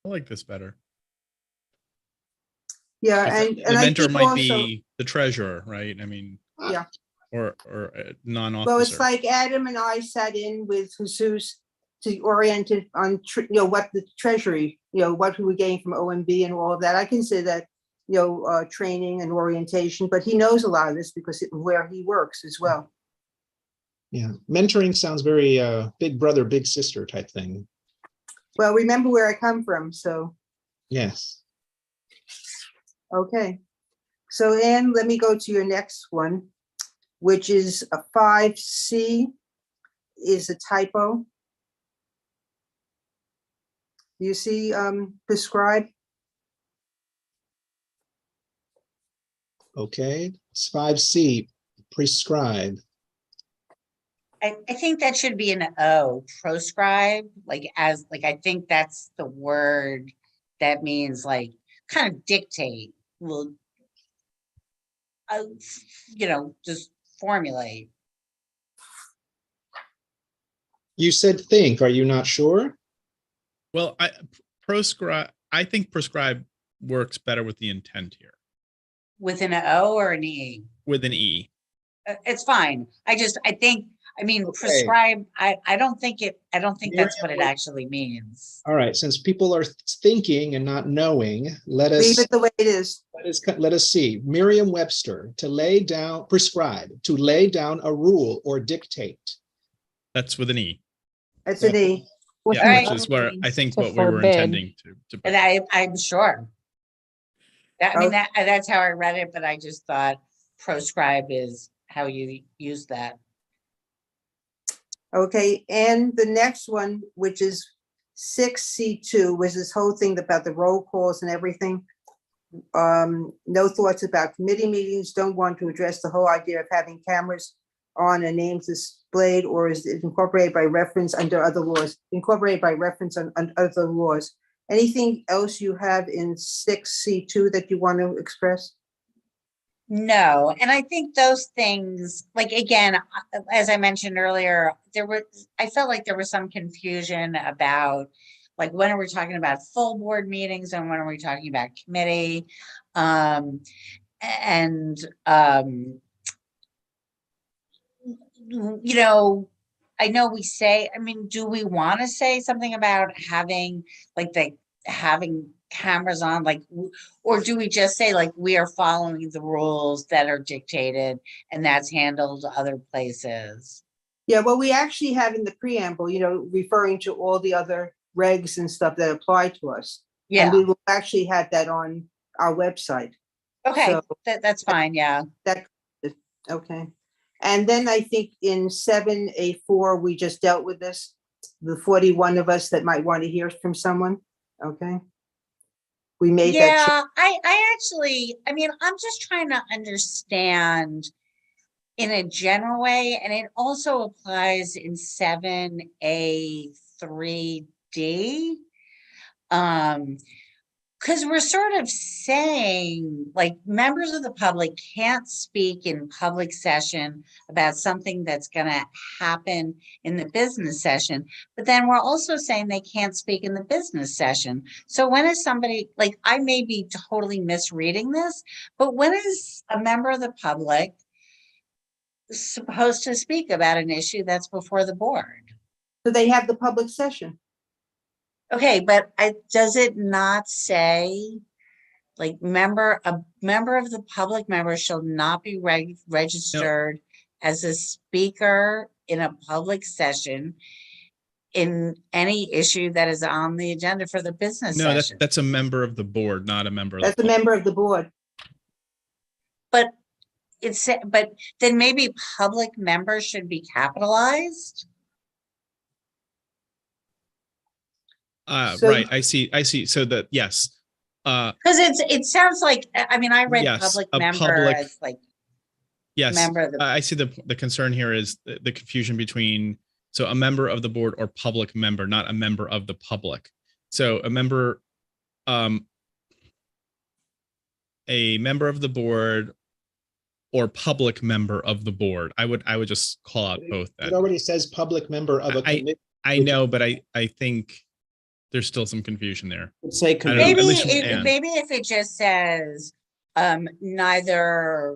I like this better. Yeah, 'Cause and the I mentor think might also, be the treasurer, right? I mean, yeah, or a well, it's non-officer. like Adam and I sat in with Jesus to orient it on, what the treasury, what we were getting from OMB and all of that. I consider that, training and orientation, but he knows a lot of this because of where he works as well. Yeah, mentoring sounds very big brother, big sister type thing. Well, remember where I come from, so, Yes. okay. So Anne, let me go to your next one, which is a 5C is a typo. You see, prescribe? Okay, it's 5C, prescribe. I think that should be an O, proscribe, I think that's the word that means like kind of dictate, will, just formulate. You said think, are you not sure? Well, I think prescribe works better with the intent here, With an O or an E? with an E. It's fine. I mean, Okay. prescribe, I don't think that's what it Miriam, actually means. all right, since people are thinking and not knowing, let Leave us it the way it is. let us see. Merriam-Webster, to lay down, prescribe, to lay down a rule or dictate. That's with an E. It's an E. All Yeah, right. which is where I think To what we were forbid. intending to put. And I'm sure. I mean, Okay. that's how I read it, but I just thought proscribe is how you use that. Okay, and the next one, which is 6C2, was this whole thing about the roll calls and everything. No thoughts about committee meetings, don't want to address the whole idea of having cameras on and names displayed, or is it incorporated by reference under other laws, incorporated by reference on other laws. Anything else you have in 6C2 that you want to express? No, and I think those things, like, again, as I mentioned earlier, I felt like there was some confusion about, like, when are we talking about full board meetings and when are we talking about committee? I know we say, I mean, do we want to say something about having cameras on, like, or do we just say, like, we are following the rules that are dictated and that's handled other places? Yeah, well, we actually have in the preamble, referring to all the other regs and stuff that apply to us. And Yeah, we will actually have that on our website. okay, So that's fine, yeah. Okay. And then I think in 7A4, we just dealt with this, the 41 of us that might want to hear from someone. Okay. We made that. Yeah, I actually, I mean, I'm just trying to understand in a general way, and it also applies in 7A3D. Because we're sort of saying, like, members of the public can't speak in public session about something that's going to happen in the business session. But then we're also saying they can't speak in the business session. So when is somebody, like, I may be totally misreading this, but when is a member of the public supposed to speak about an issue that's before the board? So they have the public session. Okay, but does it not say, like, a member of the public member shall not be registered as a speaker in a public session in any issue that is on the agenda for the business No, session? that's a member of the board, not a member of the That's a public. member of the board. But then maybe public members should be capitalized? So- Right, I see. So that, yes. Because it sounds like, I mean, I read Yes, public a member public- as like Yes, member of the, I see the concern here is the confusion between, so a member of the board or public member, not a member of the public. So a member of the board or public member of the board. I would just call out both. It already says public member of a committee. I know, but I think there's still some confusion there. Say I don't know, committee. maybe, at least from Anne. maybe if it just says, neither,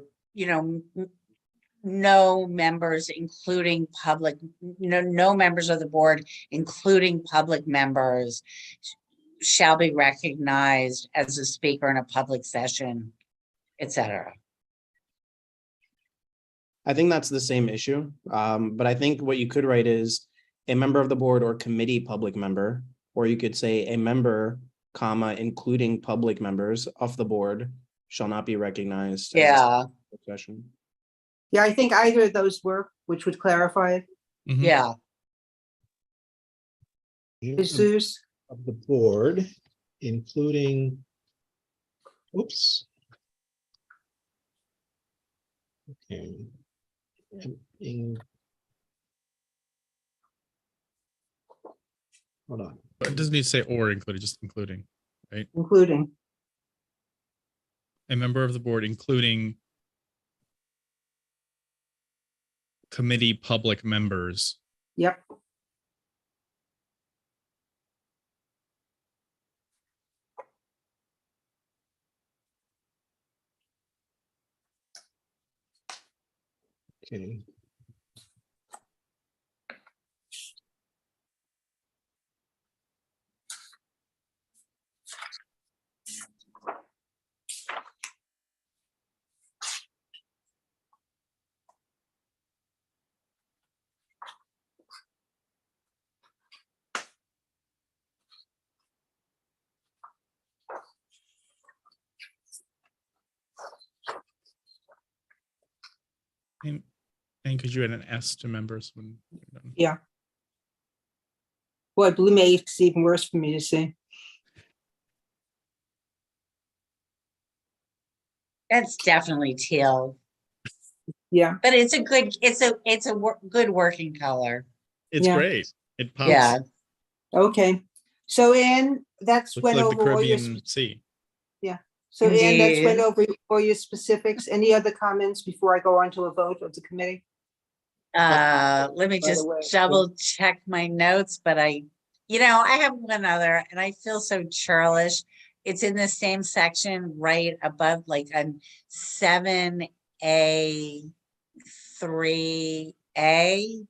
no members, including public, no members of the board, including public members, shall be recognized as a speaker in a public session, etc. I think that's the same issue. But I think what you could write is a member of the board or committee public member, or you could say a member, comma, including public members of the board shall not be recognized. as a Yeah, public session. Yeah, I think either of those work, which would clarify it. Mhm. yeah. Jesus, Of the board, including, oops. Okay. Hold on. But it doesn't need to say or included, just including. including, A member of the board, including committee public members. yep. Okay. And could you add an S to members when you're done? Yeah. Boy, blue makes even worse for me to see. That's definitely teal, Yeah, but it's a good working color. It's Yeah. great. It pops. Yeah. okay. So Ann, that's Looks went like the over all your, Caribbean Sea. so Ann, that's went Indeed. over all your specifics. Any other comments before I go on to a vote of the committee? Let me By the just way, double check my notes, but I have one other and I feel so churlish. It's in the same section right above, like on 7A 3A.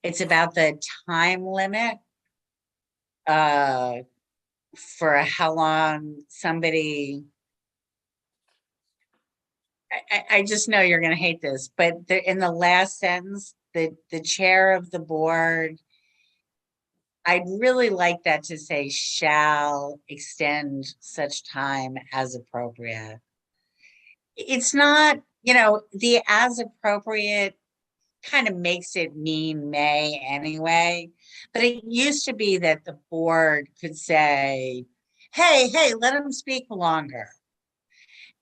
It's about the time limit for how long somebody, I just know you're gonna hate this, but in the last sentence, the chair of the board, I'd really like that to say shall extend such time as appropriate. It's not, the as appropriate kind of makes it mean may anyway, but it used to be that the board could say, hey, let them speak longer.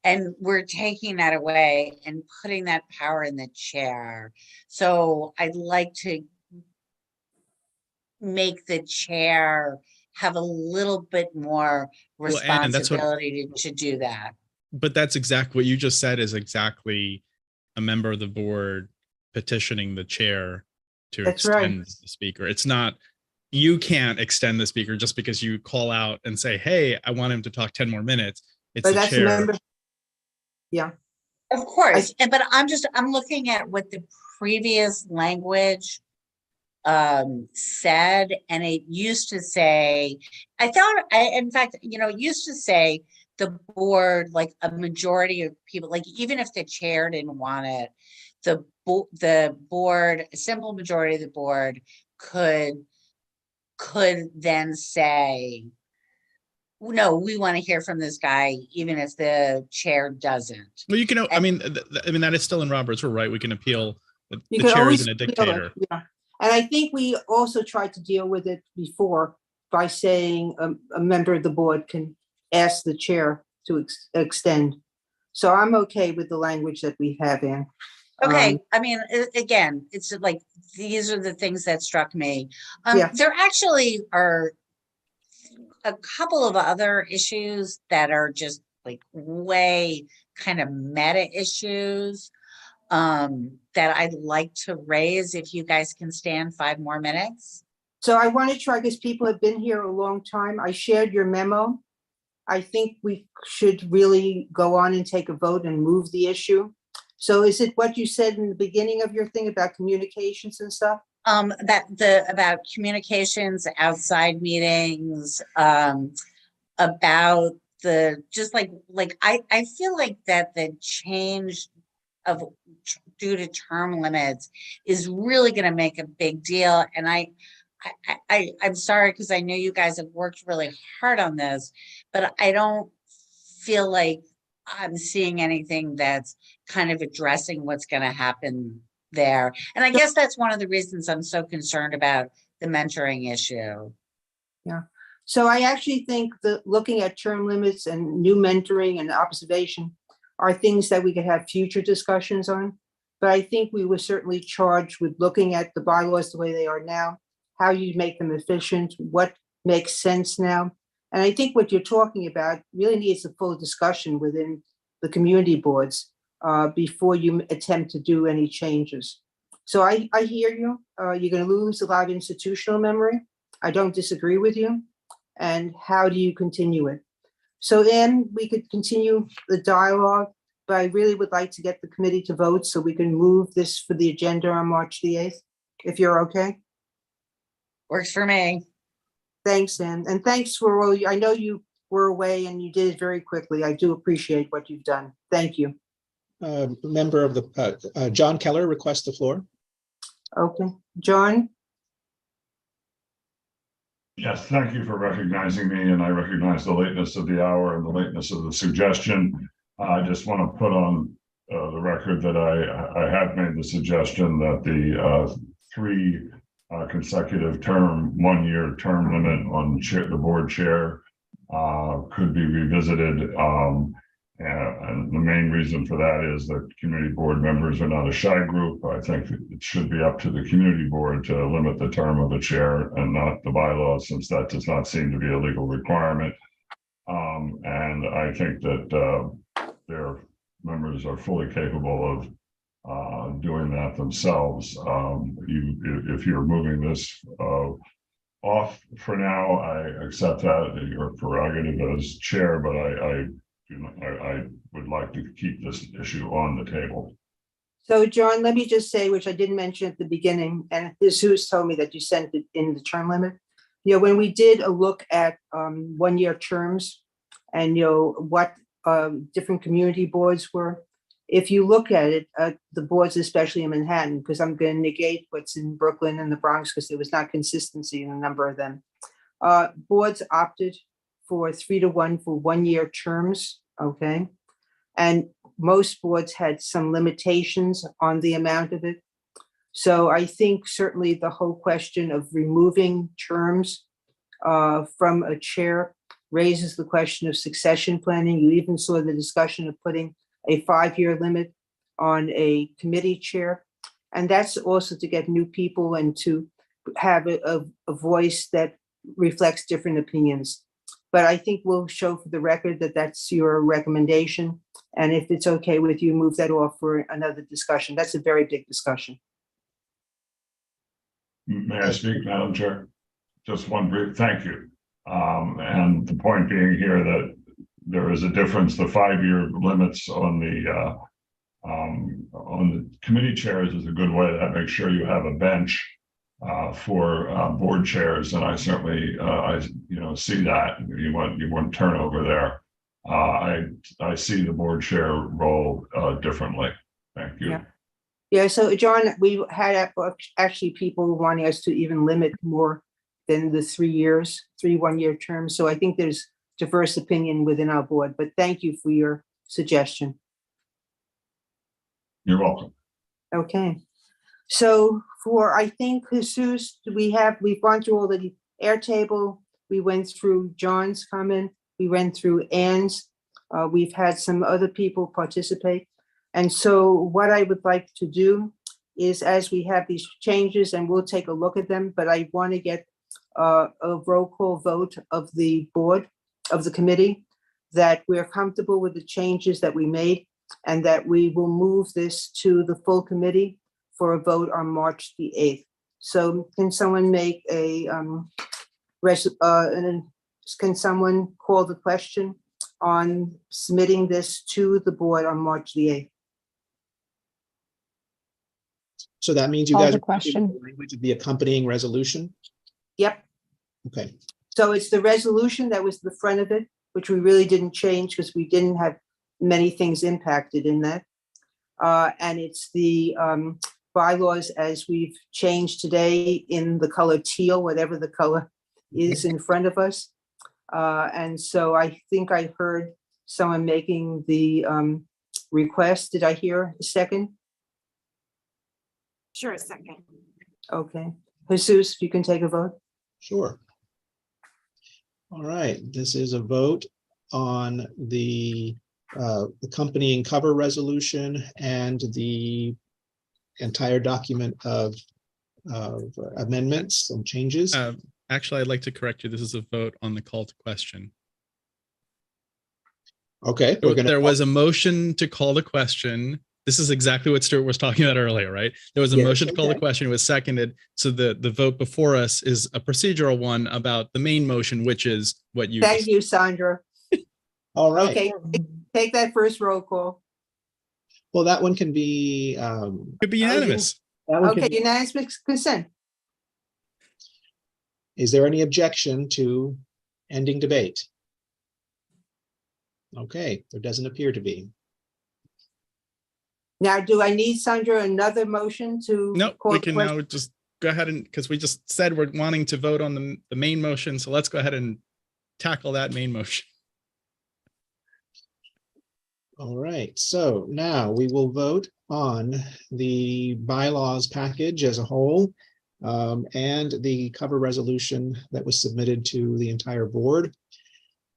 And we're taking that away and putting that power in the chair. So I'd like to make the chair have a little bit more Well, and that's what- responsibility to do that. But that's exactly what you just said is exactly a member of the board petitioning the chair to That's right. extend the speaker. It's not, you can't extend the speaker just because you call out and say, hey, I want him to talk 10 more minutes. It's But the that's chair. member. Yeah, Of course, but I'm looking at what the previous language said, and it used to say, in fact, it used to say the board, like a majority of people, like even if the chair didn't want it, the board, a simple majority of the board could then say, no, we want to hear from this guy, even if the chair doesn't. Well, you can, I mean, that is still in Robert's rule, right? We can appeal. The you could chair always isn't a feel it, dictator. yeah. And I think we also tried to deal with it before by saying a member of the board can ask the chair to extend. So I'm okay with the language that we have in. Okay, I mean, again, it's like, these are the things that struck me. Yeah. There actually are a couple of other issues that are just like way kind of meta issues that I'd like to raise if you guys can stand 5 more minutes. So I want to try, because people have been here a long time. I shared your memo. I think we should really go on and take a vote and move the issue. So is it what you said in the beginning of your thing about communications and stuff? About communications, outside meetings, about the, just like I feel like that the change of due to term limits is really going to make a big deal. And I'm sorry, because I know you guys have worked really hard on this, but I don't feel like I'm seeing anything that's kind of addressing what's going to happen there. And I guess that's one of the reasons I'm so concerned about the mentoring issue. Yeah. So I actually think that looking at term limits and new mentoring and observation are things that we could have future discussions on. But I think we were certainly charged with looking at the bylaws the way they are now, how you make them efficient, what makes sense now. And I think what you're talking about really needs a full discussion within the community boards before you attempt to do any changes. So I hear you. You're going to lose a lot of institutional memory. I don't disagree with you. And how do you continue it? So then we could continue the dialogue, but I really would like to get the committee to vote so we can move this for the agenda on March the 8th, if you're okay. Works for me. Thanks, Ann. And thanks for all you, I know you were away and you did it very quickly. I do appreciate what you've done. Thank you. Member of the, John Keller requests the floor. Okay, John? Yes, thank you for recognizing me, and I recognize the lateness of the hour and the lateness of the suggestion. I just want to put on the record that I have made the suggestion that the 3 consecutive term, 1-year term limit on the board chair could be revisited. And the main reason for that is that community board members are not a shy group. I think it should be up to the community board to limit the term of the chair and not the bylaws, since that does not seem to be a legal requirement. And I think that their members are fully capable of doing that themselves. If you're moving this off for now, I accept that, your prerogative as chair, but I would like to keep this issue on the table. So John, let me just say, which I didn't mention at the beginning, and Jesus told me that you sent it in the term limit. You know, when we did a look at 1-year terms and, you know, what different community boards were, if you look at it, the boards, especially in Manhattan, because I'm going to negate what's in Brooklyn and the Bronx, because there was not consistency in a number of them. Boards opted for 3-to-1 for 1-year terms, okay? And most boards had some limitations on the amount of it. So I think certainly the whole question of removing terms from a chair raises the question of succession planning. You even saw the discussion of putting a 5-year limit on a committee chair. And that's also to get new people and to have a voice that reflects different opinions. But I think we'll show for the record that that's your recommendation. And if it's okay with you, move that off for another discussion. That's a very big discussion. May I speak, Madam Chair? Just one brief thank you. And the point being here that there is a difference. The 5-year limits on the committee chairs is a good way to make sure you have a bench for board chairs, and I certainly see that you want turnover there. I see the board chair role differently. Thank you. Yeah. So John, we had actually people wanting us to even limit more than the 3 years, 3 1-year terms. So I think there's diverse opinion within our board. But thank you for your suggestion. You're welcome. Okay. So for, I think, Jesus, we've gone through all the Airtable. We went through John's comment. We went through Ann's. We've had some other people participate. And so what I would like to do is, as we have these changes, and we'll take a look at them, but I want to get a roll call vote of the board, of the committee, that we're comfortable with the changes that we made, and that we will move this to the full committee for a vote on March the 8th. So can someone make can someone call the question on submitting this to the board on March the 8th? So that means you Call guys the are happy with question. the language of the accompanying resolution? Yep. Okay, So it's the resolution that was the front of it, which we really didn't change because we didn't have many things impacted in that. And it's the bylaws as we've changed today in the color teal, whatever the color is in front of us. And so I think I heard someone making the request. Did I hear a second? Sure, a second. Okay. Jesus, you can take a vote. sure. All right, this is a vote on the accompanying cover resolution and the entire document of amendments and changes. Actually, I'd like to correct you. This is a vote on the call to question. Okay, we're gonna. There was a motion to call the question. This is exactly what Stuart was talking about earlier, right? There was a Yes, motion to call the okay. question. It was seconded. So the vote before us is a procedural one about the main motion, which is what you. Thank you, Sandra. All right. Okay, take that first roll call. Well, that one can be. Could be unanimous. That one can Okay, be- unanimous consent. Is there any objection to ending debate? Okay, there doesn't appear to be. Now, do I need, Sandra, another motion to? No, call we the can question? now just go ahead and, because we just said we're wanting to vote on the main motion. So let's go ahead and tackle that main motion. All right, so now we will vote on the bylaws package as a whole and the cover resolution that was submitted to the entire board.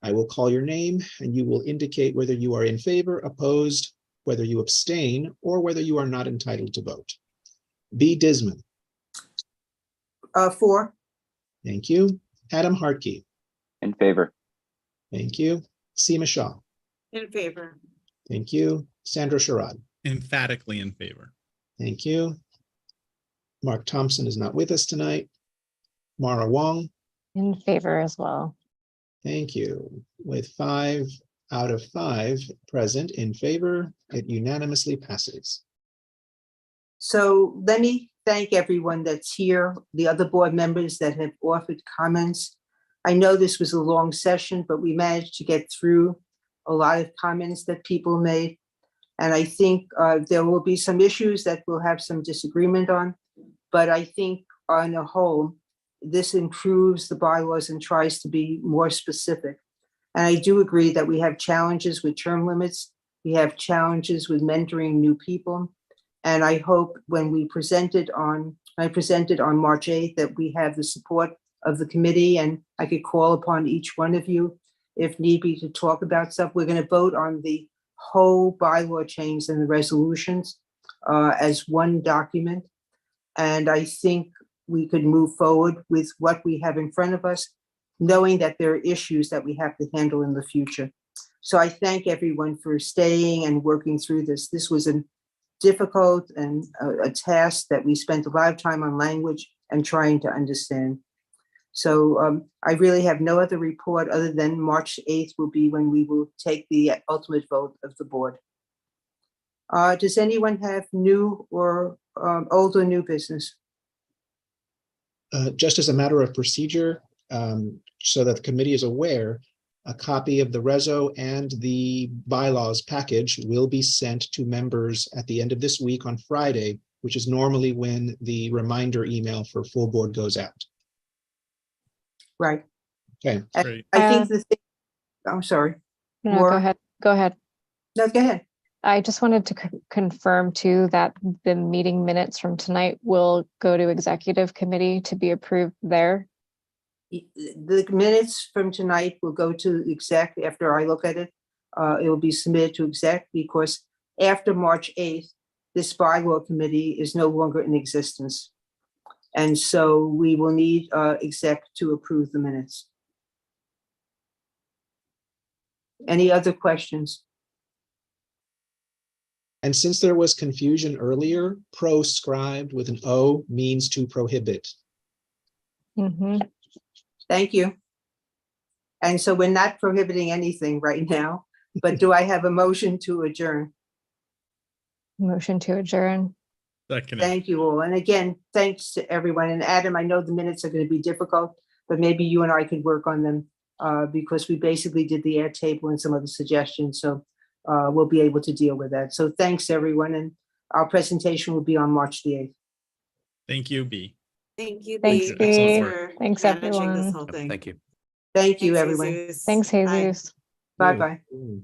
I will call your name and you will indicate whether you are in favor, opposed, whether you abstain, or whether you are not entitled to vote. B. Disman. 4. Thank you. Adam Hartke. In favor. Thank you. Seema Shah. In favor. Thank you. Sandra Sherrod. Emphatically in favor. Thank you. Mark Thompson is not with us tonight. Mara Wong. In favor as well. Thank you. With 5 out of 5 present in favor, it unanimously passes. So let me thank everyone that's here, the other board members that have offered comments. I know this was a long session, but we managed to get through a lot of comments that people made. And I think there will be some issues that we'll have some disagreement on. But I think on the whole, this improves the bylaws and tries to be more specific. And I do agree that we have challenges with term limits. We have challenges with mentoring new people. And I hope when I presented on March 8th, that we have the support of the committee and I could call upon each one of you if need be to talk about stuff. We're going to vote on the whole bylaw change and the resolutions as one document. And I think we could move forward with what we have in front of us, knowing that there are issues that we have to handle in the future. So I thank everyone for staying and working through this. This was a difficult and a task that we spent a lot of time on language and trying to understand. So I really have no other report other than March 8th will be when we will take the ultimate vote of the board. Does anyone have new or old or new business? Just as a matter of procedure, so that the committee is aware, a copy of the reso and the bylaws package will be sent to members at the end of this week on Friday, which is normally when the reminder email for full board goes out. Right. Okay. Great. I think the thing, I'm sorry. No, More? go ahead. Go ahead. No, go ahead. I just wanted to confirm too that the meeting minutes from tonight will go to executive committee to be approved there. The minutes from tonight will go to exec after I look at it. It will be submitted to exec because after March 8th, this bylaw committee is no longer in existence. And so we will need exec to approve the minutes. Any other questions? And since there was confusion earlier, proscribed with an O means to prohibit. Mhm. Thank you. And so we're not prohibiting anything right now, but do I have a motion to adjourn? Motion to adjourn. Second. Thank you all. And again, thanks to everyone. And Adam, I know the minutes are going to be difficult, but maybe you and I could work on them because we basically did the air table and some other suggestions. So we'll be able to deal with that. So thanks, everyone. And our presentation will be on March the 8th. Thank you, B. Thank you, Thanks, Bea. Excellent Bea. work. Thanks, managing this everyone. whole thing. Thank you. Thank you, Thanks, everyone. Jesus. Thanks, Bye. Jesus. Bye-bye. Mm.